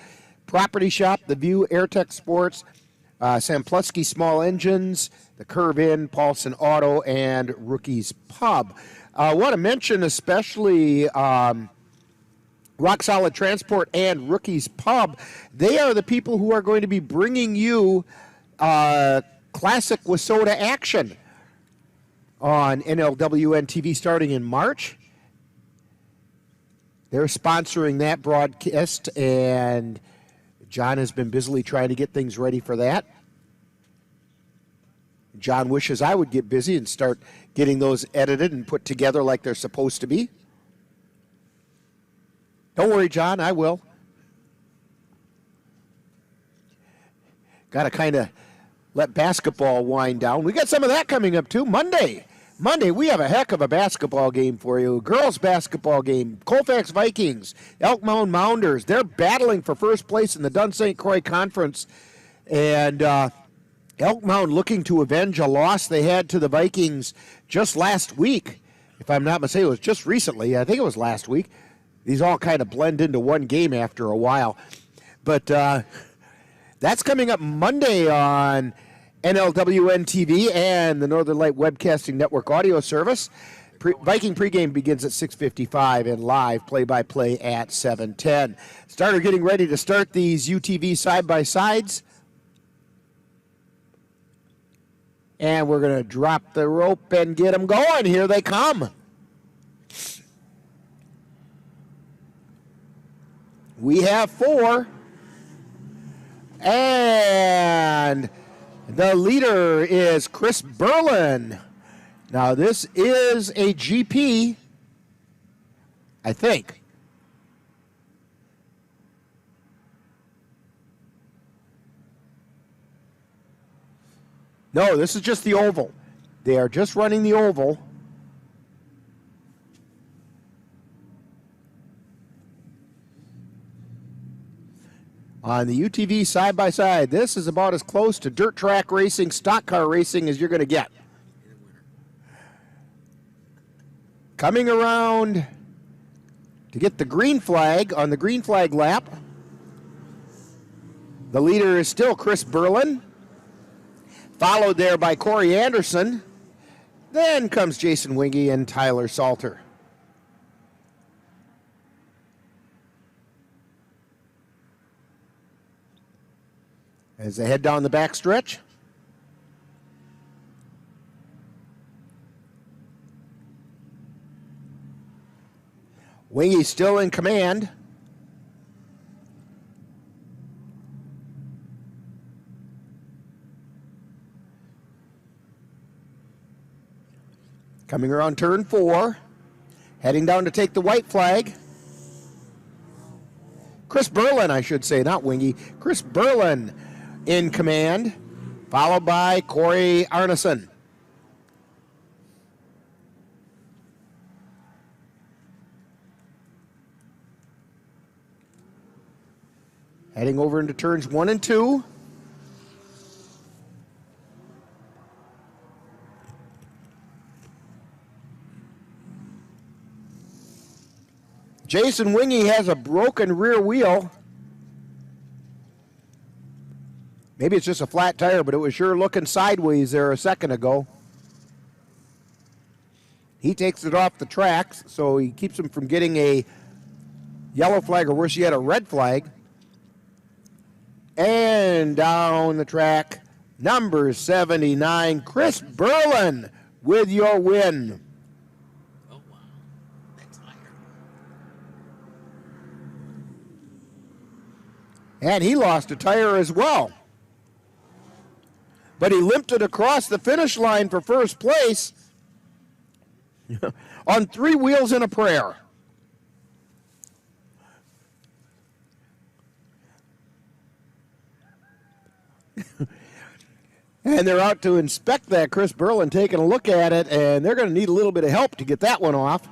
D: Property Shop, The View, AirTech Sports, Samplutsky Small Engines, The Curve Inn, Paulson Auto, and Rookie's Pub. I want to mention especially Rock Solid Transport and Rookie's Pub. They are the people who are going to be bringing you Classic Wissota action on NLWN-TV starting in March. They're sponsoring that broadcast, and John has been busily trying to get things ready for that. John wishes I would get busy and start getting those edited and put together like they're supposed to be. Don't worry, John, I will. Got to kind of let basketball wind down. We got some of that coming up, too. Monday, we have a heck of a basketball game for you. Girls basketball game. Colfax Vikings, Elk Mound Mounders. They're battling for first place in the Dunn St. Croix Conference. And Elk Mound looking to avenge a loss they had to the Vikings just last week. If I'm not mistaken, it was just recently. I think it was last week. These all kind of blend into one game after a while. But that's coming up Monday on NLWN-TV and the Northern Light Webcasting Network audio service. Viking pregame begins at 6:55 and live play-by-play at 7:10. Starter getting ready to start these UTV side-by-sides. And we're going to drop the rope and get them going. Here they come. We have 4. And the leader is Chris Berlin. Now, this is a GP, I think. No, this is just the oval. They are just running the oval. On the UTV side-by-side, this is about as close to dirt track racing, stock car racing as you're going to get. Coming around to get the green flag on the green flag lap. The leader is still Chris Berlin, followed there by Corey Anderson. Then comes Jason Wingy and Tyler Salter. As they head down the back stretch. Wingy still in command. Coming around turn 4. Heading down to take the white flag. Chris Berlin, I should say, not Wingy. Chris Berlin in command, followed by Corey Arneson. Heading over into turns 1 and 2. Jason Wingy has a broken rear wheel. Maybe it's just a flat tire, but it was sure looking sideways there a second ago. He takes it off the tracks, so he keeps him from getting a yellow flag, or worse yet, a red flag. And down the track, number 79, Chris Berlin with your win. And he lost a tire as well. But he limped it across the finish line for first place on 3 wheels and a prayer. And they're out to inspect that. Chris Berlin taking a look at it, and they're going to need a little bit of help to get that one off.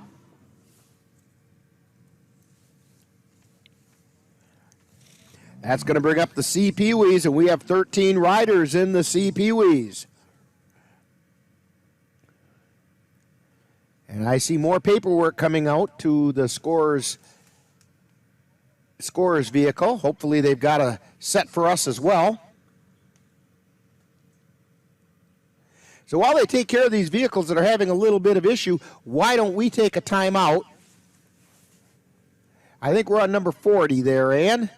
D: That's going to bring up the C Pee-wees, and we have 13 riders in the C Pee-wees. And I see more paperwork coming out to the scorer's vehicle. Hopefully they've got a set for us as well. So while they take care of these vehicles that are having a little bit of issue, why don't we take a timeout? I think we're on number 40 there, Ann.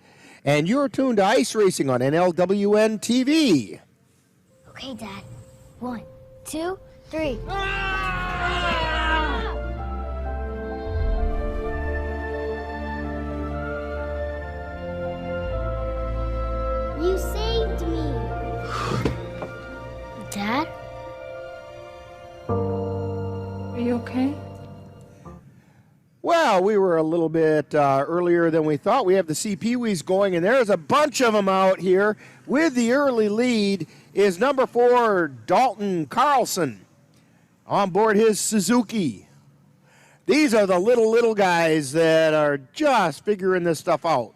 D: And you're tuned to Ice Racing on NLWN-TV.
C: Okay, Dad. 1, 2, 3. You saved me. Dad?
Q: Are you okay?
D: Well, we were a little bit earlier than we thought. We have the C Pee-wees going, and there's a bunch of them out here. With the early lead is number 4, Dalton Carlson, on board his Suzuki. These are the little guys that are just figuring this stuff out.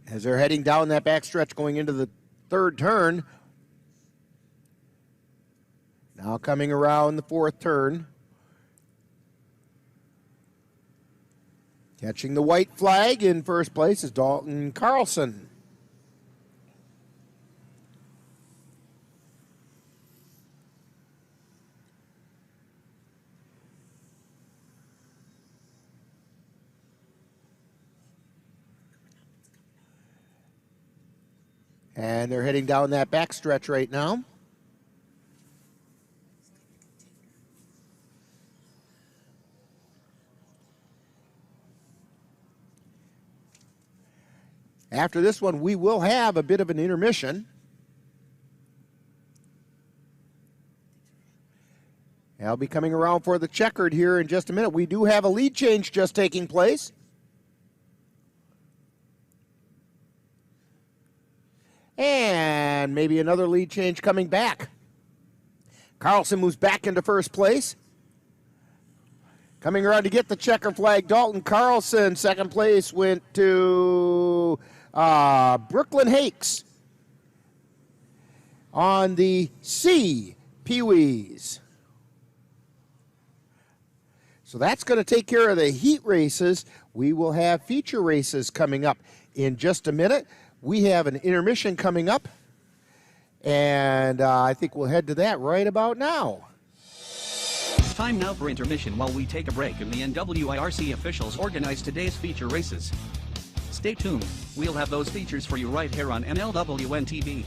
D: As they're heading down that backstretch going into the 3rd turn. Now coming around the 4th turn. Catching the white flag in first place is Dalton Carlson. And they're heading down that backstretch right now. After this one, we will have a bit of an intermission. I'll be coming around for the checkered here in just a minute. We do have a lead change just taking place. And maybe another lead change coming back. Carlson moves back into first place. Coming around to get the checker flag, Dalton Carlson. Second place went to Brooklyn Hakes on the C Pee-wees. So that's going to take care of the heat races. We will have feature races coming up in just a minute. We have an intermission coming up, and I think we'll head to that right about now.
F: Time now for intermission while we take a break and the NWIRC officials organize today's feature races. Stay tuned. We'll have those features for you right here on NLWN-TV.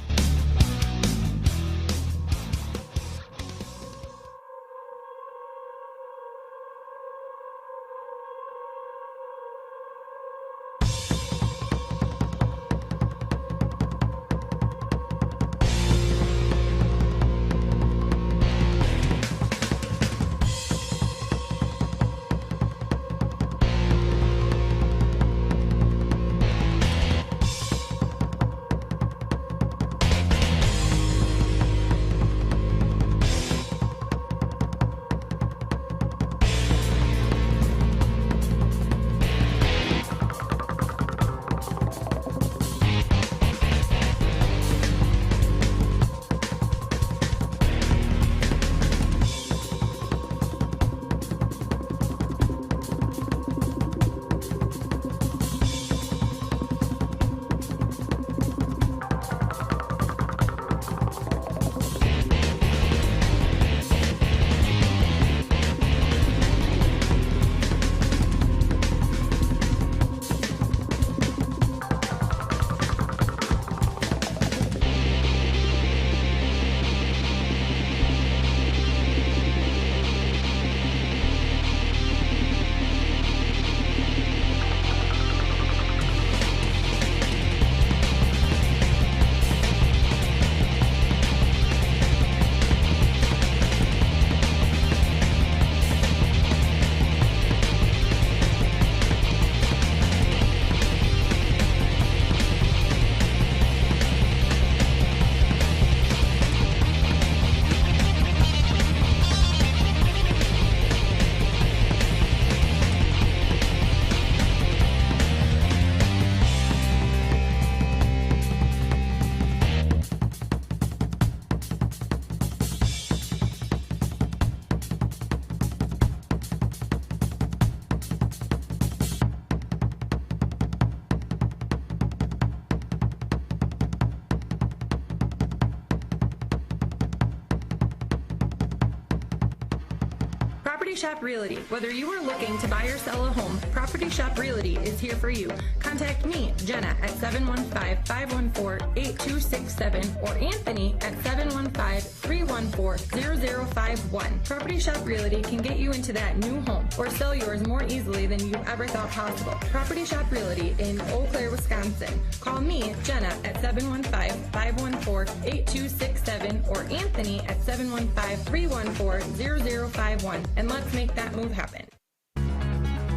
Q: Shop Realty. Whether you are looking to buy or sell a home, Property Shop Realty is here for you. Contact me, Jenna, at 715-514-8267 or Anthony at 715-314-0051. Property Shop Realty can get you into that new home or sell yours more easily than you ever thought possible. Property Shop Realty in Eau Claire, Wisconsin. Call me, Jenna, at 715-514-8267 or Anthony at 715-314-0051, and let's make that move happen.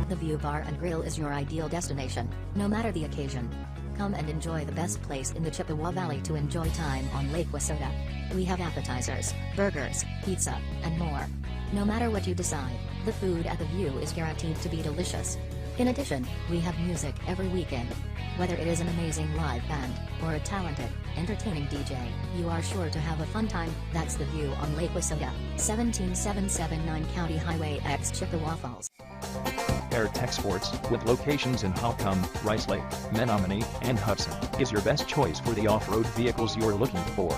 J: The View Bar and Grill is your ideal destination, no matter the occasion. Come and enjoy the best place in the Chippewa Valley to enjoy time on Lake Wissota. We have appetizers, burgers, pizza, and more. No matter what you decide, the food at the View is guaranteed to be delicious. In addition, we have music every weekend. Whether it is an amazing live band, or a talented, entertaining DJ, you are sure to have a fun time. That's the View on Lake Wissota, 17779 County Highway X Chippewa Falls.
R: AirTech Sports, with locations in Holcomb, Rice Lake, Menominee, and Hudson, is your best choice for the off-road vehicles you're looking for.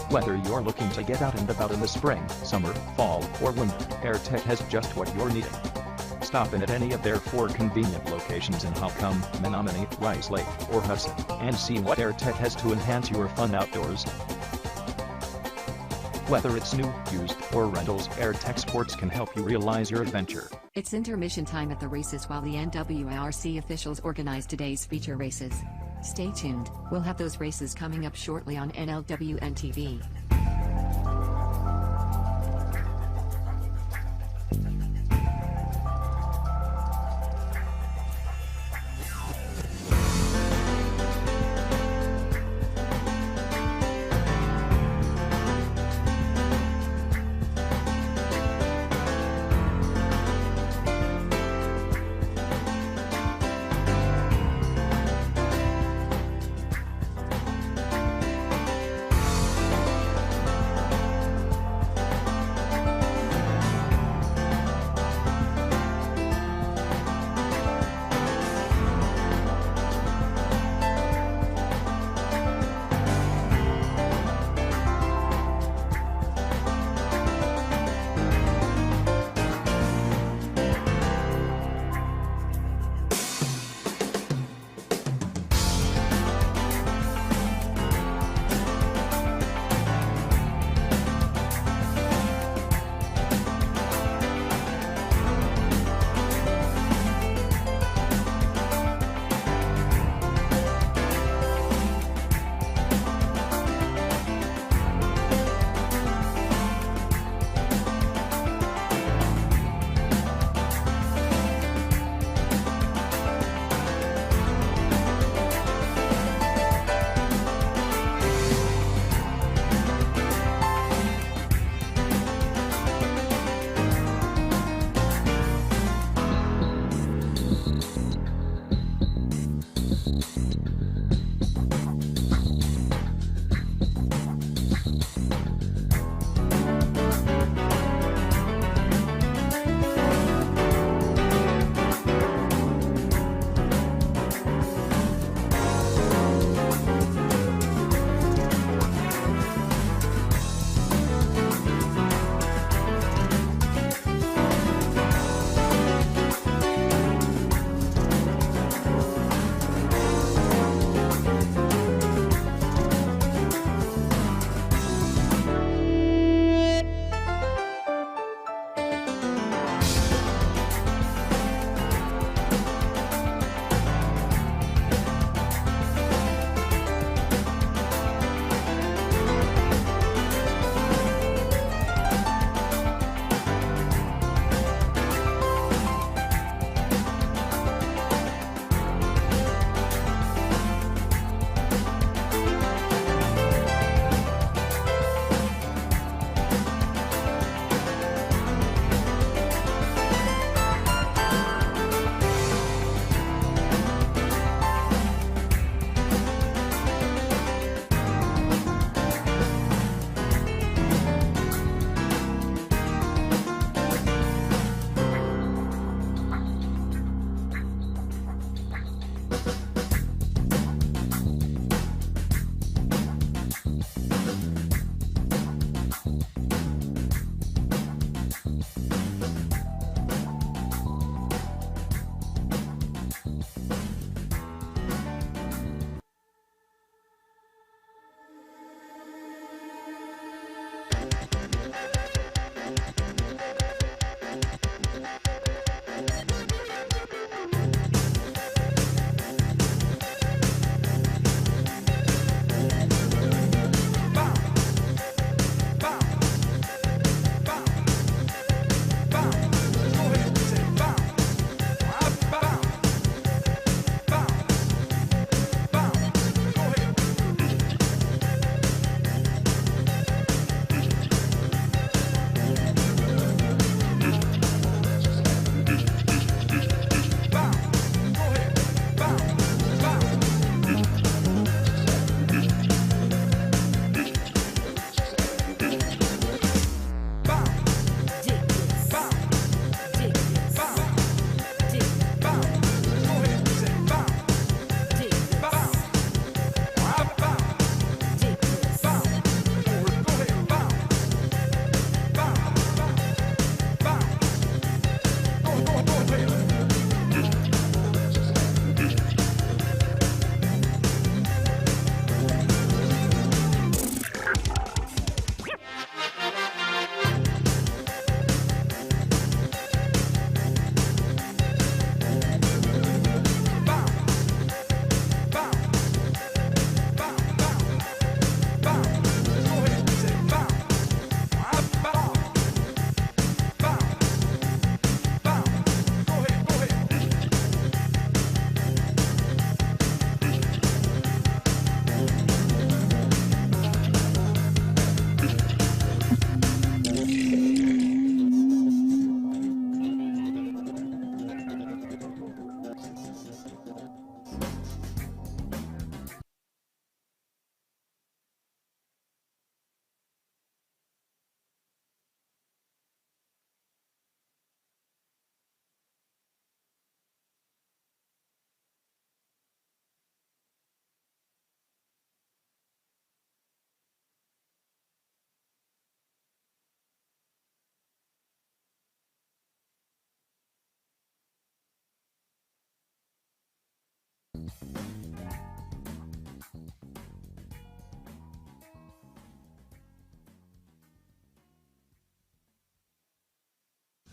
R: Whether you're looking to get out and about in the spring, summer, fall, or winter, AirTech has just what you're needing. Stop in at any of their 4 convenient locations in Holcomb, Menominee, Rice Lake, or Hudson, and see what AirTech has to enhance your fun outdoors. Whether it's new, used, or rentals, AirTech Sports can help you realize your adventure.
J: It's intermission time at the races while the NWIRC officials organize today's feature races. Stay tuned, we'll have those races coming up shortly on NLWN-TV.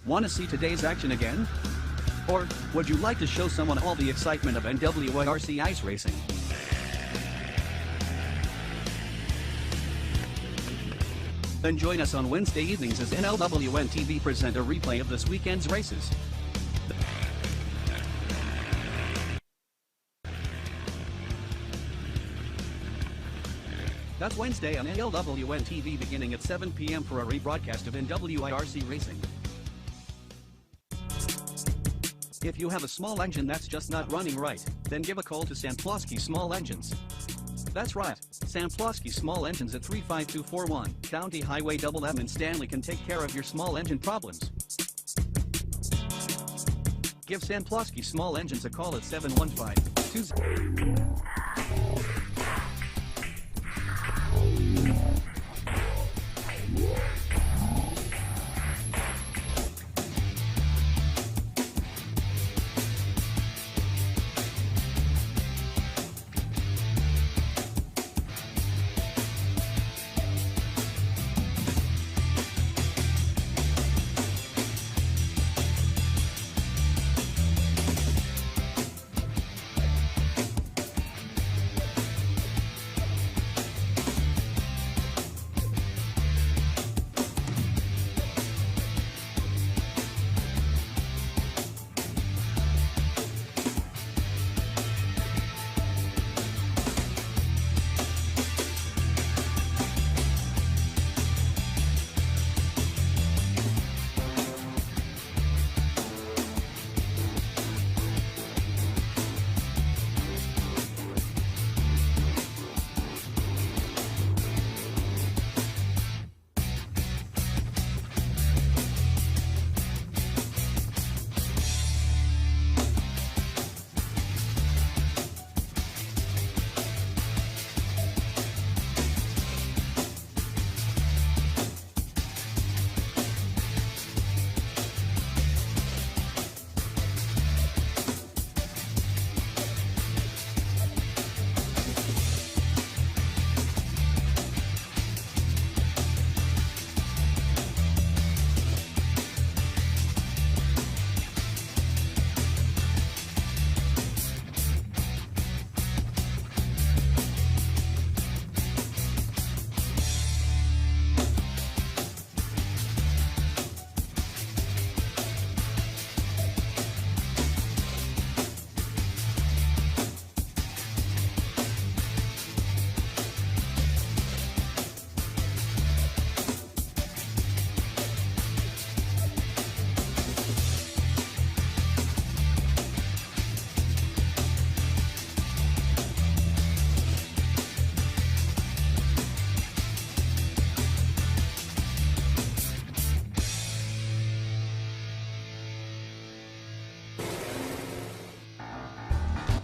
F: Want to see today's action again? Or would you like to show someone all the excitement of NWIRC Ice Racing? Then join us on Wednesday evenings as NLWN-TV present a replay of this weekend's races. That's Wednesday on NLWN-TV beginning at 7 p.m. for a rebroadcast of NWIRC Racing. If you have a small engine that's just not running right, then give a call to Samplowski Small Engines. That's right, Samplowski Small Engines at 35241, County Highway MM in Stanley can take care of your small engine problems. Give Samplowski Small Engines a call at 715-20.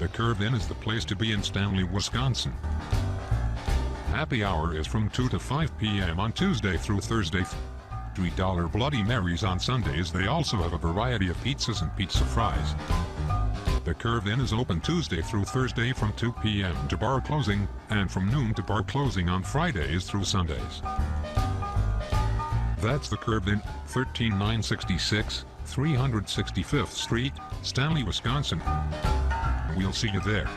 S: The Curve-In is the place to be in Stanley, Wisconsin. Happy hour is from 2 to 5 p.m. on Tuesday through Thursday. $3 Bloody Marys on Sundays. They also have a variety of pizzas and pizza fries. The Curve-In is open Tuesday through Thursday from 2 p.m. to bar closing, and from noon to bar closing on Fridays through Sundays. That's the Curve-In, 13966, 365th Street, Stanley, Wisconsin. We'll see you there.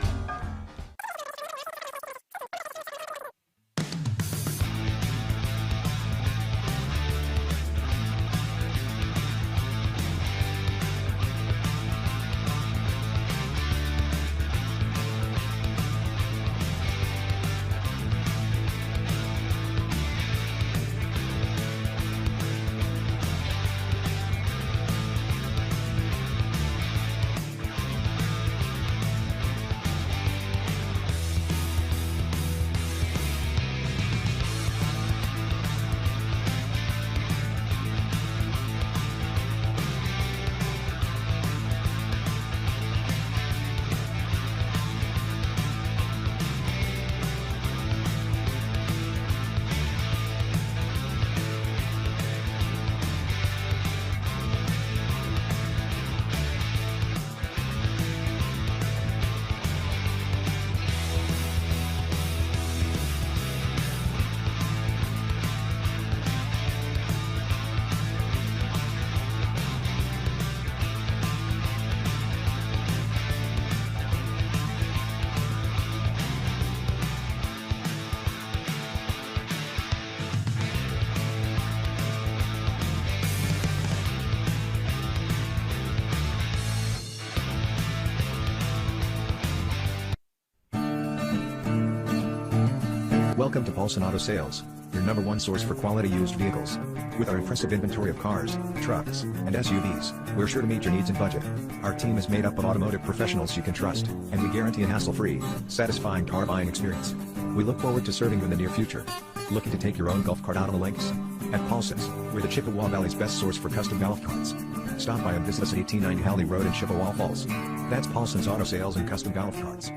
A: Welcome to Paulson Auto Sales, your #1 source for quality used vehicles. With our impressive inventory of cars, trucks, and SUVs, we're sure to meet your needs and budget. Our team is made up of automotive professionals you can trust, and we guarantee a hassle-free, satisfying car buying experience. We look forward to serving you in the near future. Looking to take your own golf cart out on the links? At Paulson's, we're the Chippewa Valley's best source for custom golf carts. Stop by and visit us at 1890 Halley Road in Chippewa Falls. That's Paulson's Auto Sales and Custom Golf Carts.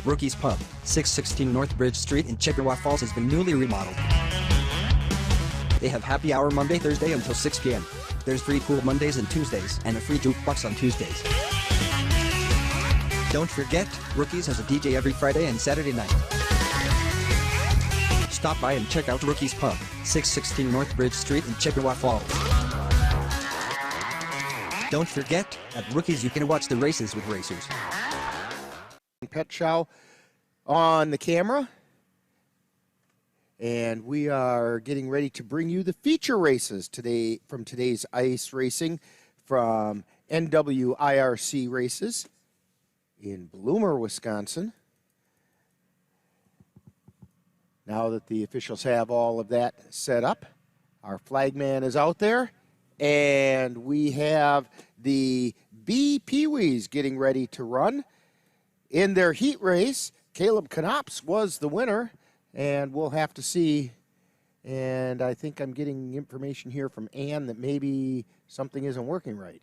T: Rookie's Pub, 616 North Bridge Street in Chippewa Falls has been newly remodeled. They have happy hour Monday, Thursday until 6 p.m. There's free pool Mondays and Tuesdays, and a free jukebox on Tuesdays. Don't forget, Rookies has a DJ every Friday and Saturday night. Stop by and check out Rookie's Pub, 616 North Bridge Street in Chippewa Falls. Don't forget, at Rookies you can watch the races with racers.
D: Pet Chow on the camera, and we are getting ready to bring you the feature races today from today's ice racing from NWIRC Races in Bloomer, Wisconsin. Now that the officials have all of that set up, our flagman is out there, and we have the B Pee-wees getting ready to run. In their heat race, Caleb Knops was the winner, and we'll have to see. And I think I'm getting information here from Ann that maybe something isn't working right.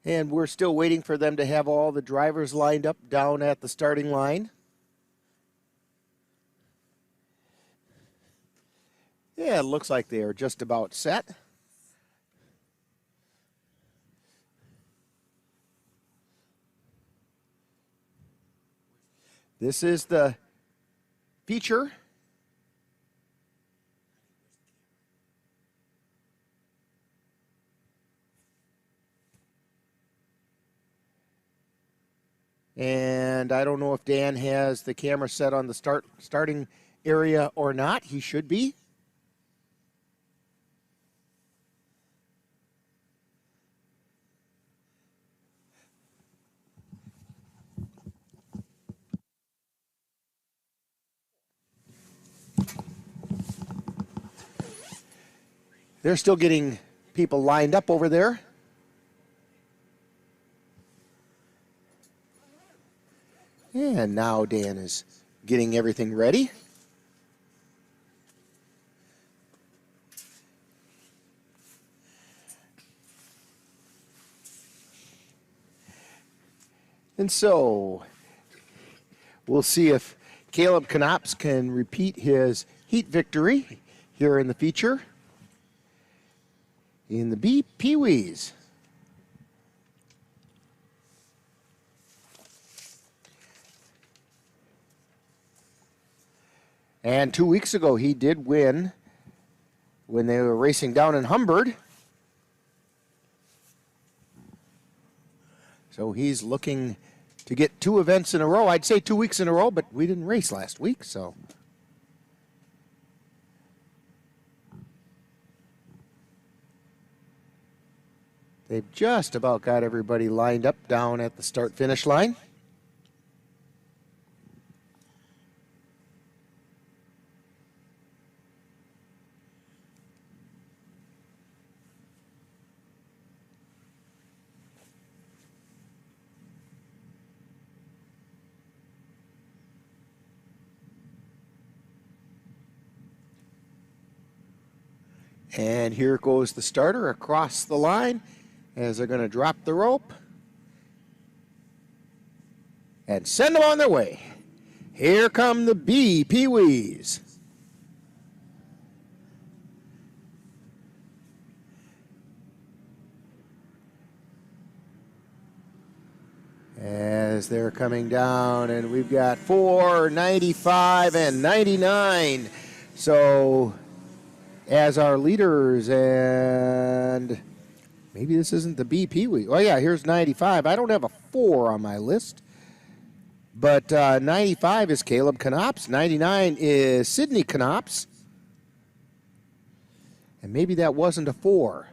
D: And we're still waiting for them to have all the drivers lined up down at the starting line. Yeah, it looks like they are just about set. This is the feature. And I don't know if Dan has the camera set on the starting area or not. He should be. They're still getting people lined up over there. And now Dan is getting everything ready. And so we'll see if Caleb Knops can repeat his heat victory here in the feature in the B Pee-wees. And 2 weeks ago, he did win when they were racing down in Humbird. So he's looking to get 2 events in a row. I'd say 2 weeks in a row, but we didn't race last week, so. They've just about got everybody lined up down at the start-finish line. And here goes the starter across the line as they're going to drop the rope and send them on their way. Here come the B Pee-wees. As they're coming down, and we've got 4, 95, and 99. So as our leaders, and maybe this isn't the B Pee-wee. Oh yeah, here's 95. I don't have a 4 on my list, but 95 is Caleb Knops. 99 is Sydney Knops. And maybe that wasn't a 4.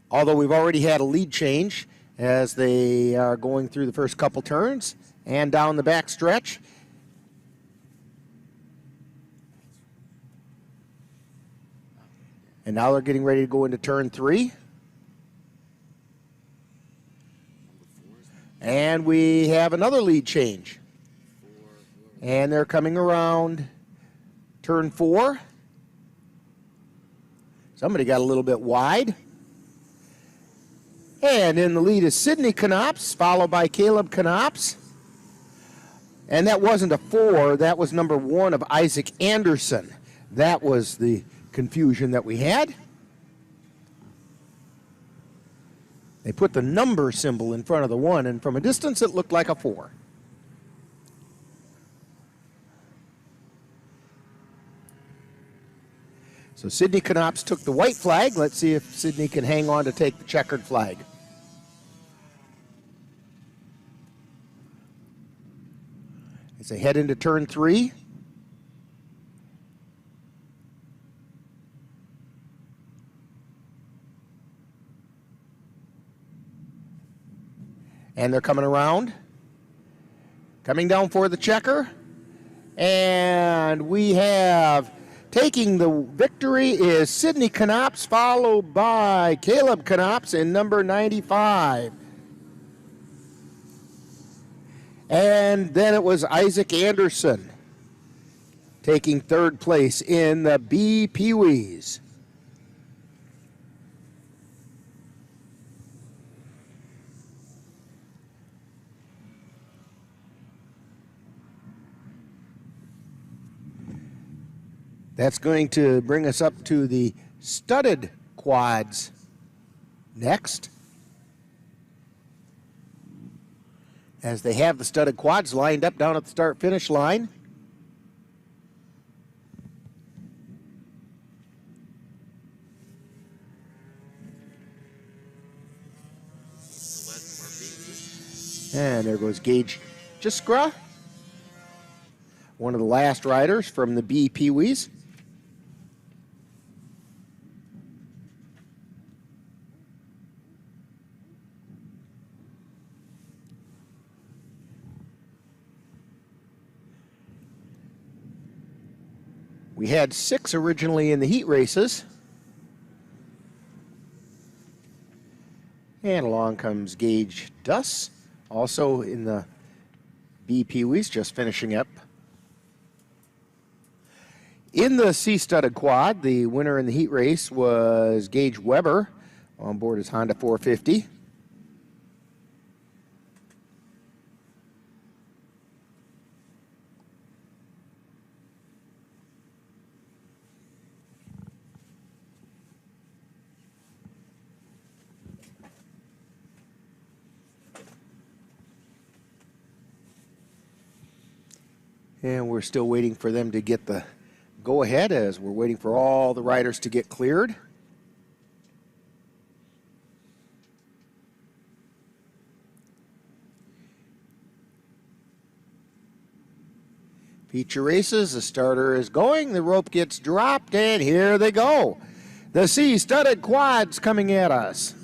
D: Although we've already had a lead change as they are going through the first couple turns and down the back stretch. And now they're getting ready to go into turn 3. And we have another lead change. And they're coming around turn 4. Somebody got a little bit wide. And in the lead is Sidney Knops, followed by Caleb Knops. And that wasn't a 4, that was number 1 of Isaac Anderson. That was the confusion that we had. They put the number symbol in front of the 1, and from a distance it looked like a 4. So Sidney Knops took the white flag. Let's see if Sidney can hang on to take the checkered flag. As they head into turn 3. And they're coming around. Coming down for the checker. And we have, taking the victory is Sidney Knops, followed by Caleb Knops in number 95. And then it was Isaac Anderson taking 3rd place in the B Pee-wees. That's going to bring us up to the studded quads next. As they have the studded quads lined up down at the start-finish line. And there goes Gage Jiskra, one of the last riders from the B Pee-wees. We had 6 originally in the heat races. And along comes Gage Duss, also in the B Pee-wees, just finishing up. In the C-studded quad, the winner in the heat race was Gage Weber on board his Honda 450. And we're still waiting for them to get the go-ahead as we're waiting for all the riders to get cleared. Feature races, the starter is going, the rope gets dropped, and here they go. The C-studded quads coming at us.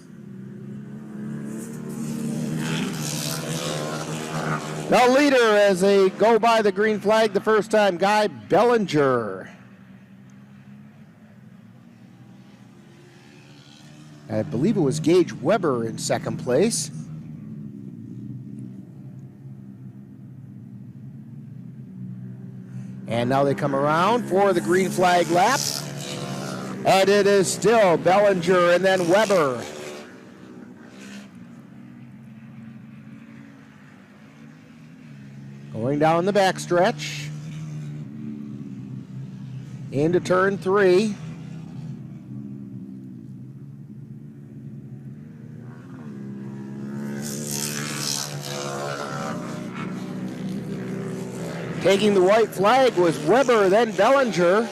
D: The leader as they go by the green flag the first time, Guy Bellinger. I believe it was Gage Weber in 2nd place. And now they come around for the green flag lap. And it is still Bellinger and then Weber. Going down the backstretch. Into turn 3. Taking the white flag was Weber, then Bellinger.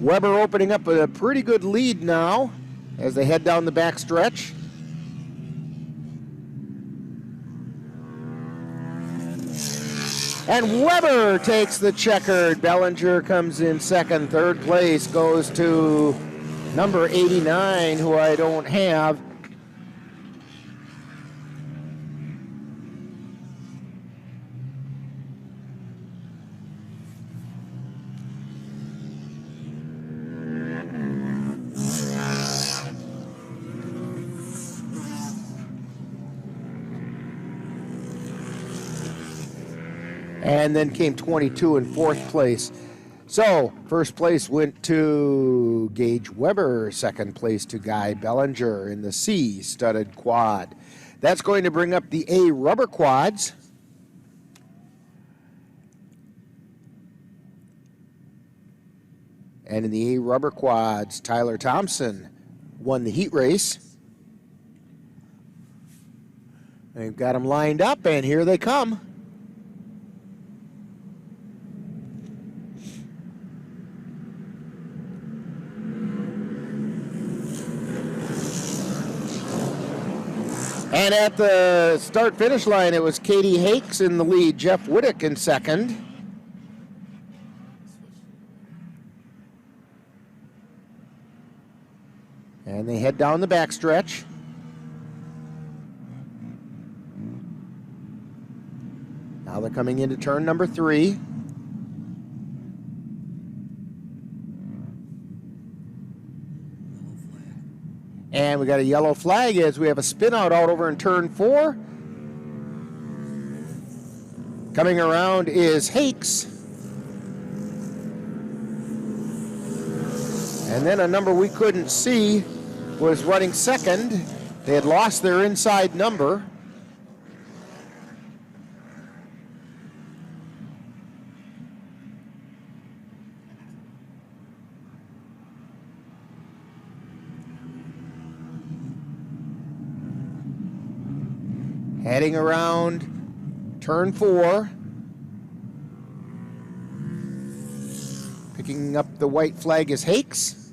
D: Weber opening up a pretty good lead now as they head down the backstretch. And Weber takes the checkered. Bellinger comes in second. Third place goes to number 89, who I don't have. And then came 22 in fourth place. So, first place went to Gage Weber. Second place to Guy Bellinger in the C studded quad. That's going to bring up the A rubber quads. And in the A rubber quads, Tyler Thompson won the heat race. They've got them lined up, and here they come. And at the start-finish line, it was Katie Hakes in the lead, Jeff Whittick in second. And they head down the backstretch. Now they're coming into turn number 3. And we got a yellow flag as we have a spin out over in turn 4. Coming around is Hakes. And then a number we couldn't see was running second. They had lost their inside number. Heading around turn 4. Picking up the white flag is Hakes.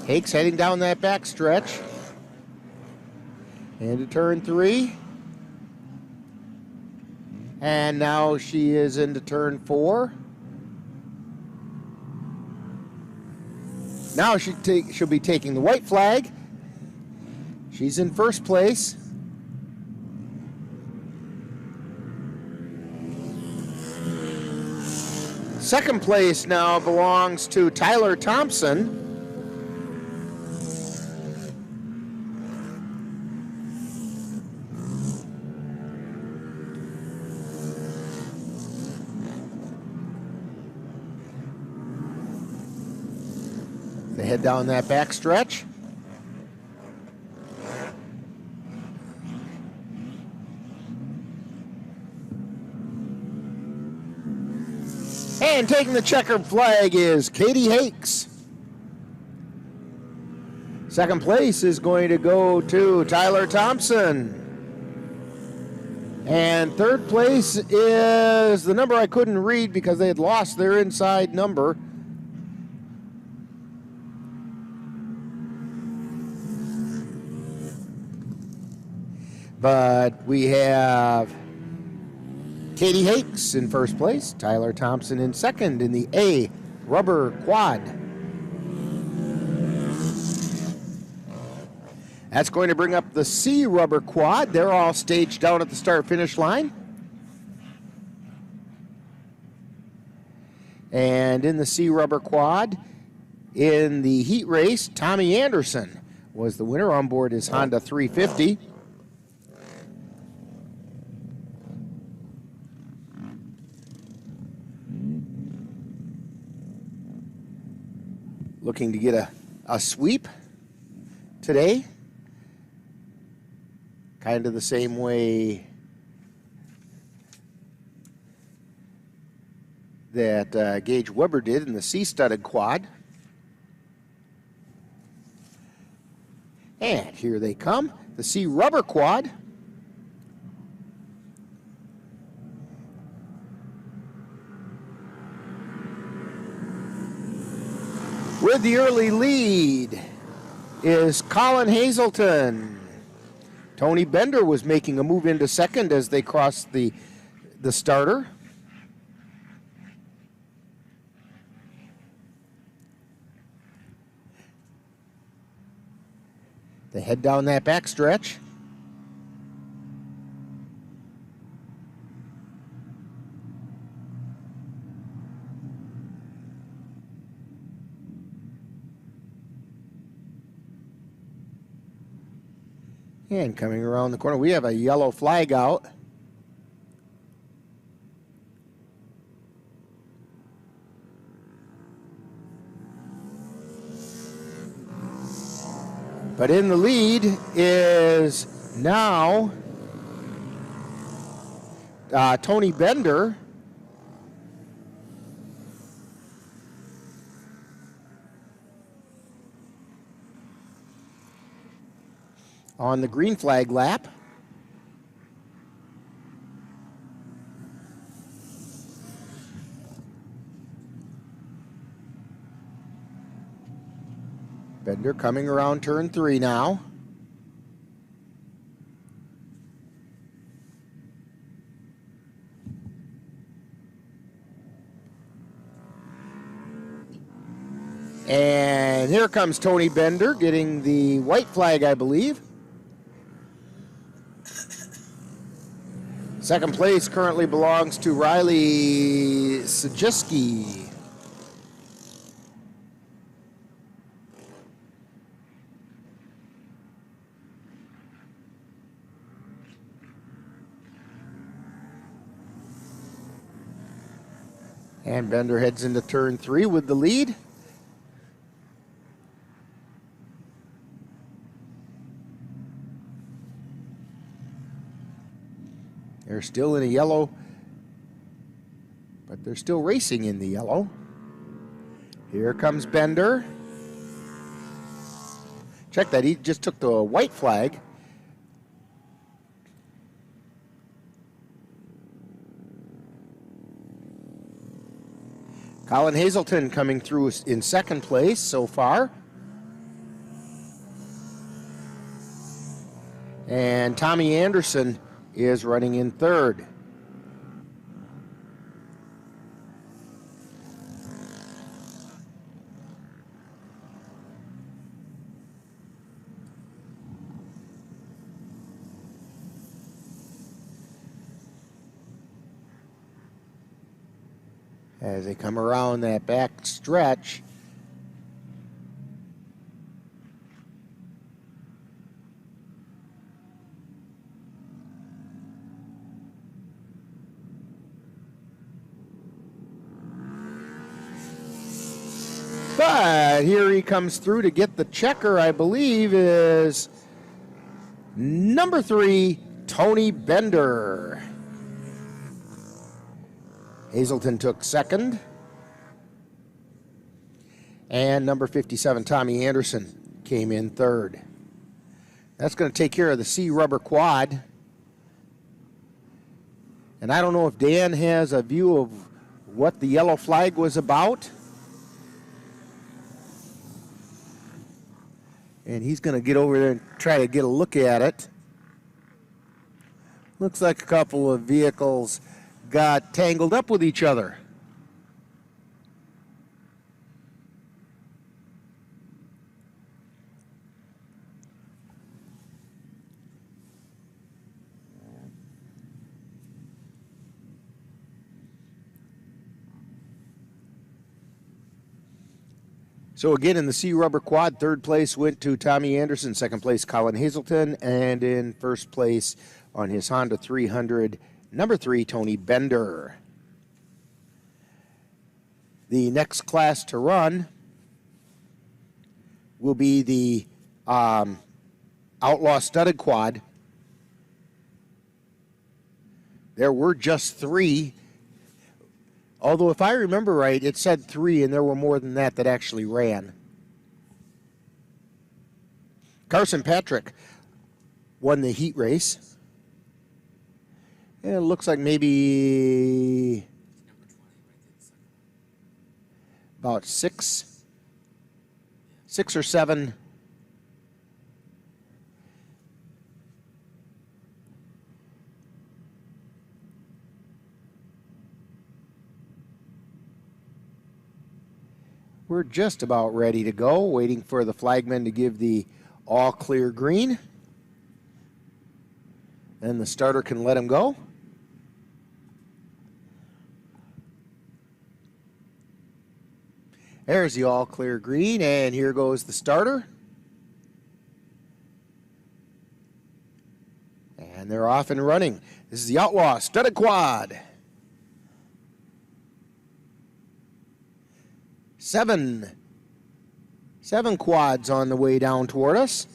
D: Hakes heading down that back stretch. Into turn 3. And now she is into turn 4. Now she'll be taking the white flag. She's in first place. Second place now belongs to Tyler Thompson. They head down that back stretch. And taking the checkered flag is Katie Hakes. Second place is going to go to Tyler Thompson. And third place is the number I couldn't read because they had lost their inside number. But we have Katie Hakes in first place, Tyler Thompson in second in the A rubber quad. That's going to bring up the C rubber quad. They're all staged down at the start-finish line. And in the C rubber quad, in the heat race, Tommy Anderson was the winner on board his Honda 350. Looking to get a sweep today. Kind of the same way that Gage Weber did in the C-studded quad. And here they come, the C rubber quad. With the early lead is Colin Hazelton. Tony Bender was making a move into second as they crossed the starter. They head down that back stretch. And coming around the corner, we have a yellow flag out. But in the lead is now Tony Bender. On the green flag lap. Bender coming around turn 3 now. And here comes Tony Bender getting the white flag, I believe. Second place currently belongs to Riley Sajiski. And Bender heads into turn 3 with the lead. They're still in a yellow, but they're still racing in the yellow. Here comes Bender. Check that, he just took the white flag. Colin Hazelton coming through in second place so far. And Tommy Anderson is running in third. As they come around that back stretch, but here he comes through to get the checker, I believe, is number 3, Tony Bender. Hazelton took second. And number 57, Tommy Anderson, came in third. That's going to take care of the C rubber quad. And I don't know if Dan has a view of what the yellow flag was about. And he's going to get over there and try to get a look at it. Looks like a couple of vehicles got tangled up with each other. So again, in the C rubber quad, third place went to Tommy Anderson, second place Colin Hazelton, and in first place on his Honda 300, number 3, Tony Bender. The next class to run will be the Outlaw Studded Quad. There were just 3. Although, if I remember right, it said 3, and there were more than that actually ran. Carson Patrick won the heat race. And it looks like maybe about 6 6 or 7. We're just about ready to go, waiting for the flagman to give the all clear green. And the starter can let him go. There's the all clear green, and here goes the starter. And they're off and running. This is the Outlaw Studded Quad. 7 quads on the way down toward us.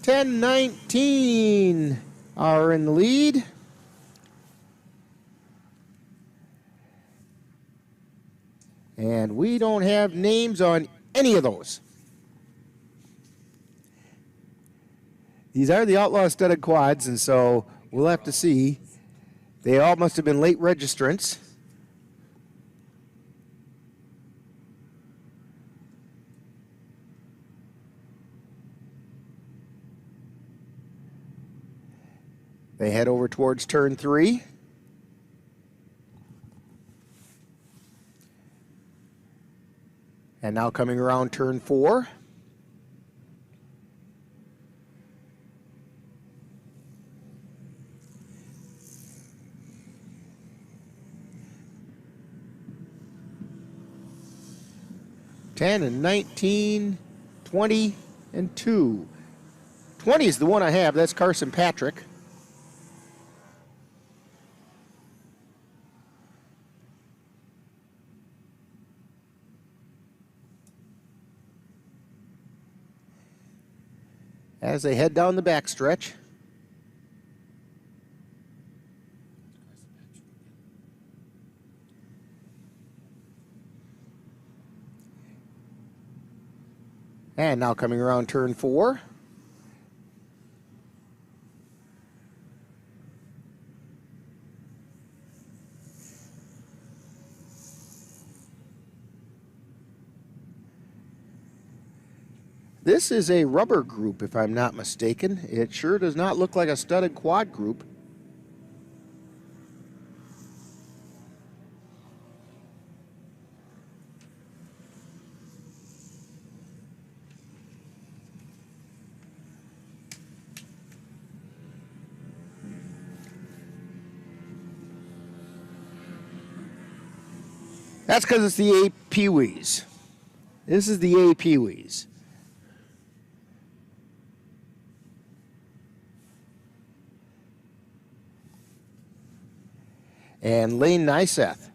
D: 10-19 are in the lead. And we don't have names on any of those. These are the Outlaw Studded Quads, and so we'll have to see. They all must have been late registrants. They head over towards turn 3. And now coming around turn 4. $10 and $19, $20 and $2. 20 is the one I have. That's Carson Patrick. As they head down the backstretch. And now coming around turn 4. This is a rubber group, if I'm not mistaken. It sure does not look like a studded quad group. That's because it's the A Pee-wees. This is the A Pee-wees. And Lane Nyseth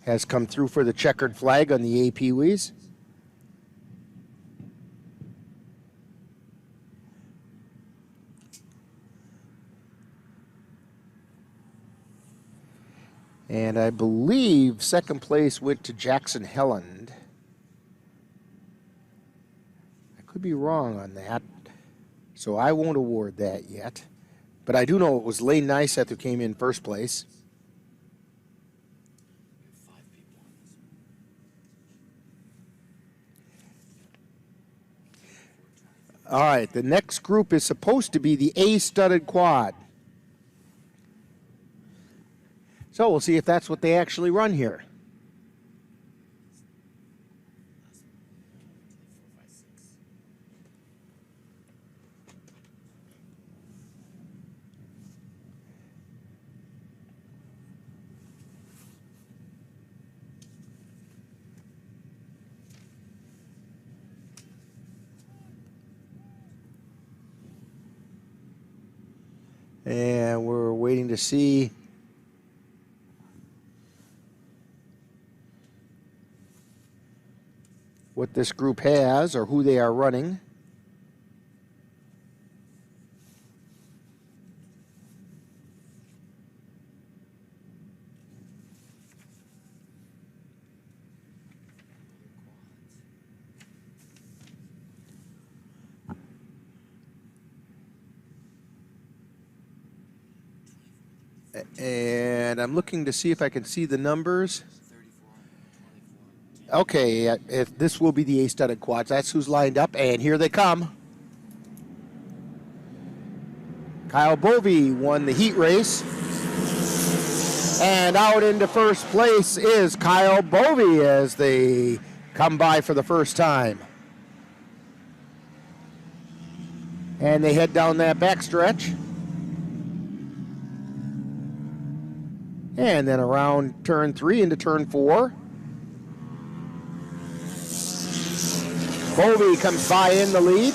D: has come through for the checkered flag on the A Pee-wees. And I believe second place went to Jackson Helland. I could be wrong on that, so I won't award that yet. But I do know it was Lane Nyseth who came in first place. All right, the next group is supposed to be the A studded quad. So we'll see if that's what they actually run here. And we're waiting to see what this group has or who they are running. And I'm looking to see if I can see the numbers. Okay, if this will be the A-studded quads. That's who's lined up, and here they come. Kyle Bovey won the heat race. And out into first place is Kyle Bovey as they come by for the first time. And they head down that backstretch. And then around turn 3 into turn 4. Bovey comes by in the lead.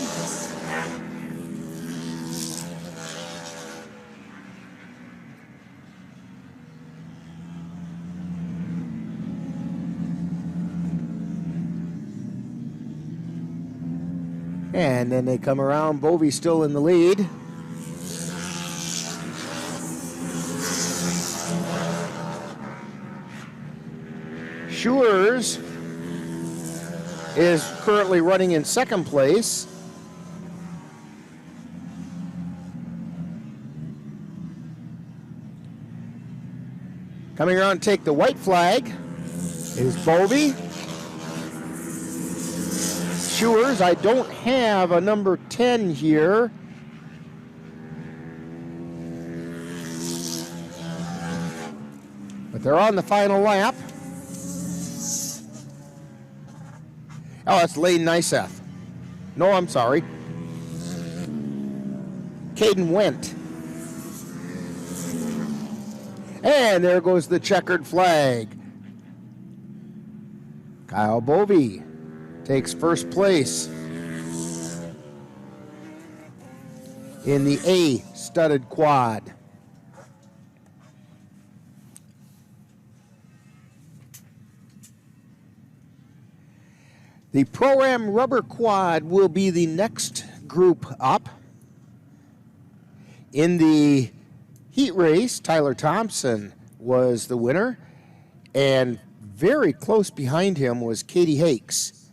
D: And then they come around. Bovey still in the lead. Schurz is currently running in second place. Coming around to take the white flag is Bovey. Schurz, I don't have a number 10 here. But they're on the final lap. Oh, it's Lane Nyseth. No, I'm sorry. Caden Wendt. And there goes the checkered flag. Kyle Bovey takes first place in the A-studded quad. The Pro-Am rubber quad will be the next group up. In the heat race, Tyler Thompson was the winner, and very close behind him was Katie Hakes.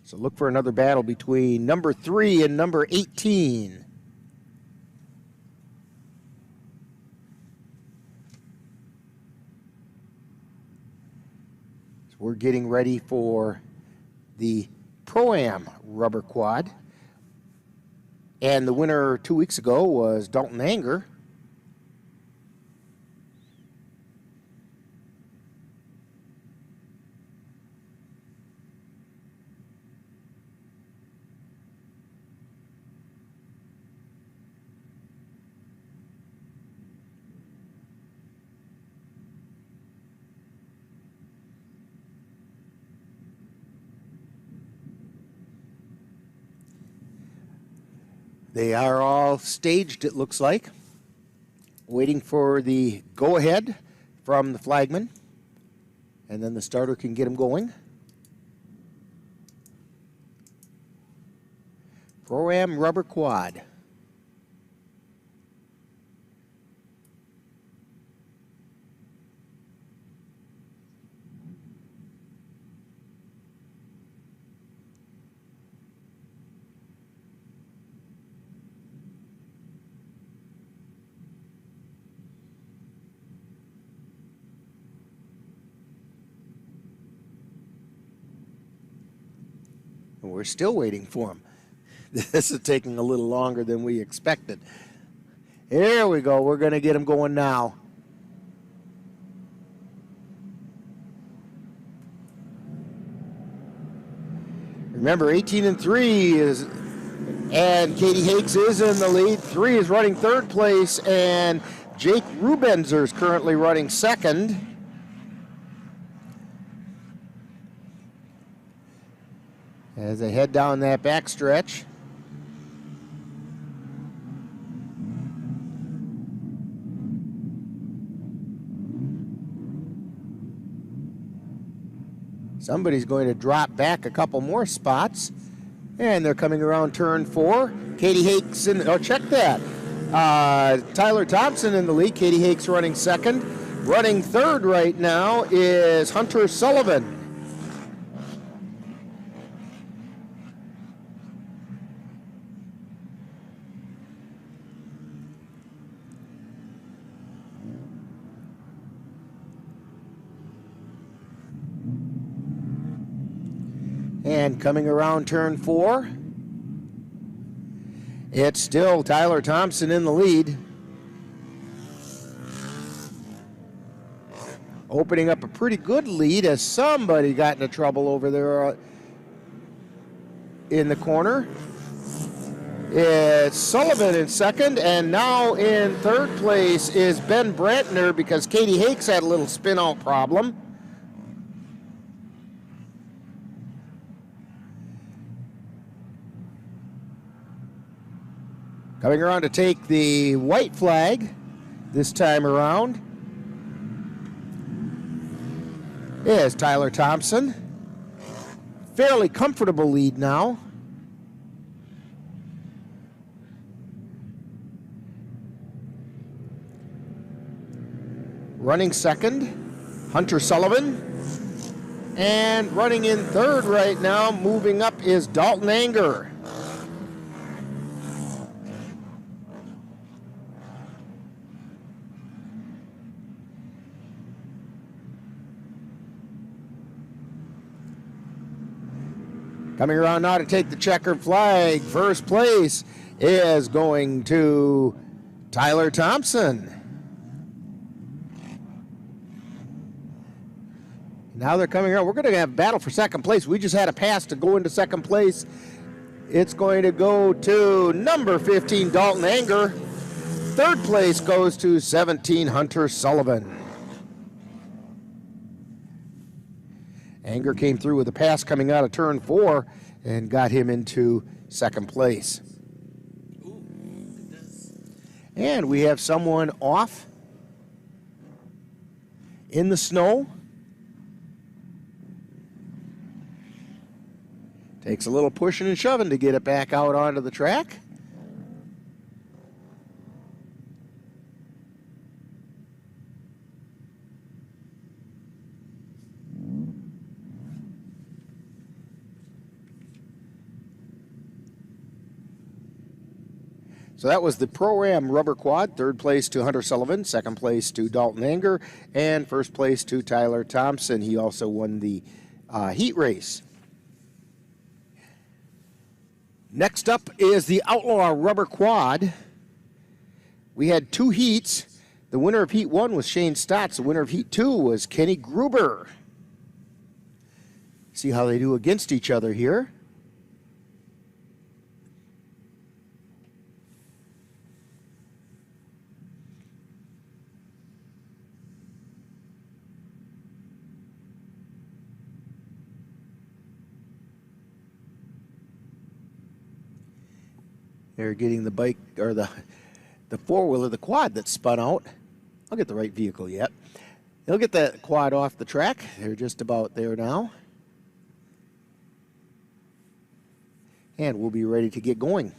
D: So look for another battle between number 3 and number 18. So we're getting ready for the Pro-Am rubber quad. And the winner 2 weeks ago was Dalton Anger. They are all staged, it looks like, waiting for the go-ahead from the flagman, and then the starter can get them going. Pro-Am rubber quad. We're still waiting for him. This is taking a little longer than we expected. Here we go. We're going to get him going now. Remember, 18 and 3 is, and Katie Hakes is in the lead. 3 is running third place, and Jake Rubenzer is currently running second. As they head down that backstretch. Somebody's going to drop back a couple more spots. And they're coming around turn 4. Katie Hakes in, oh, check that. Tyler Thompson in the lead. Katie Hakes running second. Running third right now is Hunter Sullivan. And coming around turn 4, it's still Tyler Thompson in the lead. Opening up a pretty good lead as somebody got into trouble over there in the corner. It's Sullivan in second, and now in third place is Ben Brantner because Katie Hakes had a little spin-out problem. Coming around to take the white flag this time around is Tyler Thompson. Fairly comfortable lead now. Running second, Hunter Sullivan. And running in third right now, moving up, is Dalton Anger. Coming around now to take the checkered flag. First place is going to Tyler Thompson. Now they're coming around. We're going to have a battle for second place. We just had a pass to go into second place. It's going to go to number 15, Dalton Anger. Third place goes to 17, Hunter Sullivan. Anger came through with a pass coming out of turn 4 and got him into second place. And we have someone off in the snow. Takes a little pushing and shoving to get it back out onto the track. So that was the Pro-Am rubber quad. Third place to Hunter Sullivan, second place to Dalton Anger, and first place to Tyler Thompson. He also won the heat race. Next up is the Outlaw rubber quad. We had 2 heats. The winner of heat 1 was Shane Stotts. The winner of heat 2 was Kenny Gruber. See how they do against each other here. They're getting the bike, or the four-wheeler, the quad that spun out. I'll get the right vehicle yet. They'll get that quad off the track. They're just about there now. And we'll be ready to get going.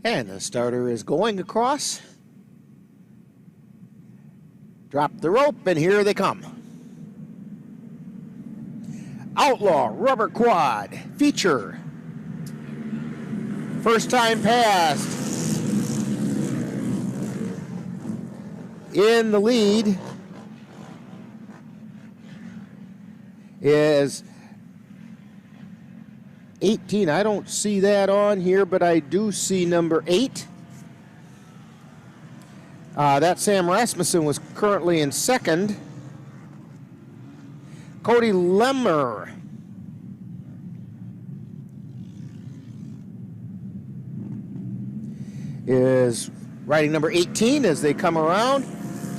D: And the starter is going across. Drop the rope, and here they come. Outlaw rubber quad feature. First time passed. In the lead is 18. I don't see that on here, but I do see number 8. That Sam Rasmussen was currently in second. Cody Lemmer is riding number 18 as they come around.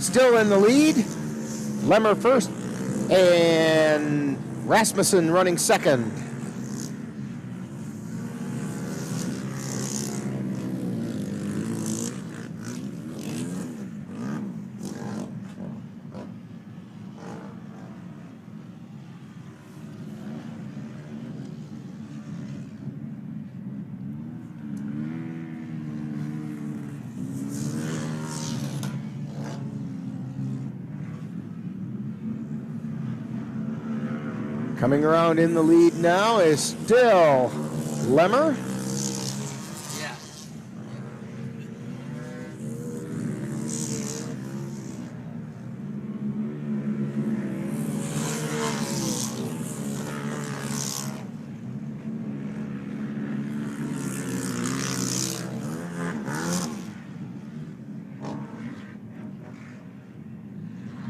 D: Still in the lead. Lemmer first and Rasmussen running second. Coming around in the lead now is still Lemmer.
L: Yeah.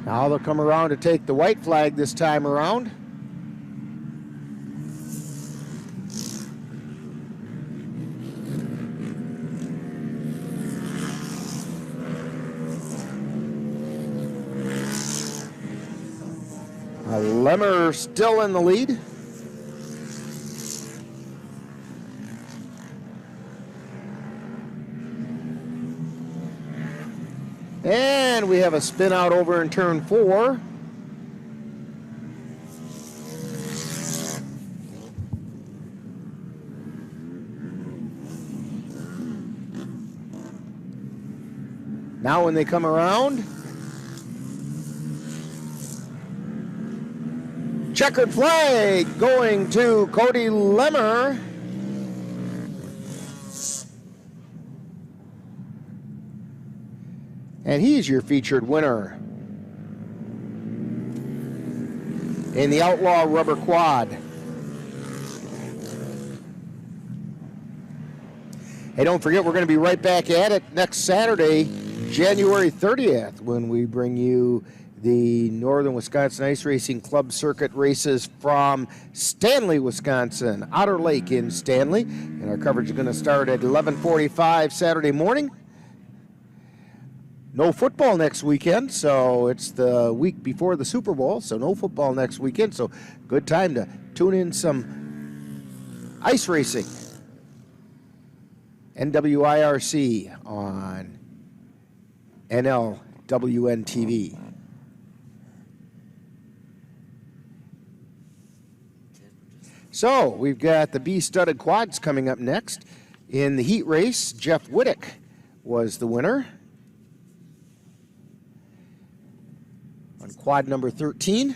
D: Now they'll come around to take the white flag this time around. Lemmer still in the lead. And we have a spin out over in turn 4. Now when they come around, checkered flag going to Cody Lemmer. And he's your featured winner in the Outlaw Rubber Quad. Hey, don't forget, we're going to be right back at it next Saturday, January 30th, when we bring you the Northern Wisconsin Ice Racing Club Circuit races from Stanley, Wisconsin, Otter Lake in Stanley. And our coverage is going to start at 11:45 Saturday morning. No football next weekend, so it's the week before the Super Bowl, so no football next weekend. So good time to tune in some ice racing. NWIRC on NLWN-TV. So we've got the B-studded quads coming up next. In the heat race, Jeff Whittick was the winner on quad number 13.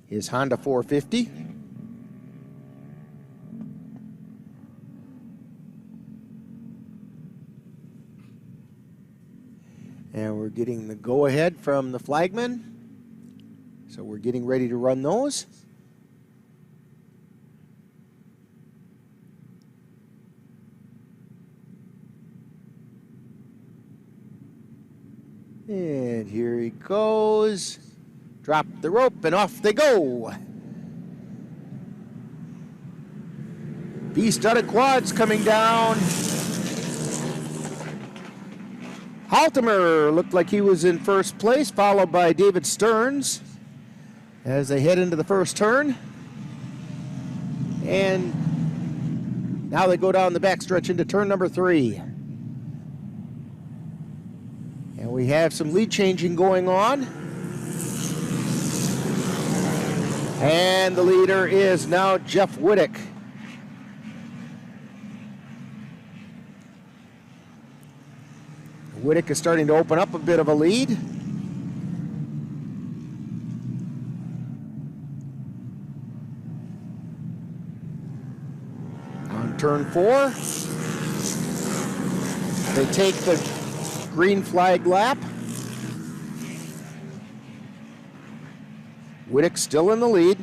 D: His Honda 450. And we're getting the go-ahead from the flagman. So we're getting ready to run those. And here he goes. Drop the rope and off they go. B-studded quads coming down. Haltemer looked like he was in first place, followed by David Stearns as they head into the first turn. And now they go down the backstretch into turn number 3. And we have some lead changing going on. And the leader is now Jeff Whittick. Whittick is starting to open up a bit of a lead. On turn 4, they take the green flag lap. Whittick still in the lead.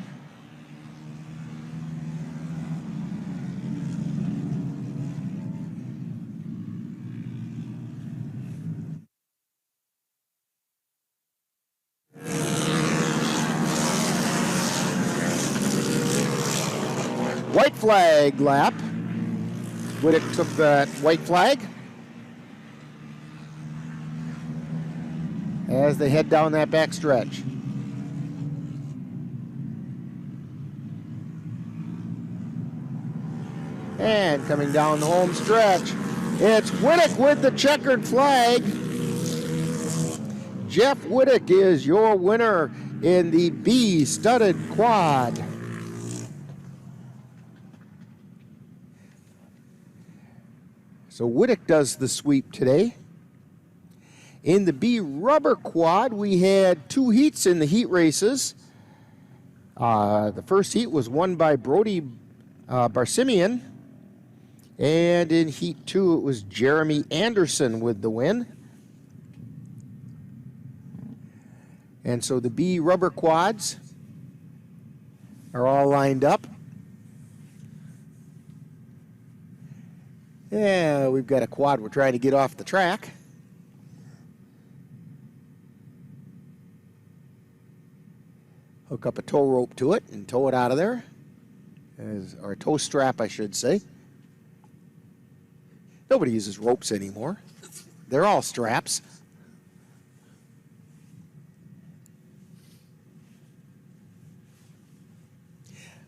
D: White flag lap. Whittick took that white flag as they head down that back stretch. And coming down the home stretch, it's Whittick with the checkered flag. Jeff Whittick is your winner in the B-studded quad. So Whittick does the sweep today. In the B rubber quad, we had 2 heats in the heat races. The first heat was won by Brody Barsimian. And in Heat 2, it was Jeremy Anderson with the win. And so the B rubber quads are all lined up. Yeah, we've got a quad we're trying to get off the track. Hook up a tow rope to it and tow it out of there. Or a tow strap, I should say. Nobody uses ropes anymore. They're all straps.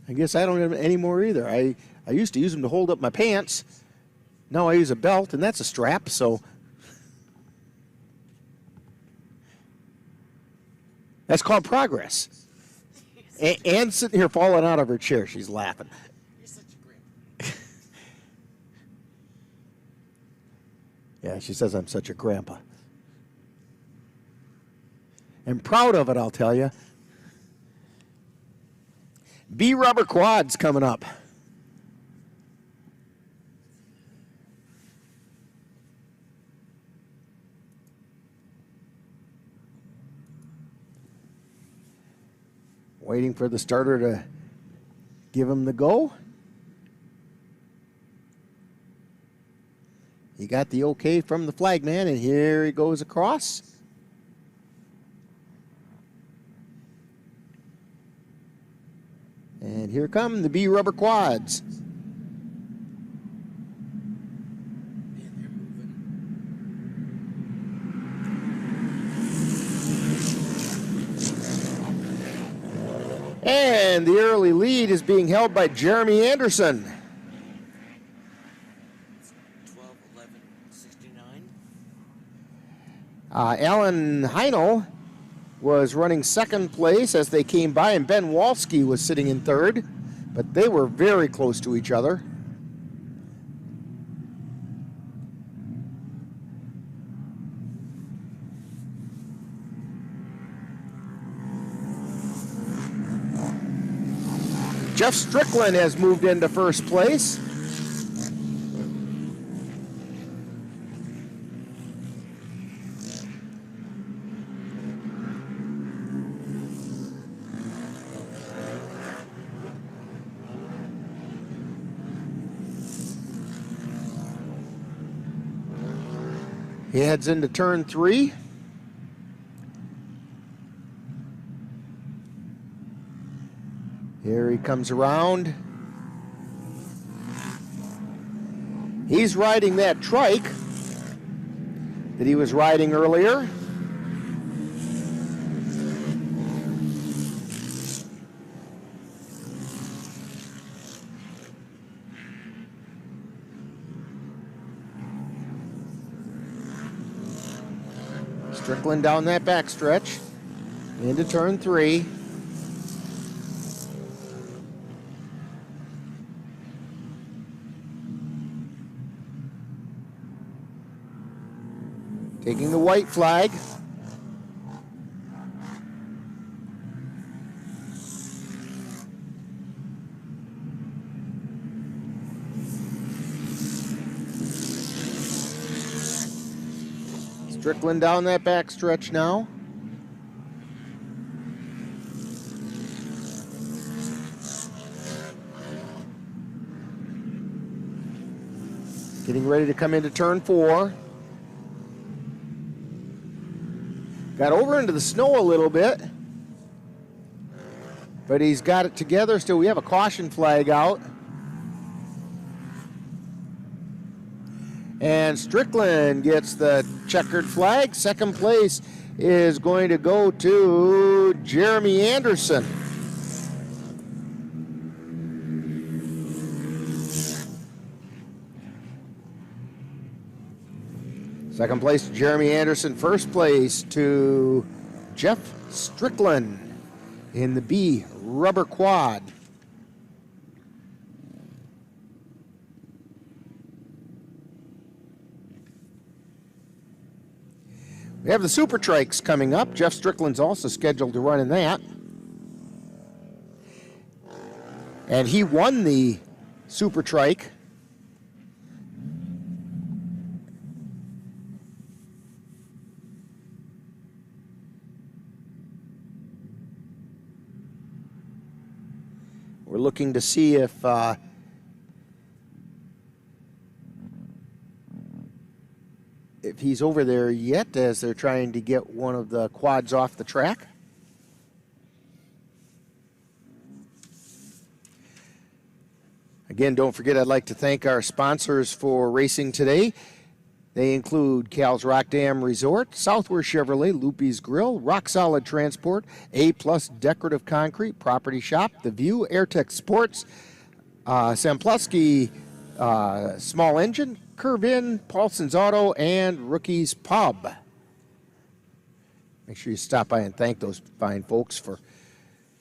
D: I guess I don't have any more either. I used to use them to hold up my pants. Now I use a belt, and that's a strap, so that's called progress. Anne's sitting here falling out of her chair. She's laughing.
L: You're such a grandpa.
D: Yeah, she says I'm such a grandpa. And proud of it, I'll tell you. B rubber quads coming up. Waiting for the starter to give him the go. He got the okay from the flagman, and here he goes across. And here come the B rubber quads. And the early lead is being held by Jeremy Anderson.
L: 12:11:69.
D: Alan Heinel was running second place as they came by, and Ben Walski was sitting in third, but they were very close to each other. Jeff Strickland has moved into first place. He heads into turn 3. Here he comes around. He's riding that trike that he was riding earlier. Strickland down that backstretch into turn 3. Taking the white flag. Strickland down that backstretch now. Getting ready to come into turn 4. Got over into the snow a little bit, but he's got it together still. We have a caution flag out. And Strickland gets the checkered flag. Second place is going to go to Jeremy Anderson. Second place to Jeremy Anderson. First place to Jeff Strickland in the B rubber quad. We have the Super Trikes coming up. Jeff Strickland's also scheduled to run in that. And he won the Super Trike. We're looking to see if he's over there yet, as they're trying to get one of the quads off the track. Again, don't forget, I'd like to thank our sponsors for racing today. They include Cal's Rock Dam Resort, Southwest Chevrolet, Loopy's Grill, Rock Solid Transport, A-Plus Decorative Concrete, Property Shop, The View, Airtech Sports, Sampluski Small Engine, Curve In, Paulson's Auto, and Rookie's Pub. Make sure you stop by and thank those fine folks for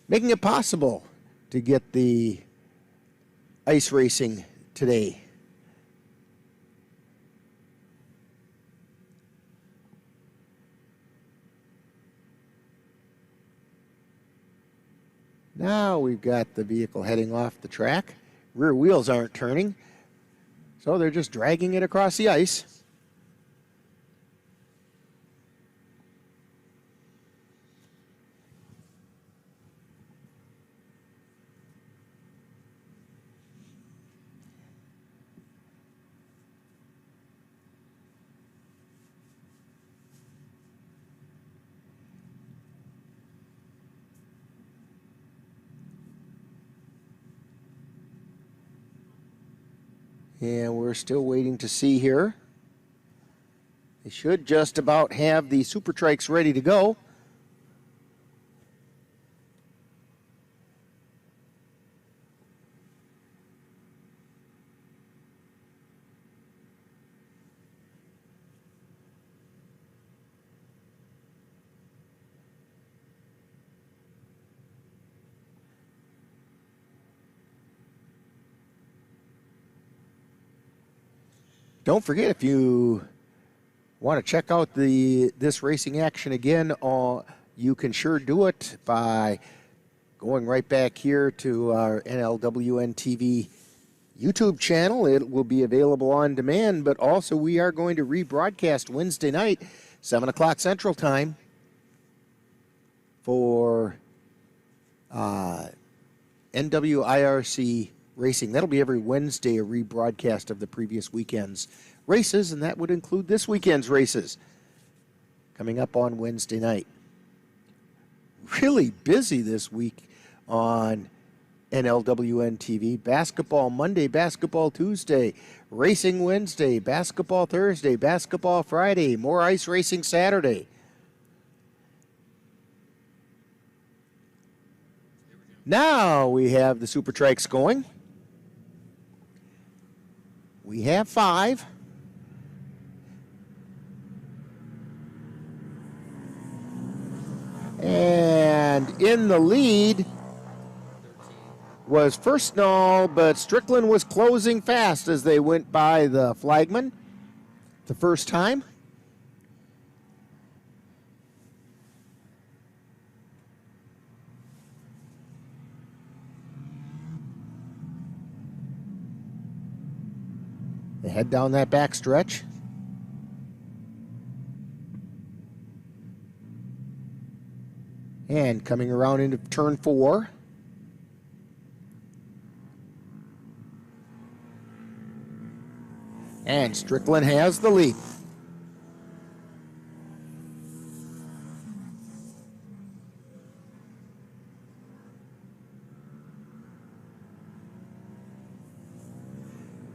D: making it possible to get the ice racing today. Now we've got the vehicle heading off the track. Rear wheels aren't turning, so they're just dragging it across the ice. And we're still waiting to see here. They should just about have the Super Trikes ready to go. Don't forget, if you want to check out this racing action again, you can sure do it by going right back here to our NLWN-TV YouTube channel. It will be available on demand, but also we are going to rebroadcast Wednesday night, 7 o'clock Central Time, for NWIRC Racing. That'll be every Wednesday, a rebroadcast of the previous weekend's races, and that would include this weekend's races coming up on Wednesday night. Really busy this week on NLWN-TV. Basketball Monday, basketball Tuesday, racing Wednesday, basketball Thursday, basketball Friday, more ice racing Saturday. Now we have the Super Trikes going. We have 5. And in the lead was Firstnall, but Strickland was closing fast as they went by the flagman the first time. They head down that back stretch. And coming around into turn 4. And Strickland has the lead.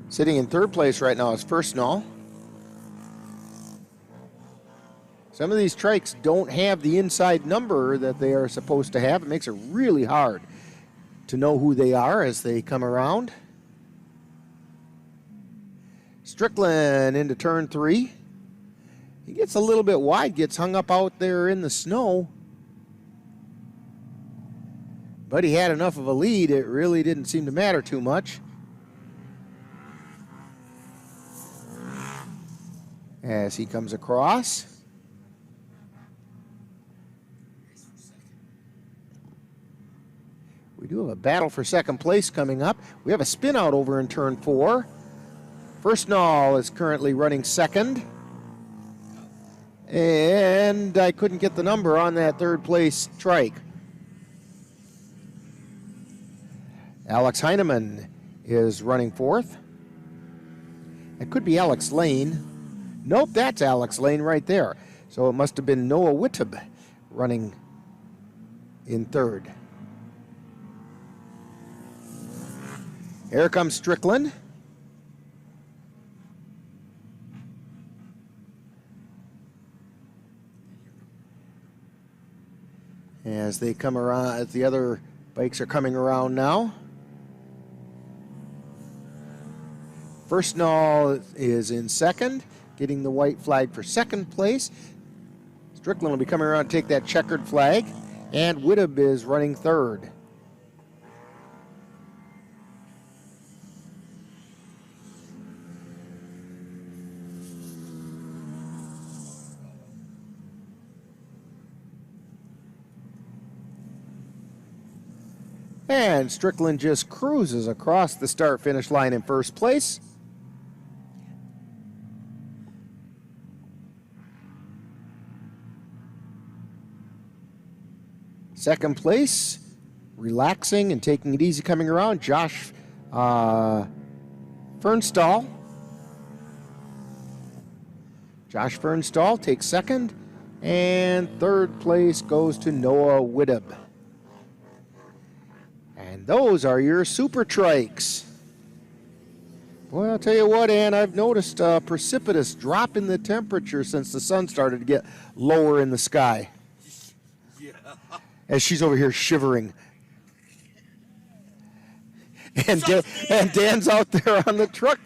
D: Sitting in third place right now is Firstnall. Some of these trikes don't have the inside number that they are supposed to have. It makes it really hard to know who they are as they come around. Strickland into turn 3. He gets a little bit wide, gets hung up out there in the snow. But he had enough of a lead, it really didn't seem to matter too much. As he comes across. We do have a battle for second place coming up. We have a spin out over in turn 4. Firstnall is currently running second. And I couldn't get the number on that third place trike. Alex Heineman is running fourth. It could be Alex Lane. Nope, that's Alex Lane right there. So it must have been Noah Witteb running in third. Here comes Strickland. As they come around, as the other bikes are coming around now. Firstnall is in second, getting the white flag for second place. Strickland will be coming around to take that checkered flag, and Witteb is running third. And Strickland just cruises across the start-finish line in first place. Second place, relaxing and taking it easy coming around, Josh Fernstall. Josh Fernstall takes second, and third place goes to Noah Witteb. And those are your super trikes. Well, I'll tell you what, Ann, I've noticed a precipitous drop in the temperature since the sun started to get lower in the sky. Yeah. As she's over here shivering. And Dan's out there on the truck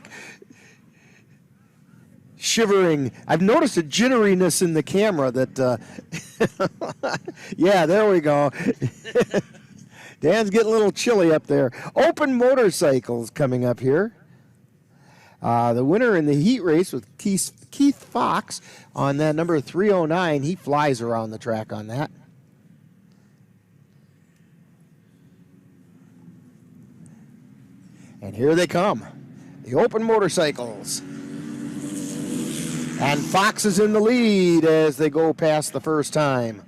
D: shivering. I've noticed a jitteriness in the camera that, yeah, there we go. Dan's getting a little chilly up there. Open motorcycles coming up here. The winner in the heat race with Keith Fox on that number 309. He flies around the track on that. And here they come, the open motorcycles. And Fox is in the lead as they go past the first time.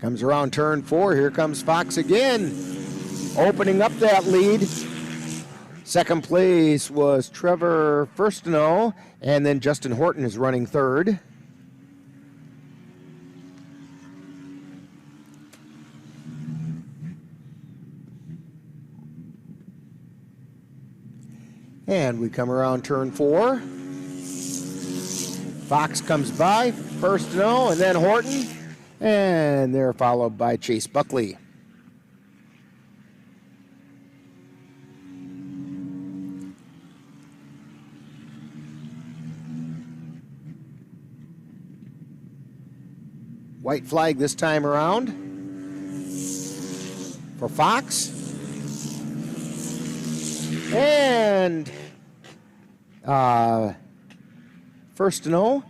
D: Comes around turn 4. Here comes Fox again, opening up that lead. Second place was Trevor Firstino, and then Justin Horton is running third. And we come around turn 4. Fox comes by, Firstino, and then Horton. And they're followed by Chase Buckley. White flag this time around for Fox. And Firstino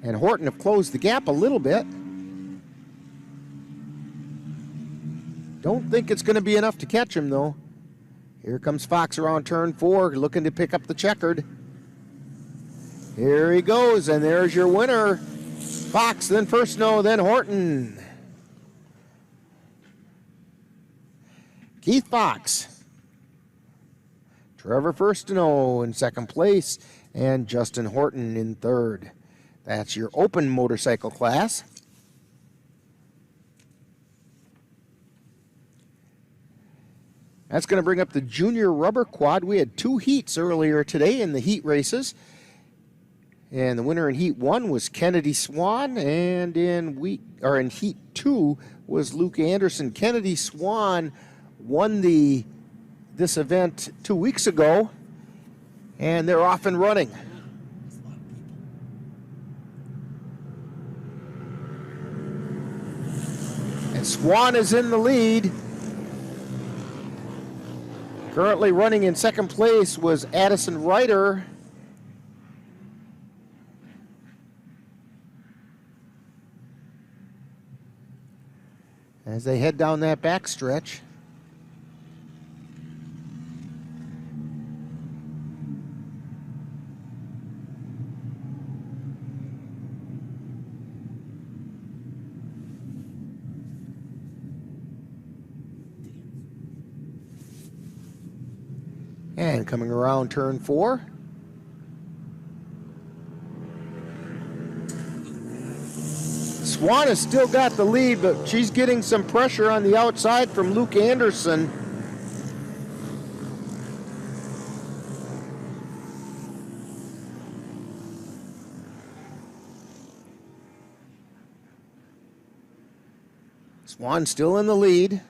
D: and Horton have closed the gap a little bit. Don't think it's going to be enough to catch him, though. Here comes Fox around turn 4, looking to pick up the checkered. Here he goes, and there's your winner. Fox, then Firstino, then Horton. Keith Fox. Trevor Firstino in second place, and Justin Horton in third. That's your open motorcycle class. That's going to bring up the junior rubber quad. We had 2 heats earlier today in the heat races. And the winner in heat 1 was Kennedy Swan, and in heat 2 was Luke Anderson. Kennedy Swan won this event 2 weeks ago, and they're off and running. And Swan is in the lead. Currently running in second place was Addison Ryder. As they head down that back stretch. And coming around turn 4. Swan has still got the lead, but she's getting some pressure on the outside from Luke Anderson. Swan still in the lead.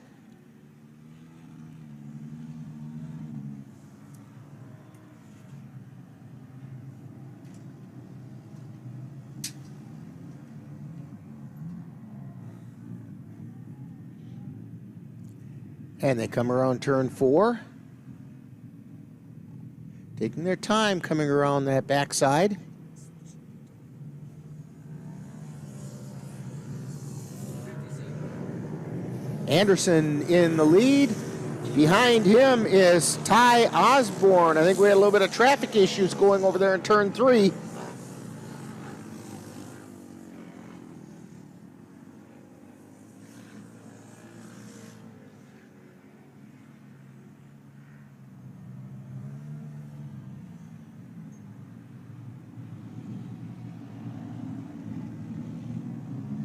D: And they come around turn 4. Taking their time coming around that backside. Anderson in the lead. Behind him is Ty Osborne. I think we had a little bit of traffic issues going over there in turn 3.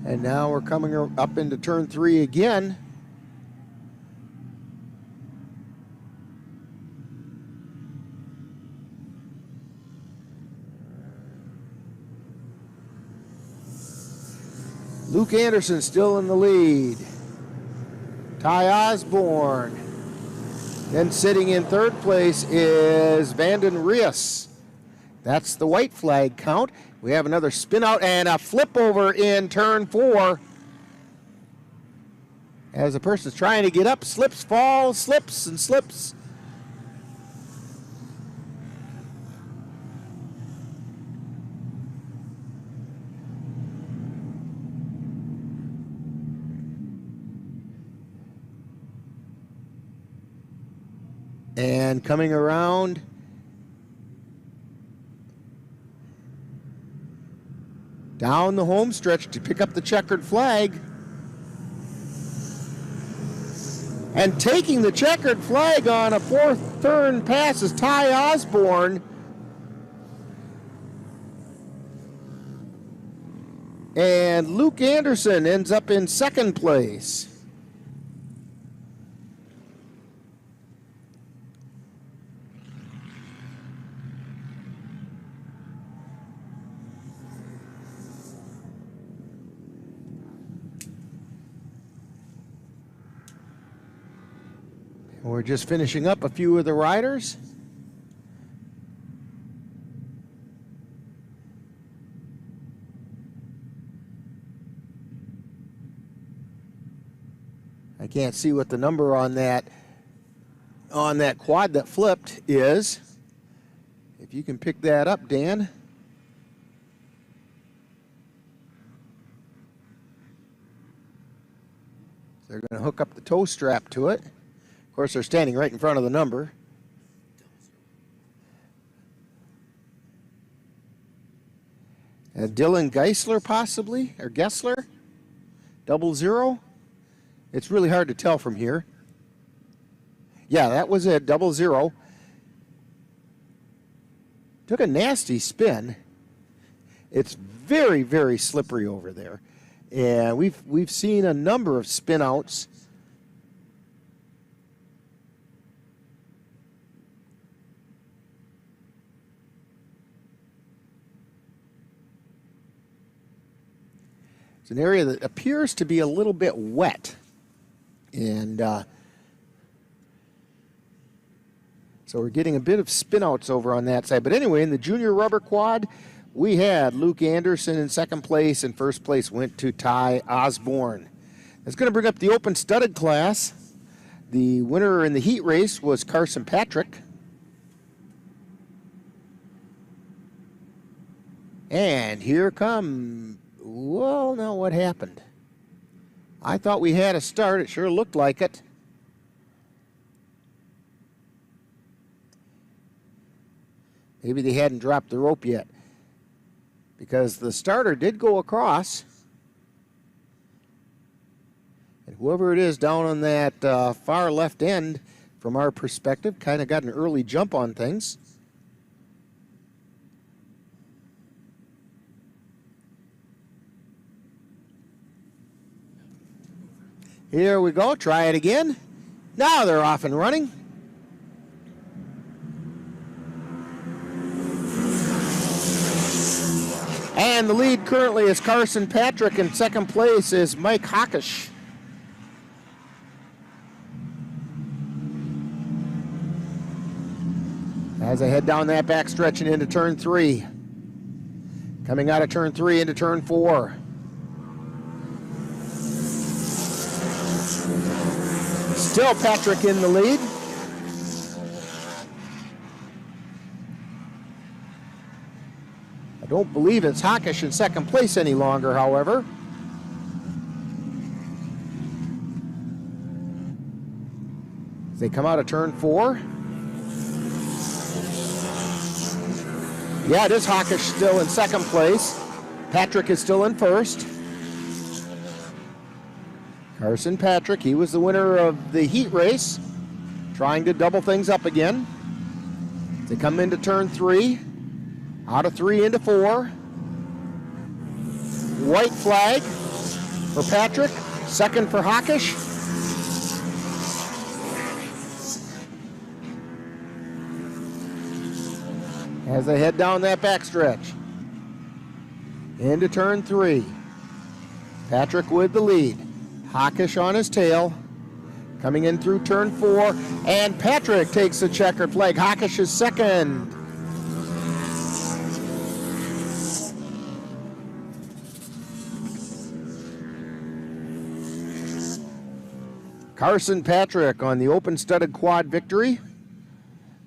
D: And now we're coming up into turn 3 again. Luke Anderson still in the lead. Ty Osborne. Then sitting in third place is Vanden Rios. That's the white flag count. We have another spin out and a flip over in turn 4. As the person's trying to get up, slips, falls, slips, and slips. And coming around, down the home stretch to pick up the checkered flag. And taking the checkered flag on a fourth turn pass is Ty Osborne. And Luke Anderson ends up in second place. We're just finishing up a few of the riders. I can't see what the number on that quad that flipped is. If you can pick that up, Dan. They're going to hook up the tow strap to it. Of course, they're standing right in front of the number. Dylan Geisler, possibly, or Gessler, 00. It's really hard to tell from here. Yeah, that was a 00. Took a nasty spin. It's very, very slippery over there. And we've seen a number of spin outs. It's an area that appears to be a little bit wet. And so we're getting a bit of spinouts over on that side. But anyway, in the junior rubber quad, we had Luke Anderson in second place, and first place went to Ty Osborne. That's going to bring up the open studded class. The winner in the heat race was Carson Patrick. And here come, well, now what happened? I thought we had a start. It sure looked like it. Maybe they hadn't dropped the rope yet, because the starter did go across. And whoever it is down on that far left end, from our perspective, kind of got an early jump on things. Here we go. Try it again. Now they're off and running. And the lead currently is Carson Patrick, and second place is Mike Hockish. As they head down that back stretch and into turn 3. Coming out of turn 3 into turn 4. Still Patrick in the lead. I don't believe it's Hockish in second place any longer, however. As they come out of turn 4. Yeah, it is Hockish still in second place. Patrick is still in first. Carson Patrick, he was the winner of the heat race, trying to double things up again. They come into turn 3, out of 3 into 4. White flag for Patrick, second for Hockish. As they head down that backstretch. Into turn 3. Patrick with the lead. Hockish on his tail. Coming in through turn 4. And Patrick takes the checkered flag. Hockish is second. Carson Patrick on the open studded quad victory.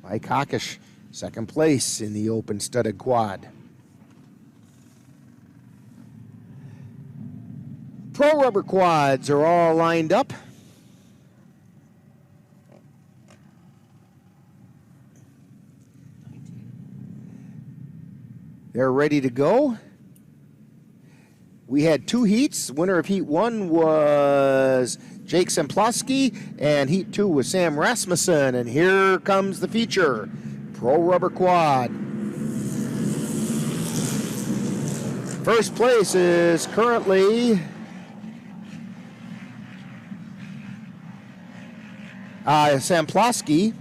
D: Mike Hockish, second place in the open studded quad. Pro rubber quads are all lined up. They're ready to go. We had 2 heats. The winner of Heat 1 was Jake Semplowski, and Heat 2 was Sam Rasmussen. And here comes the feature, Pro Rubber Quad. First place is currently Semplowski,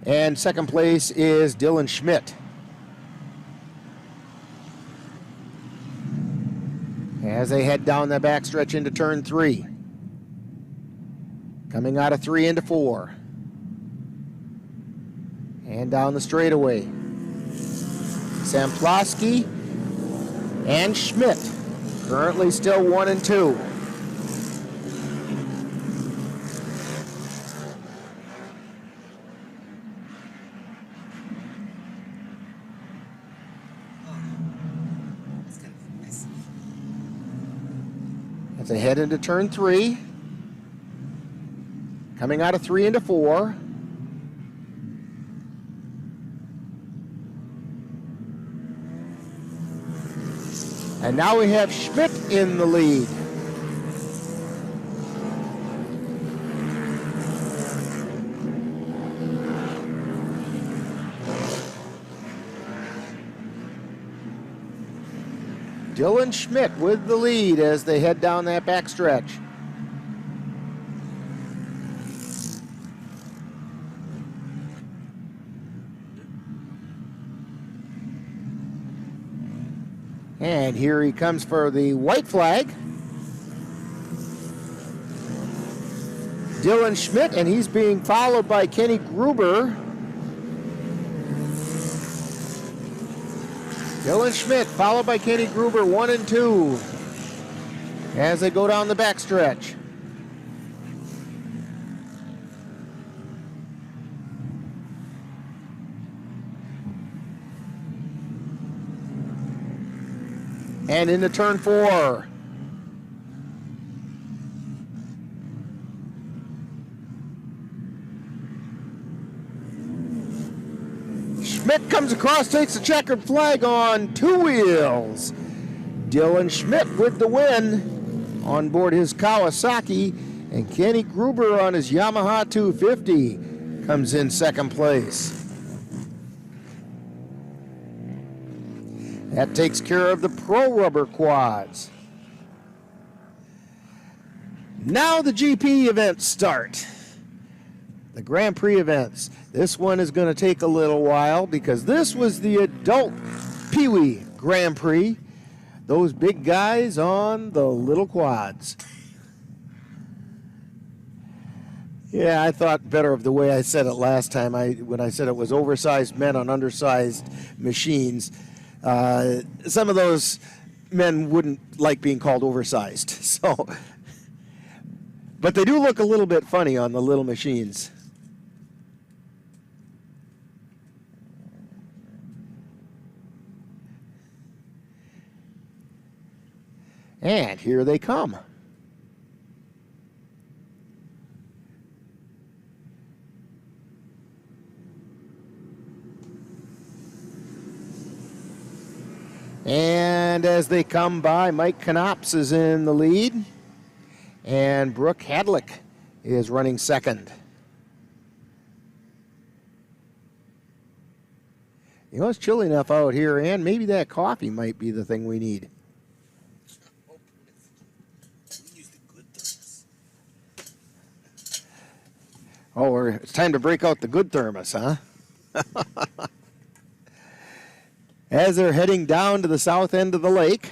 D: and second place is Dylan Schmidt. As they head down the backstretch into turn 3. Coming out of 3 into 4. And down the straightaway. Semplowski and Schmidt currently still 1 and 2. They head into turn 3. Coming out of 3 into 4. And now we have Schmidt in the lead. Dylan Schmidt with the lead as they head down that backstretch. And here he comes for the white flag. Dylan Schmidt, and he's being followed by Kenny Gruber. Dylan Schmidt followed by Kenny Gruber, 1 and 2 as they go down the backstretch. And into turn 4. Schmidt comes across, takes the checkered flag on 2 wheels. Dylan Schmidt with the win on board his Kawasaki, and Kenny Gruber on his Yamaha 250 comes in second place. That takes care of the Pro Rubber quads. Now the GP events start. The Grand Prix events. This one is going to take a little while because this was the adult Pee Wee Grand Prix. Those big guys on the little quads. Yeah, I thought better of the way I said it last time when I said it was oversized men on undersized machines. Some of those men wouldn't like being called oversized. So, but they do look a little bit funny on the little machines. And here they come. And as they come by, Mike Knops is in the lead, and Brooke Hadlick is running second. You know, it's chilly enough out here, and maybe that coffee might be the thing we need. Oh, it's time to break out the good thermos, huh? As they're heading down to the south end of the lake.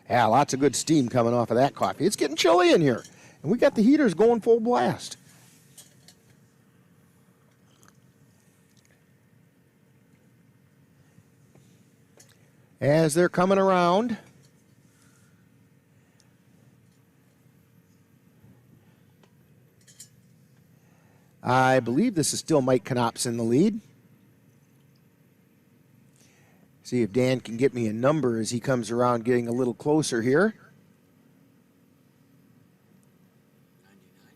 D: Yeah, lots of good steam coming off of that coffee. It's getting chilly in here, and we got the heaters going full blast. As they're coming around, I believe this is still Mike Knops in the lead. See if Dan can get me a number as he comes around getting a little closer here. 99.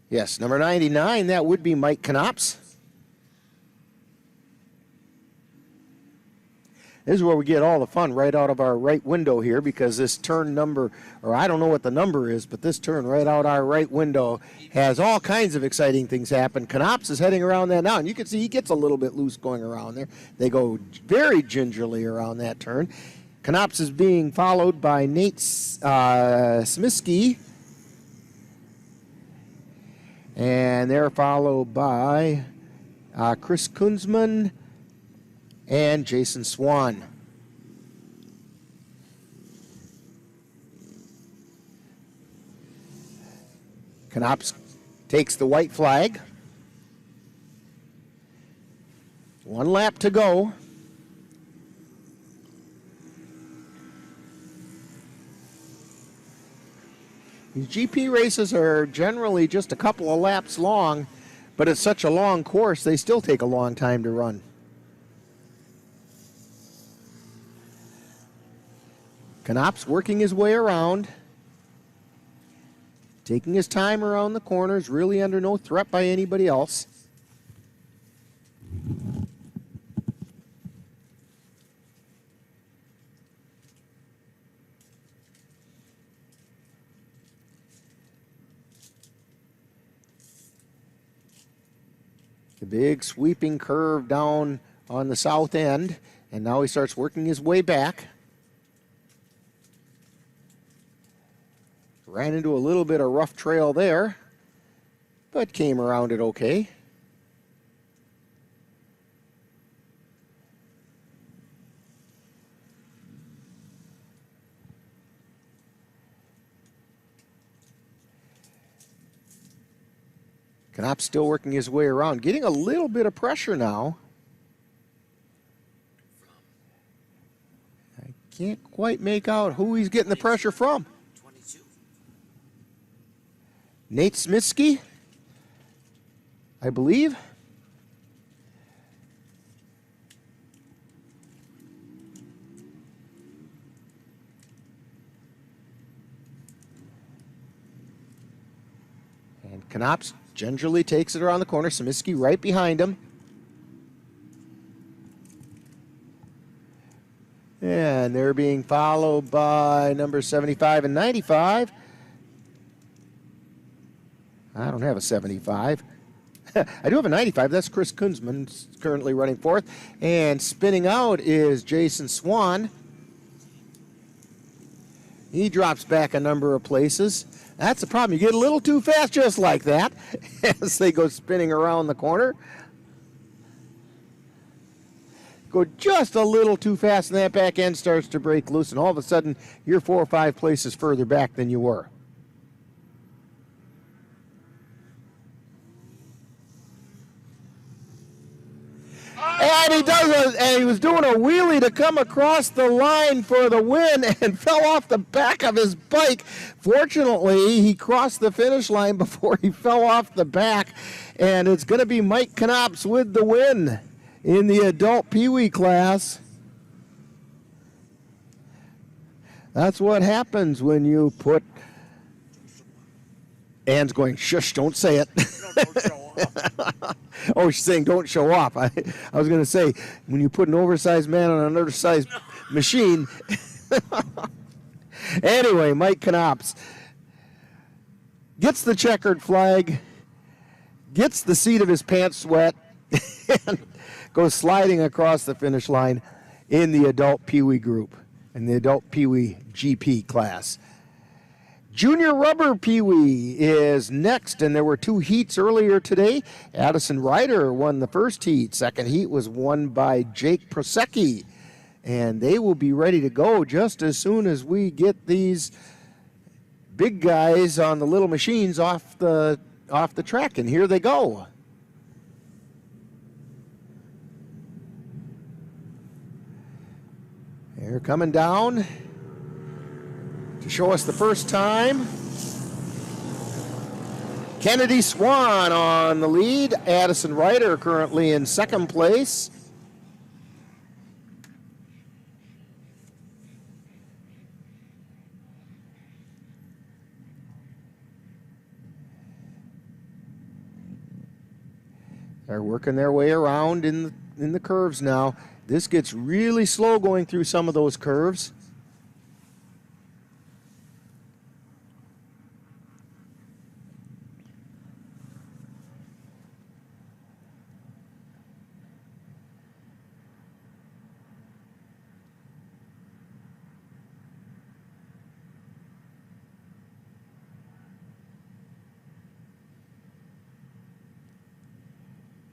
D: Yes, number 99, that would be Mike Knops. This is where we get all the fun right out of our right window here, because this turn number, or I don't know what the number is, but this turn right out our right window has all kinds of exciting things happen. Knops is heading around that now, and you can see he gets a little bit loose going around there. They go very gingerly around that turn. Knops is being followed by Nate Smiskey, and they're followed by Chris Kunzman and Jason Swan. Knops takes the white flag. 1 lap to go. These GP races are generally just a couple of laps long, but it's such a long course, they still take a long time to run. Knops working his way around, taking his time around the corners, really under no threat by anybody else. The big sweeping curve down on the south end, and now he starts working his way back. Ran into a little bit of rough trail there, but came around it okay. Knops still working his way around, getting a little bit of pressure now. I can't quite make out who he's getting the pressure from. Nate Smitsky, I believe. And Knops gingerly takes it around the corner. Smitsky right behind him. And they're being followed by number 75 and 95. I don't have a 75. I do have a 95. That's Chris Kunzman currently running fourth. And spinning out is Jason Swan. He drops back a number of places. That's the problem. You get a little too fast just like that as they go spinning around the corner. Go just a little too fast and that back end starts to break loose, and all of a sudden you're 4 or 5 places further back than you were. And he was doing a wheelie to come across the line for the win and fell off the back of his bike. Fortunately, he crossed the finish line before he fell off the back, and it's going to be Mike Knops with the win in the adult Pee-wee class. That's what happens when you put... Anne's going, shush, don't say it. Oh, she's saying don't show off. I was going to say, when you put an oversized man on an undersized machine. Anyway, Mike Knops gets the checkered flag, gets the seat of his pants wet, and goes sliding across the finish line in the adult Pee-wee group, in the adult Pee-wee GP class. Junior rubber Pee-wee is next, and there were 2 heats earlier today. Addison Ryder won the first heat. Second heat was won by Jake Prosecki, and they will be ready to go just as soon as we get these big guys on the little machines off the track, and here they go. They're coming down to show us the first time. Kennedy Swan on the lead. Addison Ryder currently in second place. They're working their way around in the curves now. This gets really slow going through some of those curves.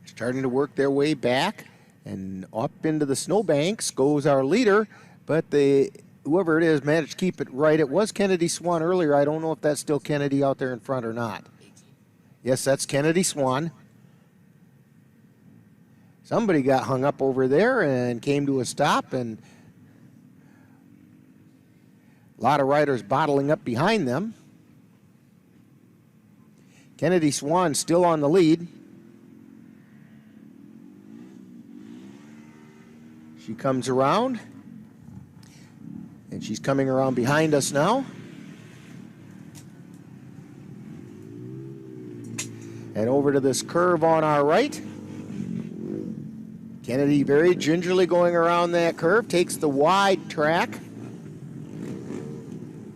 D: Starting to work their way back, and up into the snowbanks goes our leader, but whoever it is managed to keep it right. It was Kennedy Swan earlier. I don't know if that's still Kennedy out there in front or not. Yes, that's Kennedy Swan. Somebody got hung up over there and came to a stop, and a lot of riders bottling up behind them. Kennedy Swan still on the lead. She comes around, and she's coming around behind us now. And over to this curve on our right. Kennedy very gingerly going around that curve, takes the wide track,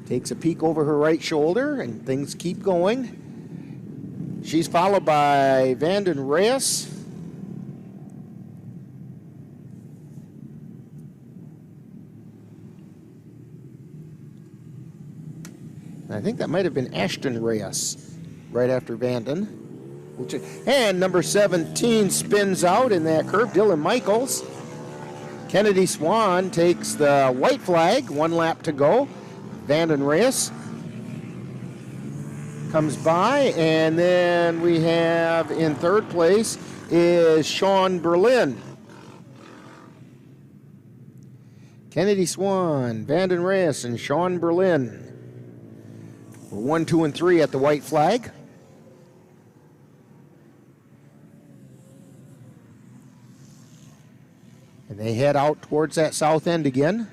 D: takes a peek over her right shoulder, and things keep going. She's followed by Vanden Reyes. I think that might have been Ashton Reyes right after Vanden. And number 17 spins out in that curve, Dylan Michaels. Kennedy Swan takes the white flag, 1 lap to go. Vanden Reyes comes by, and then we have in third place is Sean Berlin. Kennedy Swan, Vanden Reyes, and Sean Berlin. We're 1, 2, and 3 at the white flag. And they head out towards that south end again.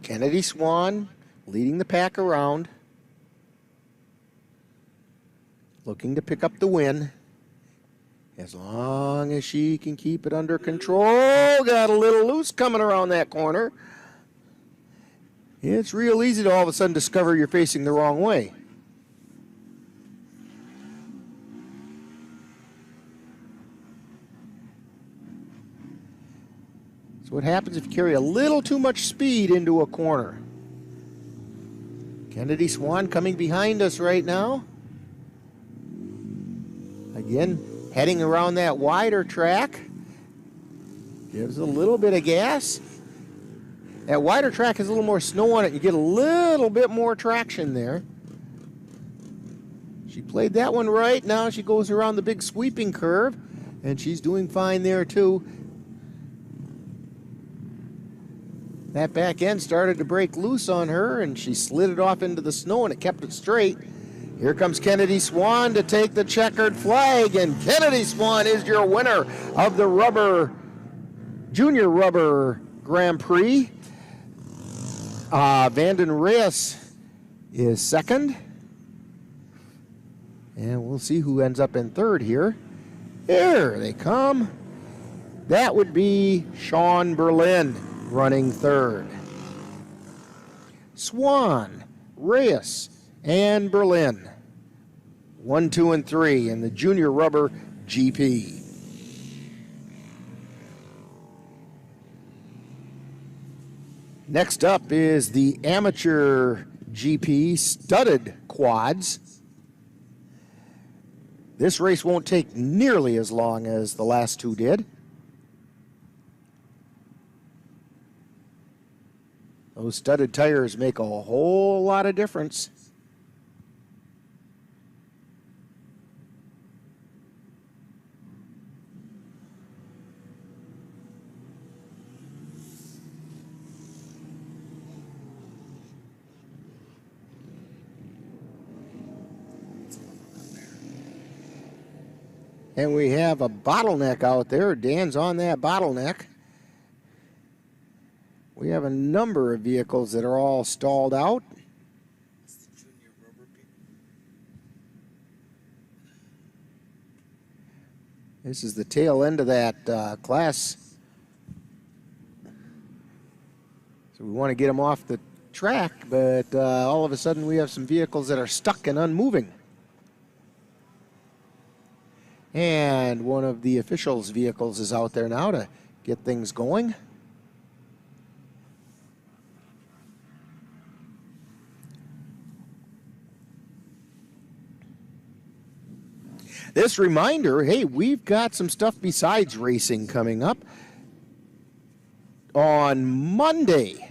D: Kennedy Swan leading the pack around, looking to pick up the win. As long as she can keep it under control. Got a little loose coming around that corner. It's real easy to all of a sudden discover you're facing the wrong way. So what happens if you carry a little too much speed into a corner? Kennedy Swan coming behind us right now. Again, heading around that wider track. Gives a little bit of gas. That wider track has a little more snow on it. You get a little bit more traction there. She played that one right. Now she goes around the big sweeping curve, and she's doing fine there too. That back end started to break loose on her, and she slid it off into the snow, and it kept it straight. Here comes Kennedy Swan to take the checkered flag, and Kennedy Swan is your winner of the Junior Rubber Grand Prix. Vanden Reyes is second. And we'll see who ends up in third here. Here they come. That would be Sean Berlin running third. Swan, Reyes, and Berlin. 1, 2, and 3 in the Junior Rubber GP. Next up is the Amateur GP Studded Quads. This race won't take nearly as long as the last two did. Those studded tires make a whole lot of difference. And we have a bottleneck out there. Dan's on that bottleneck. We have a number of vehicles that are all stalled out. This is the tail end of that class. So we want to get them off the track, but all of a sudden we have some vehicles that are stuck and unmoving. And one of the officials' vehicles is out there now to get things going. This reminder, hey, we've got some stuff besides racing coming up. On Monday,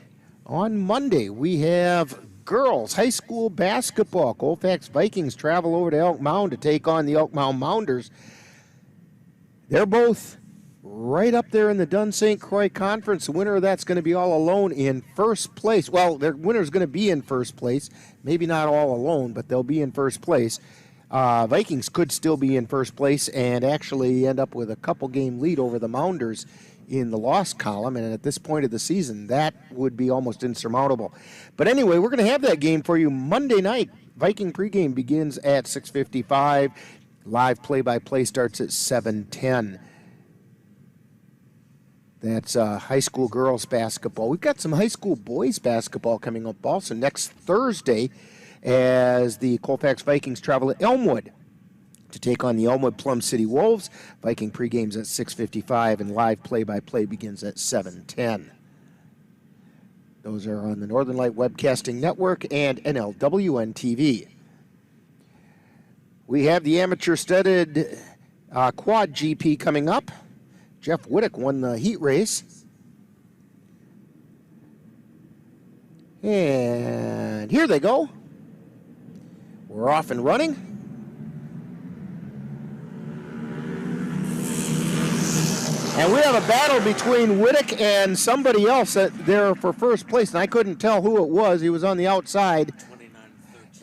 D: we have girls high school basketball. Colfax Vikings travel over to Elk Mound to take on the Elk Mound Mounders. They're both right up there in the Dunn St. Croix Conference. The winner of that's going to be all alone in first place. Well, their winner's going to be in first place. Maybe not all alone, but they'll be in first place. Vikings could still be in first place and actually end up with a couple game lead over the Mounders in the loss column, and at this point of the season, that would be almost insurmountable. But anyway, we're going to have that game for you Monday night. Viking pregame begins at 6:55. Live play-by-play starts at 7:10. That's high school girls basketball. We've got some high school boys basketball coming up also next Thursday, as the Colfax Vikings travel to Elmwood to take on the Elmwood Plum City Wolves. Viking pregames at 6:55 and live play-by-play begins at 7:10. Those are on the Northern Light Webcasting Network and NLWN-TV. We have the amateur studded quad GP coming up. Jeff Whittick won the heat race. And here they go. We're off and running. And we have a battle between Whittick and somebody else there for first place, and I couldn't tell who it was. He was on the outside.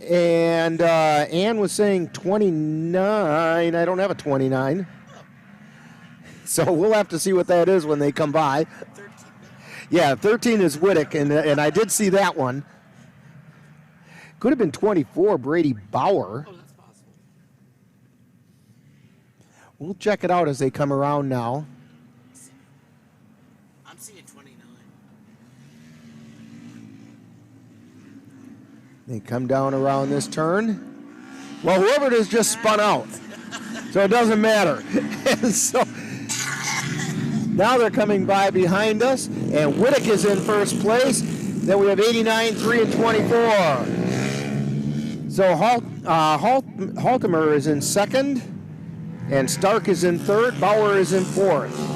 D: And Ann was saying 29. I don't have a 29. So we'll have to see what that is when they come by. Yeah, 13 is Whittick, and I did see that one. Could have been 24, Brady Bauer.
L: Oh, that's possible.
D: We'll check it out as they come around now.
L: I'm seeing 29.
D: They come down around this turn. Well, whoever it is just spun out, so it doesn't matter. So now they're coming by behind us, and Whittick is in first place. Then we have 89, 3, and 24. So Haltemer is in second, and Stark is in third. Bauer is in fourth.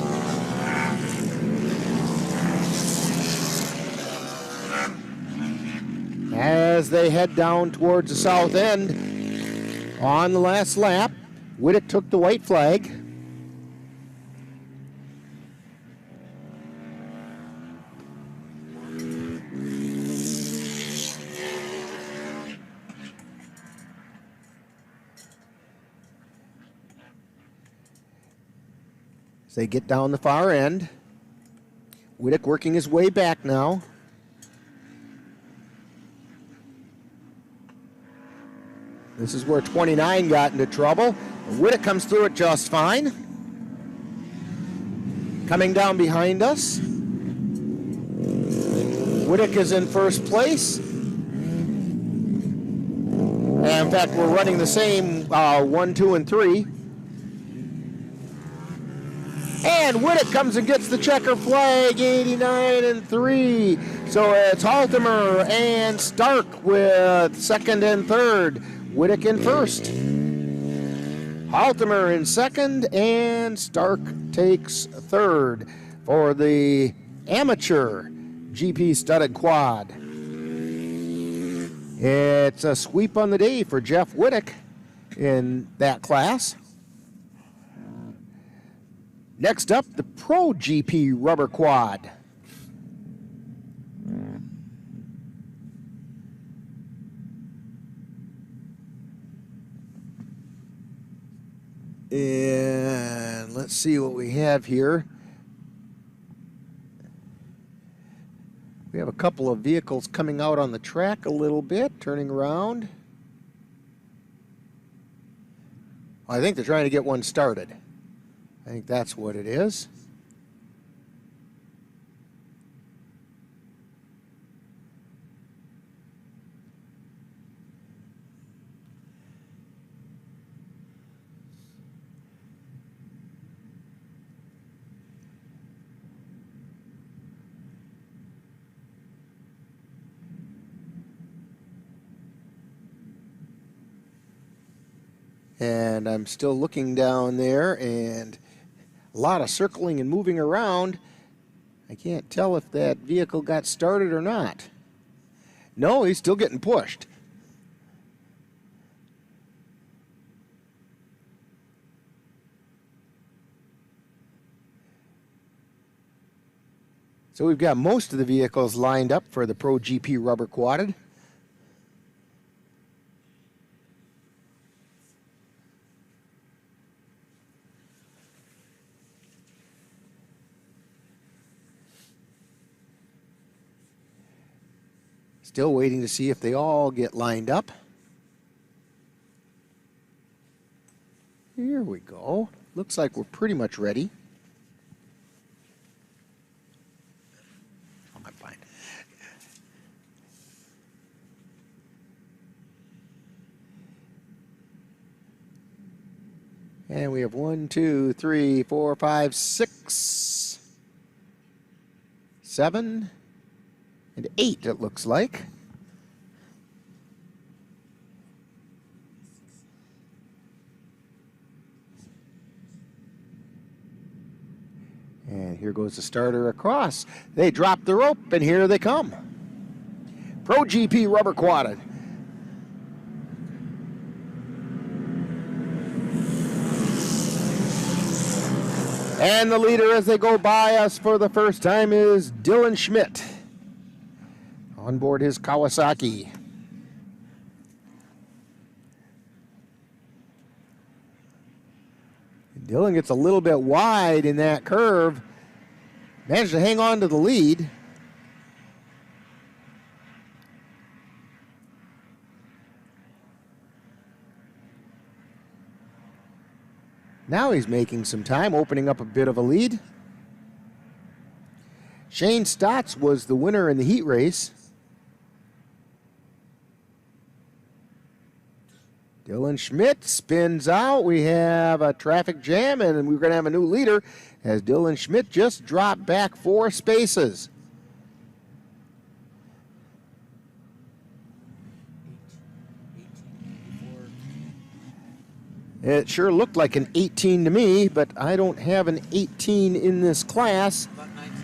D: As they head down towards the south end, on the last lap, Whittick took the white flag. As they get down the far end, Whittick working his way back now. This is where 29 got into trouble. Whittick comes through it just fine. Coming down behind us, Whittick is in first place. And in fact, we're running the same 1, 2, and 3. And Whittick comes and gets the checker flag, 89 and 3. So it's Haltemer and Stark with second and third. Whittick in first. Haltemer in second, and Stark takes third for the amateur GP studded quad. It's a sweep on the day for Jeff Whittick in that class. Next up, the Pro GP rubber quad. And let's see what we have here. We have a couple of vehicles coming out on the track a little bit, turning around. I think they're trying to get one started. I think that's what it is. And I'm still looking down there, and a lot of circling and moving around. I can't tell if that vehicle got started or not. No, he's still getting pushed. So we've got most of the vehicles lined up for the Pro GP rubber quadded. Still waiting to see if they all get lined up. Here we go. Looks like we're pretty much ready. Oh, I'm fine. And we have 1, 2, 3, 4, 5, 6, 7, and 8, it looks like. Here goes the starter across. They drop the rope, and here they come. Pro GP rubber quadded. And the leader as they go by us for the first time is Dylan Schmidt. On board his Kawasaki. Dylan gets a little bit wide in that curve. Managed to hang on to the lead. Now he's making some time, opening up a bit of a lead. Shane Stotts was the winner in the heat race. Dylan Schmidt spins out. We have a traffic jam, and we're going to have a new leader as Dylan Schmidt just dropped back 4 spaces. It sure looked like an 18 to me, but I don't have an 18 in this class.
L: About 19.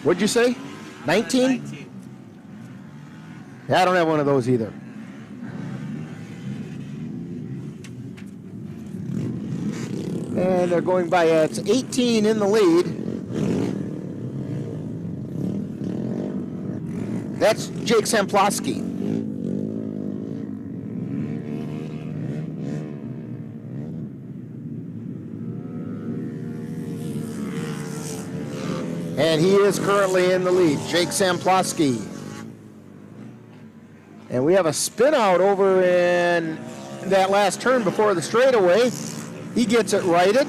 D: What'd you say? 19?
L: 19.
D: Yeah, I don't have one of those either. And they're going by, it's 18 in the lead. That's Jake Samplowski. And he is currently in the lead, Jake Samplowski. And we have a spin out over in that last turn before the straightaway. He gets it righted.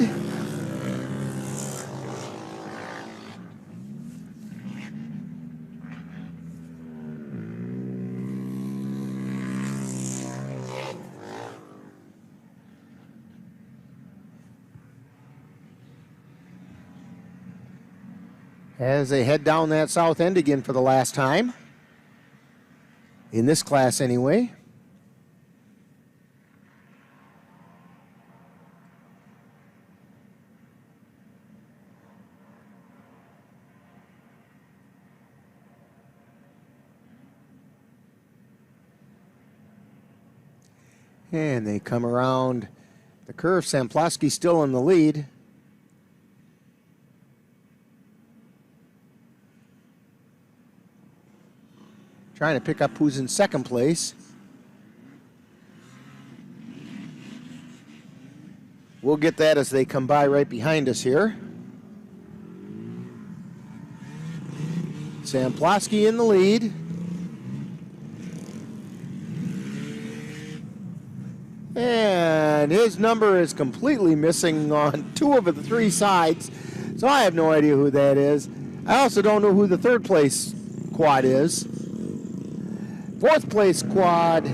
D: As they head down that south end again for the last time. In this class anyway. And they come around the curve. Samplowski still in the lead. Trying to pick up who's in second place. We'll get that as they come by right behind us here. Samplowski in the lead. And his number is completely missing on 2 of the 3 sides. So I have no idea who that is. I also don't know who the 3rd place quad is. 4th place quad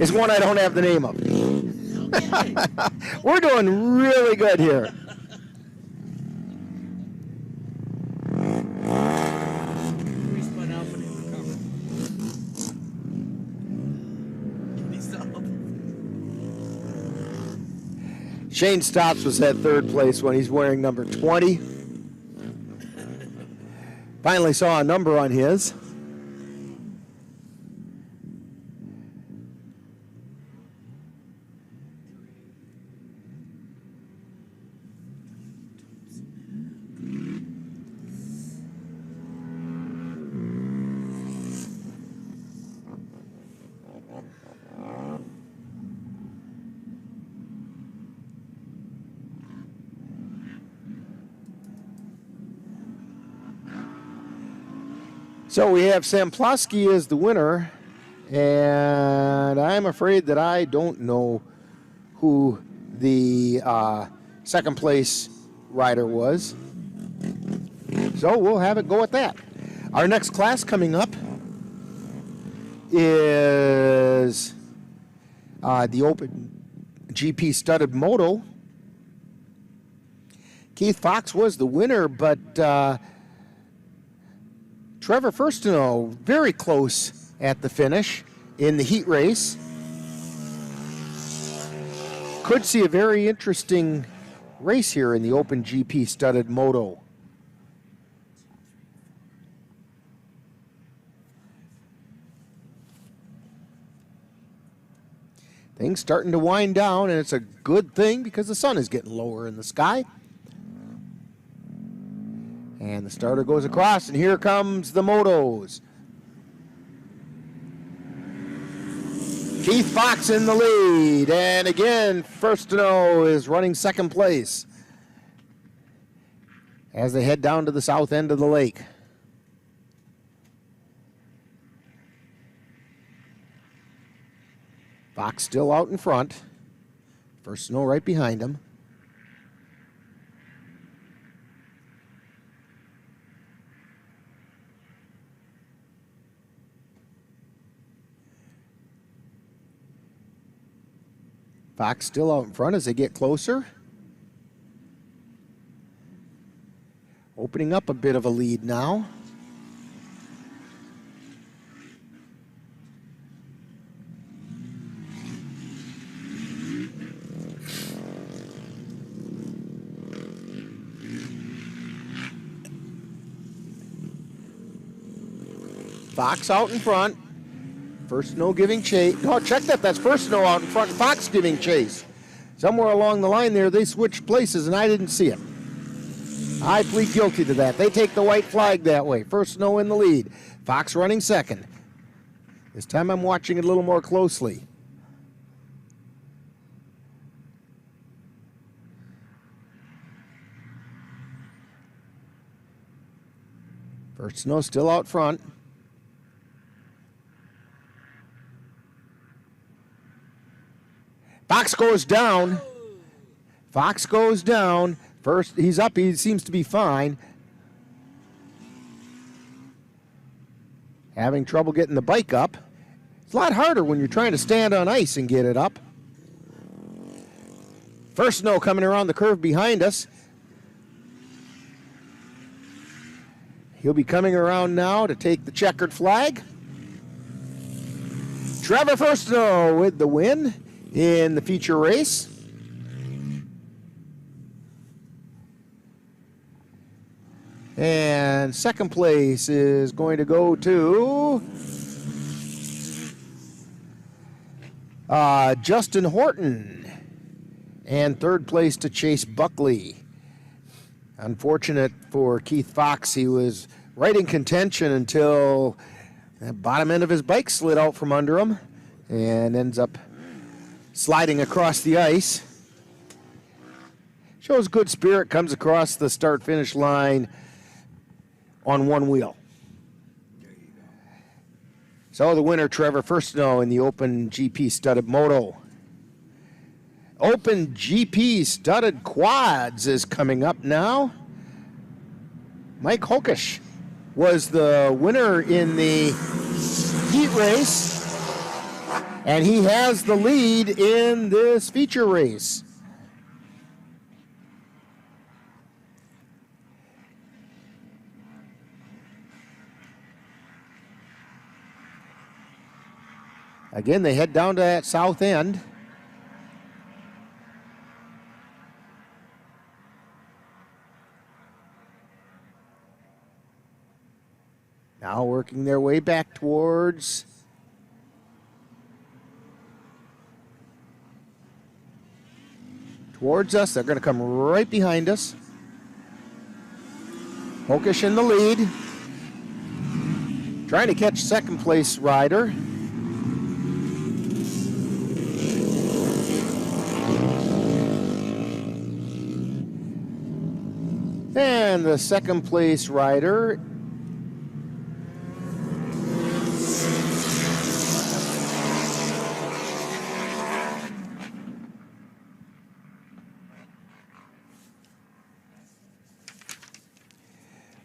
D: is one I don't have the name of. We're doing really good here. Shane Stotts was at 3rd place when he's wearing number 20. Finally saw a number on his. So we have Samplowski as the winner, and I'm afraid that I don't know who the 2nd place rider was. So we'll have it go at that. Our next class coming up is the Open GP Studded Moto. Keith Fox was the winner, but Trevor Firstino very close at the finish in the heat race. Could see a very interesting race here in the Open GP studded moto. Things starting to wind down, and it's a good thing because the sun is getting lower in the sky. And the starter goes across, and here comes the motos. Keith Fox in the lead, and again, Firstino is running second place as they head down to the south end of the lake. Fox still out in front. Firstino right behind him. Fox still out in front as they get closer. Opening up a bit of a lead now. Fox out in front. Firstino giving chase. Oh, check that. That's Firstino out in front. Fox giving chase. Somewhere along the line there, they switched places, and I didn't see it. I plead guilty to that. They take the white flag that way. Firstino in the lead. Fox running second. This time I'm watching it a little more closely. Firstino still out front. Fox goes down. Fox goes down. First, he's up. He seems to be fine. Having trouble getting the bike up. It's a lot harder when you're trying to stand on ice and get it up. Firstino coming around the curve behind us. He'll be coming around now to take the checkered flag. Trevor Firstino with the win in the feature race. And second place is going to go to Justin Horton. And third place to Chase Buckley. Unfortunate for Keith Fox. He was right in contention until the bottom end of his bike slid out from under him and ends up sliding across the ice. Shows good spirit, comes across the start-finish line on one wheel. So the winner, Trevor Firstino, in the Open GP Studded Moto. Open GP Studded Quads is coming up now. Mike Hokish was the winner in the heat race, and he has the lead in this feature race. Again, they head down to that south end. Now working their way back towards us. They're going to come right behind us. Hokish in the lead. Trying to catch second place rider. And the second place rider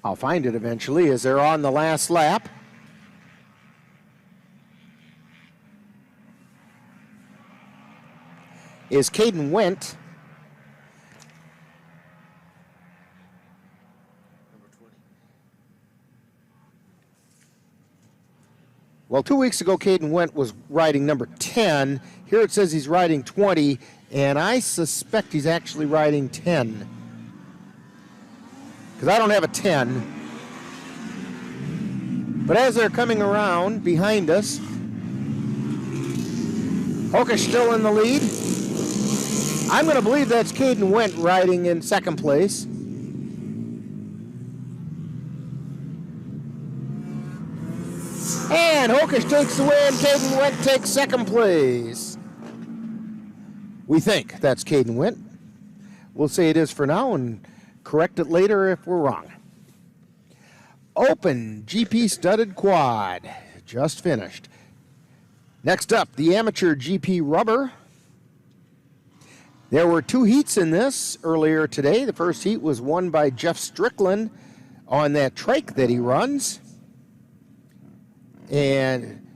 D: I'll find it eventually as they're on the last lap. Is Caden Wendt. Well, 2 weeks ago, Caden Wendt was riding number 10. Here it says he's riding 20, And I suspect he's actually riding 10. Because I don't have a 10. But as they're coming around behind us, Hokish still in the lead. I'm going to believe that's Caden Went riding in second place. And Hokish takes the win. Caden Went takes second place. We think that's Caden Went. We'll say it is for now and correct it later if we're wrong. Open GP studded quad. Just finished. Next up, the amateur GP rubber. There were 2 heats in this earlier today. The first heat was won by Jeff Strickland on that trike that he runs. And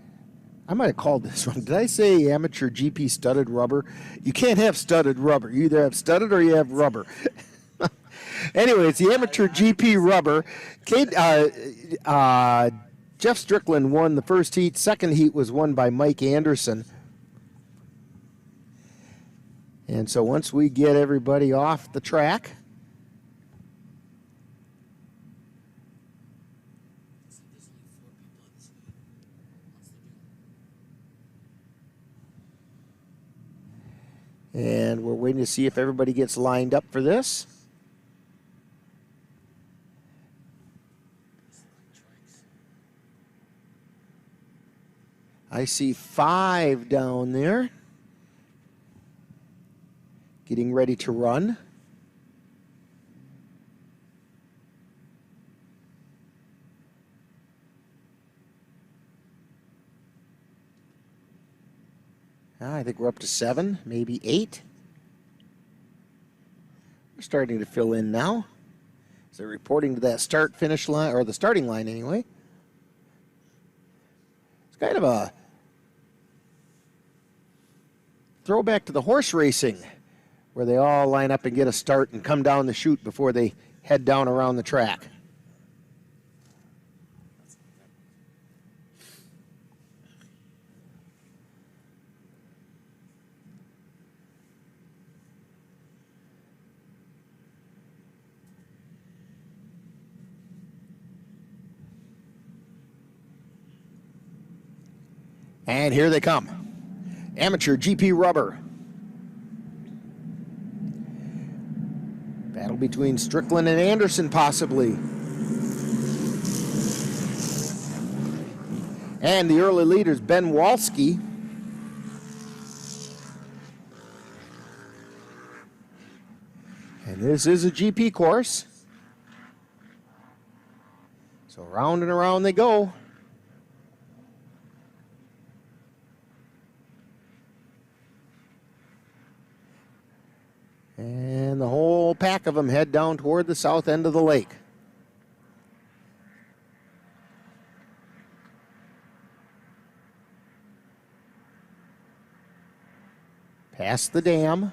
D: I might have called this wrong. Did I say amateur GP studded rubber? You can't have studded rubber. You either have studded or you have rubber. Anyway, it's the amateur GP rubber. Jeff Strickland won the first heat. Second heat was won by Mike Anderson. And so once we get everybody off the track, and we're waiting to see if everybody gets lined up for this. I see 5 down there getting ready to run. I think we're up to 7, maybe 8. We're starting to fill in now. So reporting to that start-finish line, or the starting line anyway. It's kind of a throwback to the horse racing, where they all line up and get a start and come down the chute before they head down around the track. And here they come. Amateur GP rubber. Battle between Strickland and Anderson, possibly. And the early leaders, Ben Walski. And this is a GP course. So round and around they go. And the whole pack of them head down toward the south end of the lake. Past the dam.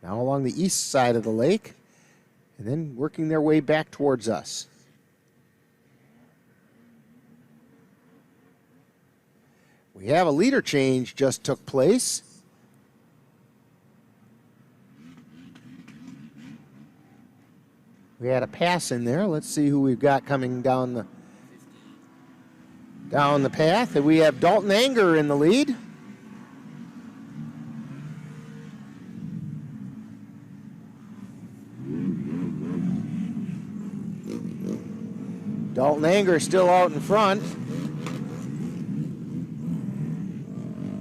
D: Now along the east side of the lake, and then working their way back towards us. We have a leader change just took place. We had a pass in there. Let's see who we've got coming down the path. And we have Dalton Anger in the lead. Dalton Anger still out in front.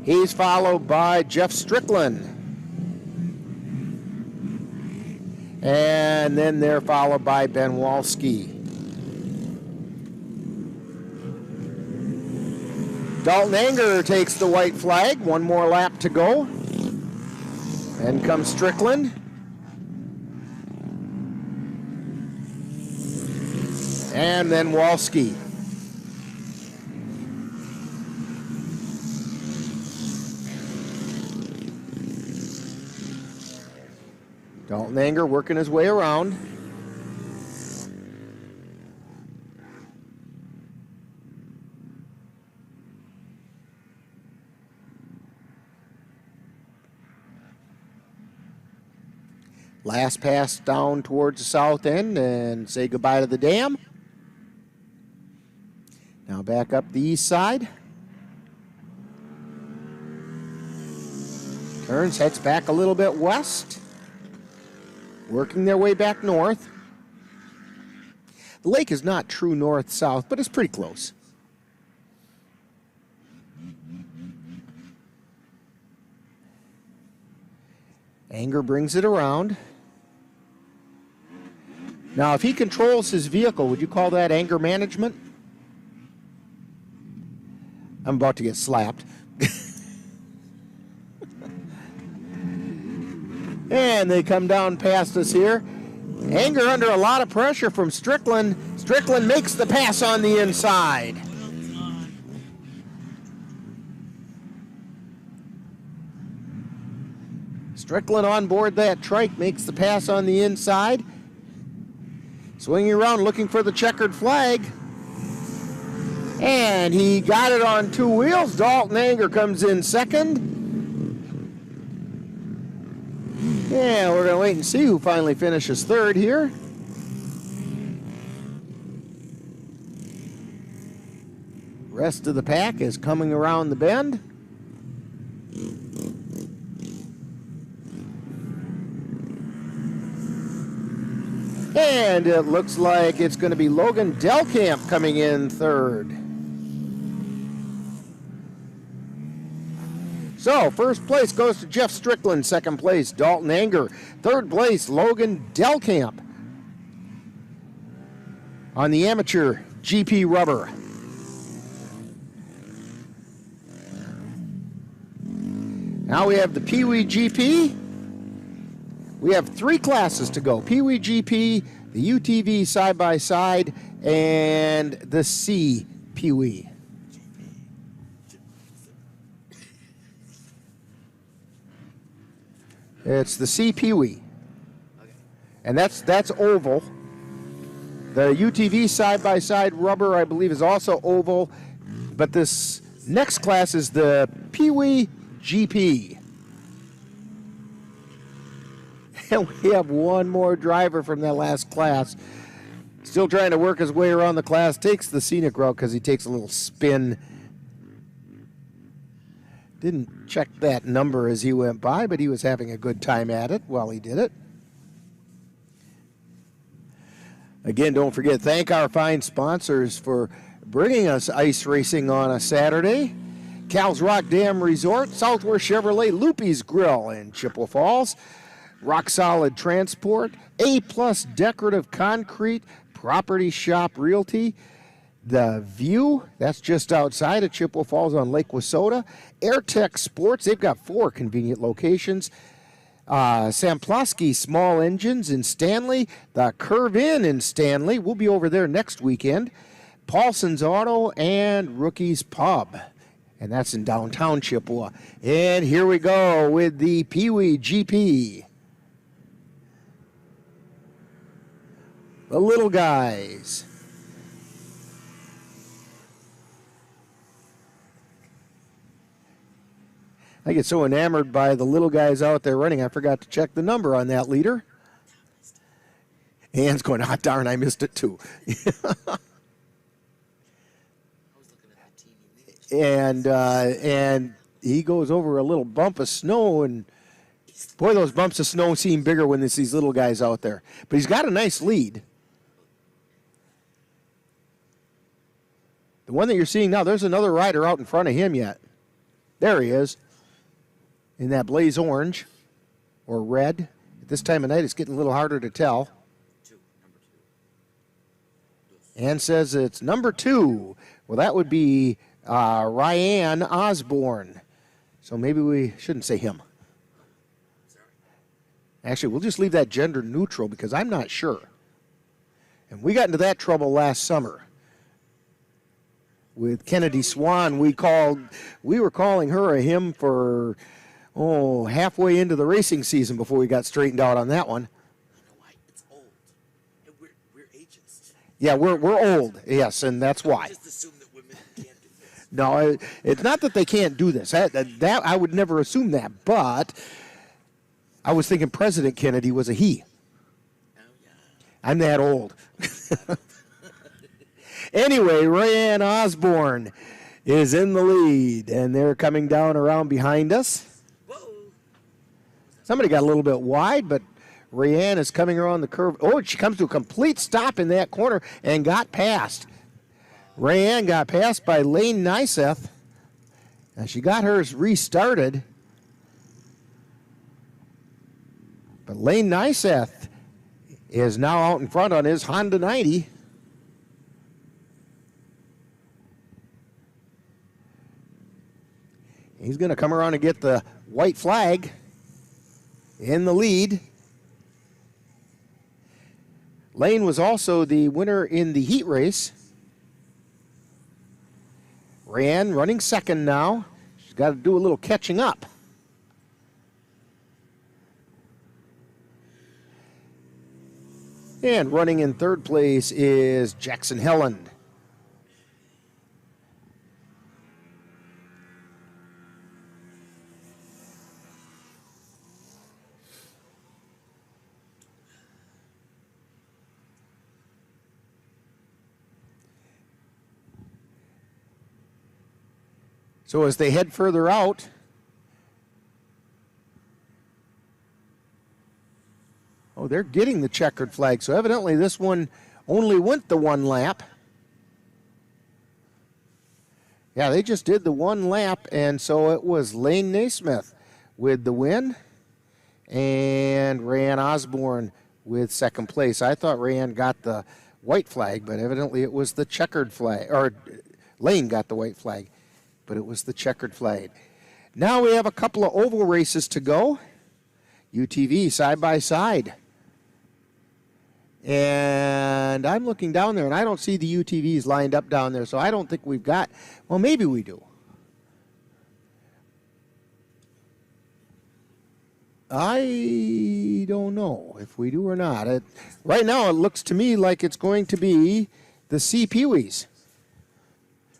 D: He's followed by Jeff Strickland. And then they're followed by Ben Walski. Dalton Anger takes the white flag. One more lap to go. And comes Strickland. And then Walski. Dalton Anger working his way around. Last pass down towards the south end and say goodbye to the dam. Now back up the east side. Turns, heads back a little bit west. Working their way back north. The lake is not true north-south, but it's pretty close. Anger brings it around. Now, if he controls his vehicle, would you call that anger management? I'm about to get slapped. And they come down past us here. Anger under a lot of pressure from Strickland. Strickland makes the pass on the inside. Strickland on board that trike, makes the pass on the inside. Swinging around looking for the checkered flag. And he got it on two wheels. Dalton Anger comes in second. Yeah, we're going to wait and see who finally finishes third here. Rest of the pack is coming around the bend. And it looks like it's going to be Logan Delkamp coming in third. So, first place goes to Jeff Strickland. Second place, Dalton Anger. Third place, Logan Delkamp. On the amateur GP rubber. Now we have the Pee Wee GP. We have 3 classes to go. Pee Wee GP, the UTV side-by-side, and the C Pee Wee. It's the C Pee Wee. And that's oval. The UTV side-by-side rubber, I believe, is also oval. But this next class is the Pee Wee GP. And we have one more driver from that last class. Still trying to work his way around the class. Takes the scenic route because he takes a little spin. Didn't check that number as he went by, but he was having a good time at it while he did it. Again, don't forget, thank our fine sponsors for bringing us ice racing on a Saturday. Cal's Rock Dam Resort, Southwest Chevrolet, Loopy's Grill in Chippewa Falls, Rock Solid Transport, A-Plus Decorative Concrete, Property Shop Realty, The View, that's just outside of Chippewa Falls on Lake Wissota. AirTech Sports, they've got 4 convenient locations. Samplosky Small Engines in Stanley. The Curve Inn in Stanley. We'll be over there next weekend. Paulson's Auto and Rookie's Pub. And that's in downtown Chippewa. And here we go with the Pee Wee GP. The little guys. I get so enamored by the little guys out there running, I forgot to check the number on that leader. Ann's going, ah, darn, I missed it too. And he goes over a little bump of snow, and boy, those bumps of snow seem bigger when there's these little guys out there. But he's got a nice lead. The one that you're seeing now, there's another rider out in front of him yet. There he is. In that blaze orange or red. At this time of night, it's getting a little harder to tell. Ann says it's number 2. Well, that would be Ryan Osborne. So maybe we shouldn't say him. Actually, we'll just leave that gender neutral because I'm not sure. And we got into that trouble last summer. With Kennedy Swan, we were calling her a him for halfway into the racing season before we got straightened out on that one.
L: It's old. And we're ageist.
D: Yeah, we're old, yes, and that's why.
L: Just assume that women can't do this.
D: No, it's not that they can't do this. That I would never assume that, but I was thinking President Kennedy was a he. I'm that old. Anyway, Rayanne Osborne is in the lead, and they're coming down around behind us. Somebody got a little bit wide, but Rayanne is coming around the curve. Oh, she comes to a complete stop in that corner and got past. Rayanne got passed by Lane Nyseth, and she got hers restarted. But Lane Nyseth is now out in front on his Honda 90. He's going to come around and get the white flag in the lead. Lane was also the winner in the heat race. Rayanne running second now. She's got to do a little catching up. And running in third place is Jackson Helland. So as they head further out, oh, they're getting the checkered flag. So evidently this one only went the one lap. Yeah, they just did the one lap, and so it was Lane Naismith with the win and Rayanne Osborne with second place. I thought Rayanne got the white flag, but evidently it was the checkered flag, or Lane got the white flag, but it was the checkered flag. Now we have a couple of oval races to go. UTV side by side. And I'm looking down there, and I don't see the UTVs lined up down there, so I don't think we've got, well, maybe we do. I don't know if we do or not. Right now, it looks to me like it's going to be the C Peewees,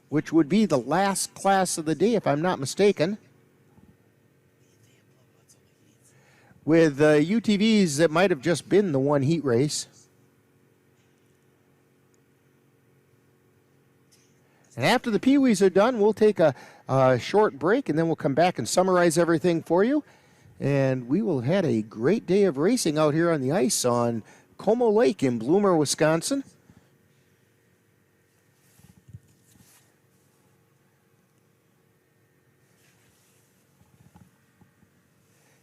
D: which would be the last class of the day, if I'm not mistaken. With UTVs that might have just been the one heat race. And after the Peewees are done, we'll take a short break, and then we'll come back and summarize everything for you. And we will have had a great day of racing out here on the ice on Como Lake in Bloomer, Wisconsin.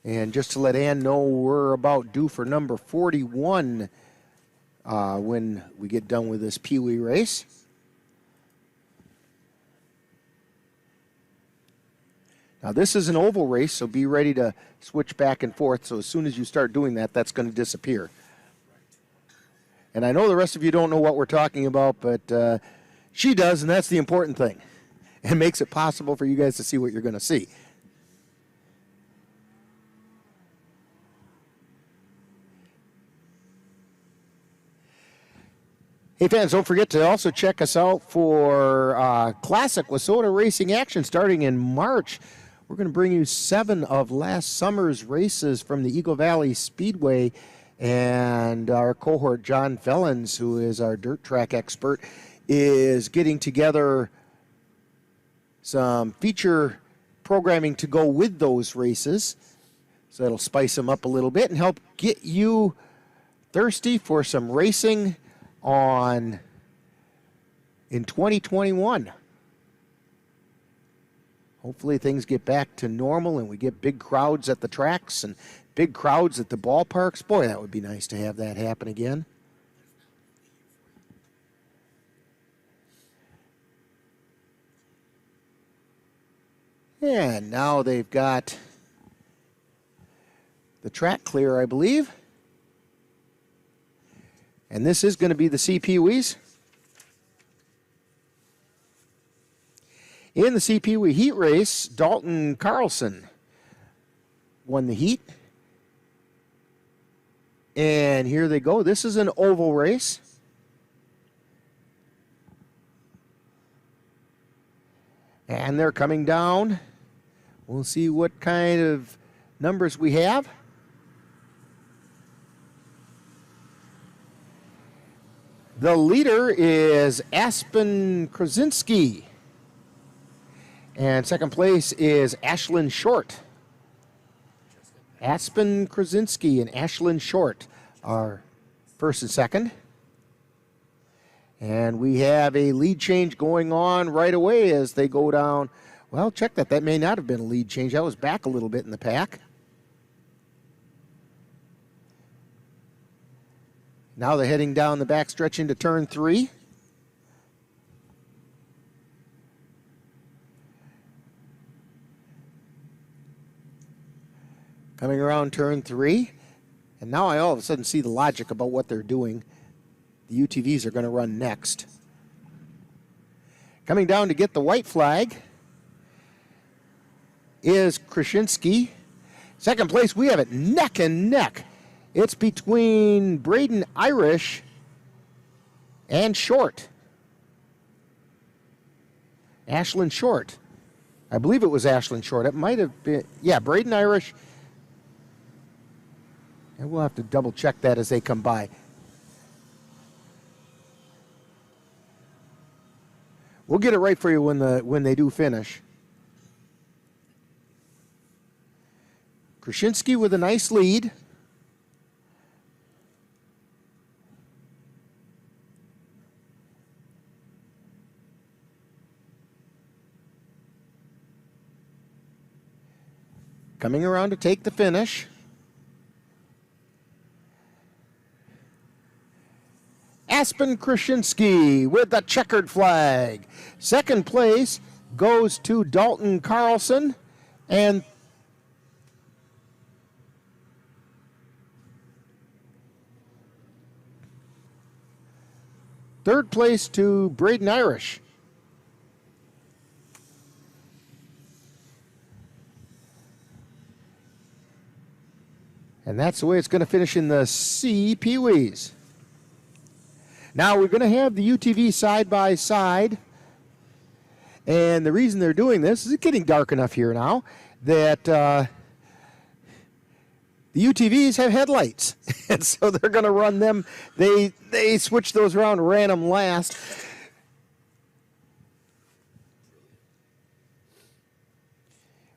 D: And just to let Ann know, we're about due for number 41 when we get done with this Pee-wee race. Now this is an oval race, so be ready to switch back and forth. So as soon as you start doing that, that's going to disappear. And I know the rest of you don't know what we're talking about, but she does, and that's the important thing. It makes it possible for you guys to see what you're going to see. Hey fans, don't forget to also check us out for Classic Wissota Racing action starting in March. We're going to bring you 7 of last summer's races from the Eagle Valley Speedway, and our cohort John Fellens, who is our dirt track expert, is getting together some feature programming to go with those races. So it'll spice them up a little bit and help get you thirsty for some racing in 2021. Hopefully things get back to normal and we get big crowds at the tracks and big crowds at the ballparks. Boy, that would be nice to have that happen again. And now they've got the track clear, I believe. And this is going to be the C Peewees. In the C Peewee heat race, Dalton Carlson won the heat. And here they go. This is an oval race. And they're coming down. We'll see what kind of numbers we have. The leader is Aspen Krasinski. And second place is Ashlyn Short. Aspen Krasinski and Ashlyn Short are first and second. And we have a lead change going on right away as they go down. Well, check that. That may not have been a lead change. That was back a little bit in the pack. Now they're heading down the back stretch into turn 3. Coming around turn 3. And now I all of a sudden see the logic about what they're doing. The UTVs are going to run next. Coming down to get the white flag is Krasinski. Second place, we have it neck and neck. It's between Braden Irish and Short. Ashlyn Short. I believe it was Ashlyn Short. It might have been, yeah, Braden Irish. And we'll have to double check that as they come by. We'll get it right for you when they do finish. Krasinski with a nice lead. Coming around to take the finish. Aspen Krasinski with the checkered flag. Second place goes to Dalton Carlson, and third place to Braden Irish. And that's the way it's going to finish in the C Pee-wees. Now we're going to have the UTV side by side. And the reason they're doing this is it's getting dark enough here now that the UTVs have headlights. And so they're going to run them. They switch those around, ran them last.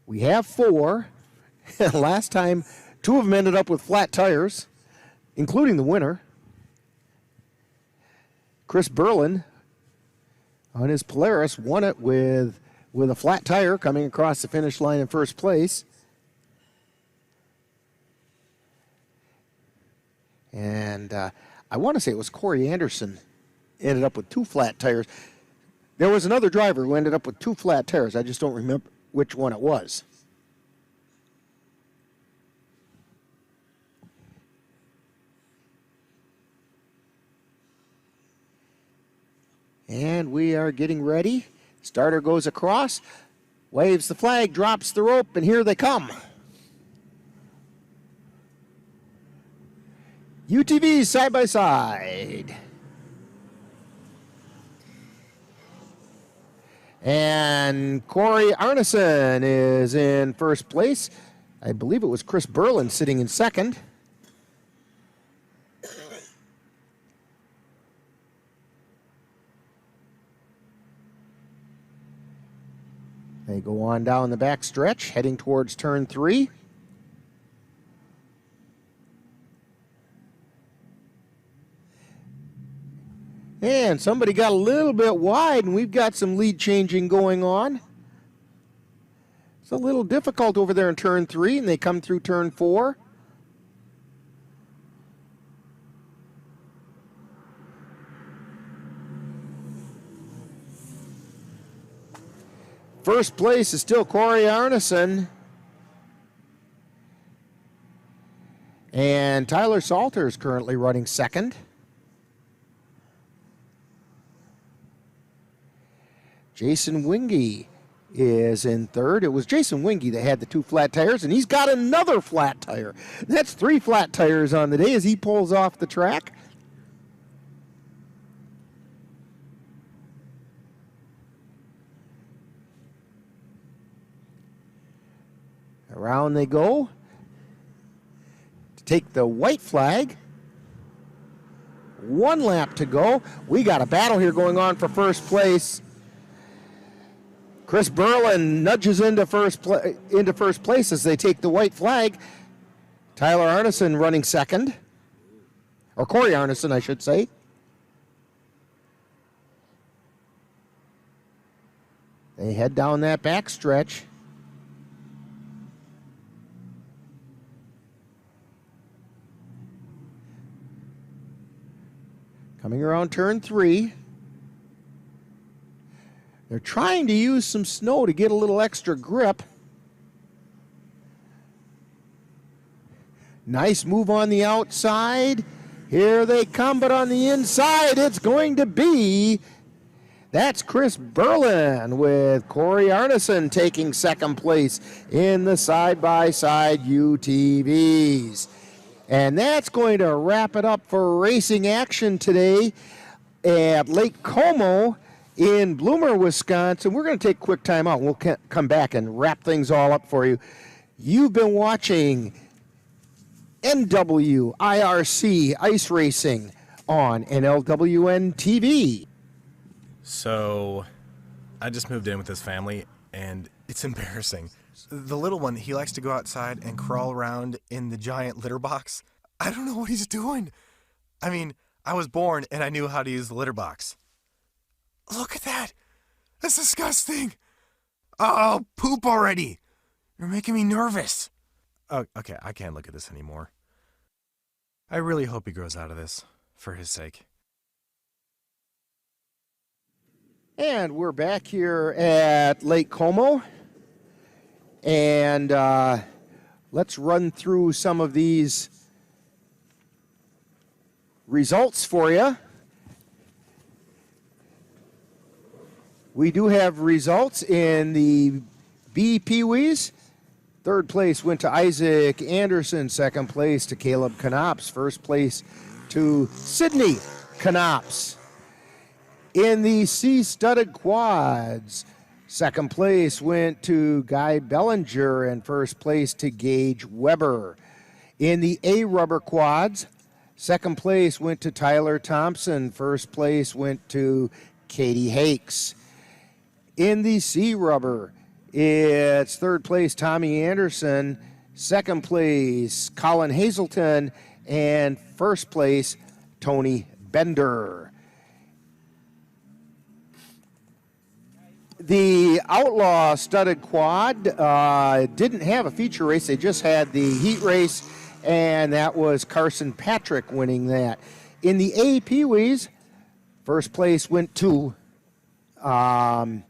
D: We have 4. Last time, 2 of them ended up with flat tires, including the winner. Chris Berlin on his Polaris won it with a flat tire coming across the finish line in first place. And I want to say it was Corey Anderson ended up with 2 flat tires. There was another driver who ended up with 2 flat tires. I just don't remember which one it was. And we are getting ready. Starter goes across, waves the flag, drops the rope, and here they come. UTVs side by side. And Corey Arneson is in first place. I believe it was Chris Berlin sitting in second. They go on down the back stretch, heading towards turn 3. And somebody got a little bit wide, and we've got some lead changing going on. It's a little difficult over there in turn 3, and they come through turn 4. First place is still Corey Arneson. And Tyler Salter is currently running second. Jason Wingy is in third. It was Jason Wingy that had the 2 flat tires, and he's got another flat tire. That's 3 flat tires on the day as he pulls off the track. Around they go to take the white flag. 1 lap to go. We got a battle here going on for first place. Chris Berlin nudges into first place as they take the white flag. Tyler Arneson running second. Or Corey Arneson, I should say. They head down that back stretch. Coming around turn 3. They're trying to use some snow to get a little extra grip. Nice move on the outside. Here they come, but on the inside, it's going to be... That's Chris Berlin with Corey Arneson taking second place in the side-by-side UTVs. And that's going to wrap it up for racing action today at Lake Como in Bloomer, Wisconsin. We're going to take a quick time out. We'll come back and wrap things all up for you. You've been watching NWIRC Ice Racing on NLWN-TV.
U: So, I just moved in with this family, and it's embarrassing. The little one, he likes to go outside and crawl around in the giant litter box. I don't know what he's doing. I mean, I was born, and I knew how to use the litter box. Look at that! That's disgusting! Oh, poop already! You're making me nervous. Oh, okay, I can't look at this anymore. I really hope he grows out of this, for his sake.
D: And we're back here at Lake Como. And let's run through some of these results for you. We do have results in the B Pee-wees. Third place went to Isaac Anderson. Second place to Caleb Knops. First place to Sydney Knops. In the C-studded quads, second place went to Guy Bellinger and first place to Gage Weber. In the A-rubber quads, second place went to Tyler Thompson. First place went to Katie Hakes. In the C-rubber, it's third place Tommy Anderson, second place Colin Hazelton, and first place Tony Bender. The Outlaw Studded Quad didn't have a feature race. They just had the heat race, and that was Carson Patrick winning that. In the A Pee-wees, first place went to Lane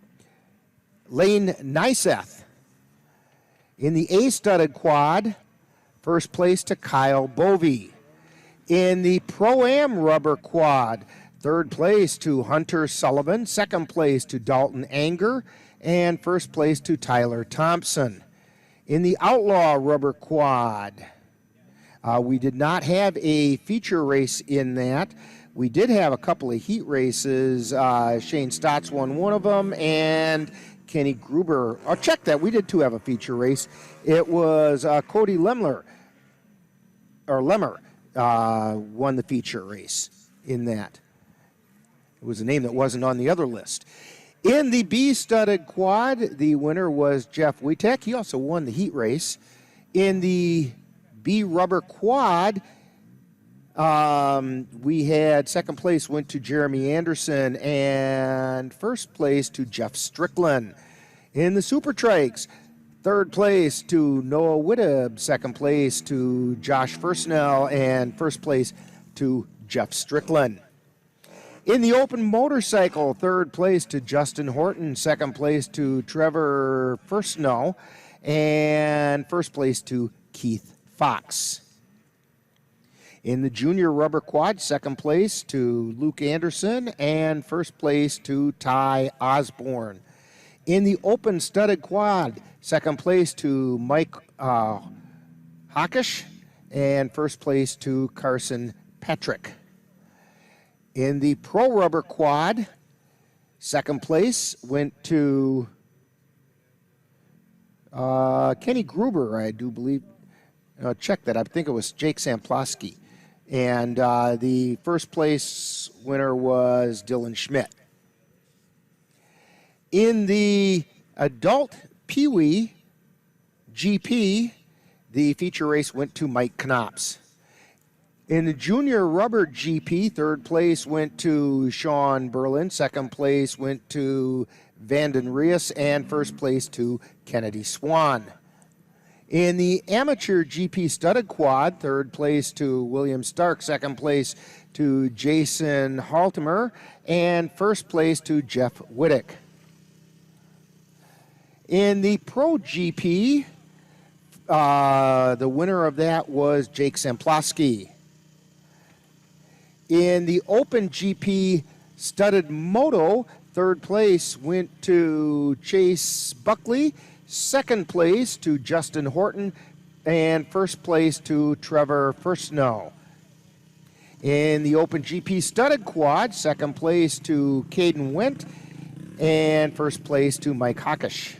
D: Nyseth. In the A Studded Quad, first place to Kyle Bovey. In the Pro-Am Rubber Quad, third place to Hunter Sullivan, second place to Dalton Anger, and first place to Tyler Thompson. In the Outlaw Rubber Quad, we did not have a feature race in that. We did have a couple of heat races. Shane Stotts won one of them, and Kenny Gruber. Oh, check that. We did too have a feature race. It was Cody Lemmer won the feature race in that. It was a name that wasn't on the other list. In the B-studded quad, the winner was Jeff Witek. He also won the heat race. In the B-rubber quad, we had second place went to Jeremy Anderson and first place to Jeff Strickland. In the Super Trikes, third place to Noah Witteb, second place to Josh Fursnell, and first place to Jeff Strickland. In the open motorcycle, third place to Justin Horton, second place to Trevor Fursnell, and first place to Keith Fox. In the junior rubber quad, second place to Luke Anderson, and first place to Ty Osborne. In the open studded quad, second place to Mike Hockish, and first place to Carson Patrick. In the pro rubber quad, second place went to Kenny Gruber, I do believe. Check that. I think it was Jake Samplosky. And the first place winner was Dylan Schmidt. In the adult Pee-wee GP, the feature race went to Mike Knops. In the junior rubber GP, third place went to Sean Berlin, second place went to Vanden Rios, and first place to Kennedy Swan. In the amateur GP studded quad, third place to William Stark, second place to Jason Haltemer, and first place to Jeff Wittick. In the pro GP, the winner of that was Jake Samplowski. In the Open GP studded moto, third place went to Chase Buckley, second place to Justin Horton, and first place to Trevor Fursnow. In the Open GP studded quad, second place to Caden Wendt, and first place to Mike Hockish.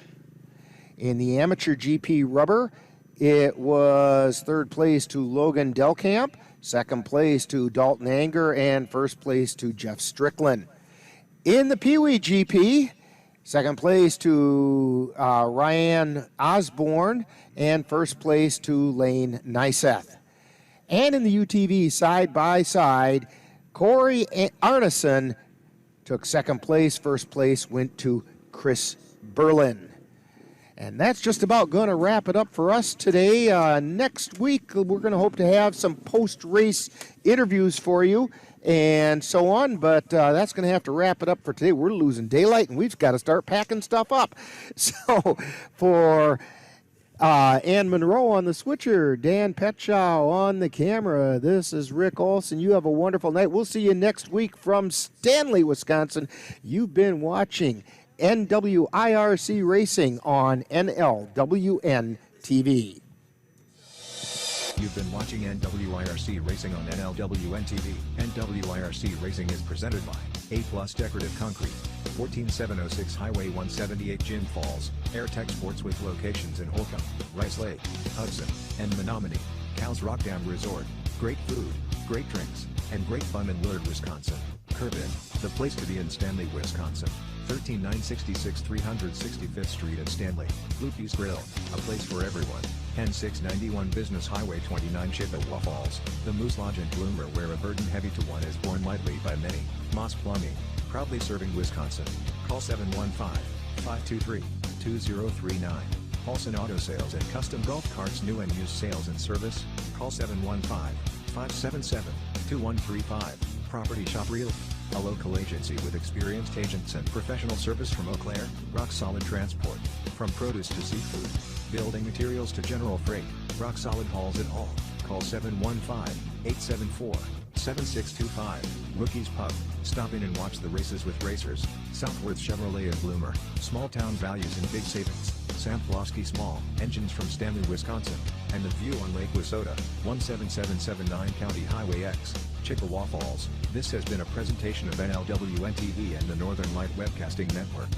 D: In the amateur GP rubber, it was third place to Logan Delcamp, second place to Dalton Anger, and first place to Jeff Strickland. In the Pee-wee GP, second place to Ryan Osborne, and first place to Lane Nyseth. And in the UTV side-by-side, Corey Arneson took second place. First place went to Chris Berlin. And that's just about going to wrap it up for us today. Next week, we're going to hope to have some post-race interviews for you and so on, but that's going to have to wrap it up for today. We're losing daylight, and we've got to start packing stuff up. So for Ann Monroe on the switcher, Dan Petschow on the camera, this is Rick Olson. You have a wonderful night. We'll see you next week from Stanley, Wisconsin. You've been watching NWIRC Racing on NLWN-TV.
A: You've been watching NWIRC Racing on NLWN-TV. NWIRC Racing is presented by A+ Decorative Concrete, 14706 Highway 178 Gin Falls, AirTech Sports with locations in Holcomb, Rice Lake, Hudson, and Menominee, Cal's Rock Dam Resort. Great food, great drinks, and great fun in Willard, Wisconsin. Curvin, the place to be in Stanley, Wisconsin. 13966 365th Street in Stanley. Loopy's Grill, a place for everyone. N691 Business Highway 29 Chippewa Falls. The Moose Lodge in Bloomer, where a burden heavy to one is borne lightly by many. Moss Plumbing, proudly serving Wisconsin. Call 715-523-2039. Paulson Auto Sales and Custom Golf Carts, new and used sales and service. Call 715-577-2135. Property Shop Realty, a local agency with experienced agents and professional service from Eau Claire. Rock Solid Transport, from produce to seafood, building materials to general freight. Rock Solid hauls it all. Call 715-874-7625. Rookie's Pub, stop in and watch the races with racers. Southworth Chevrolet in Bloomer, small town values and big savings. Sam Pulaski Small, engines from Stanley, Wisconsin, and the view on Lake Wissota, 17779 County Highway X, Chippewa Falls. This has been a presentation of NLWN-TV and the Northern Light Webcasting Network.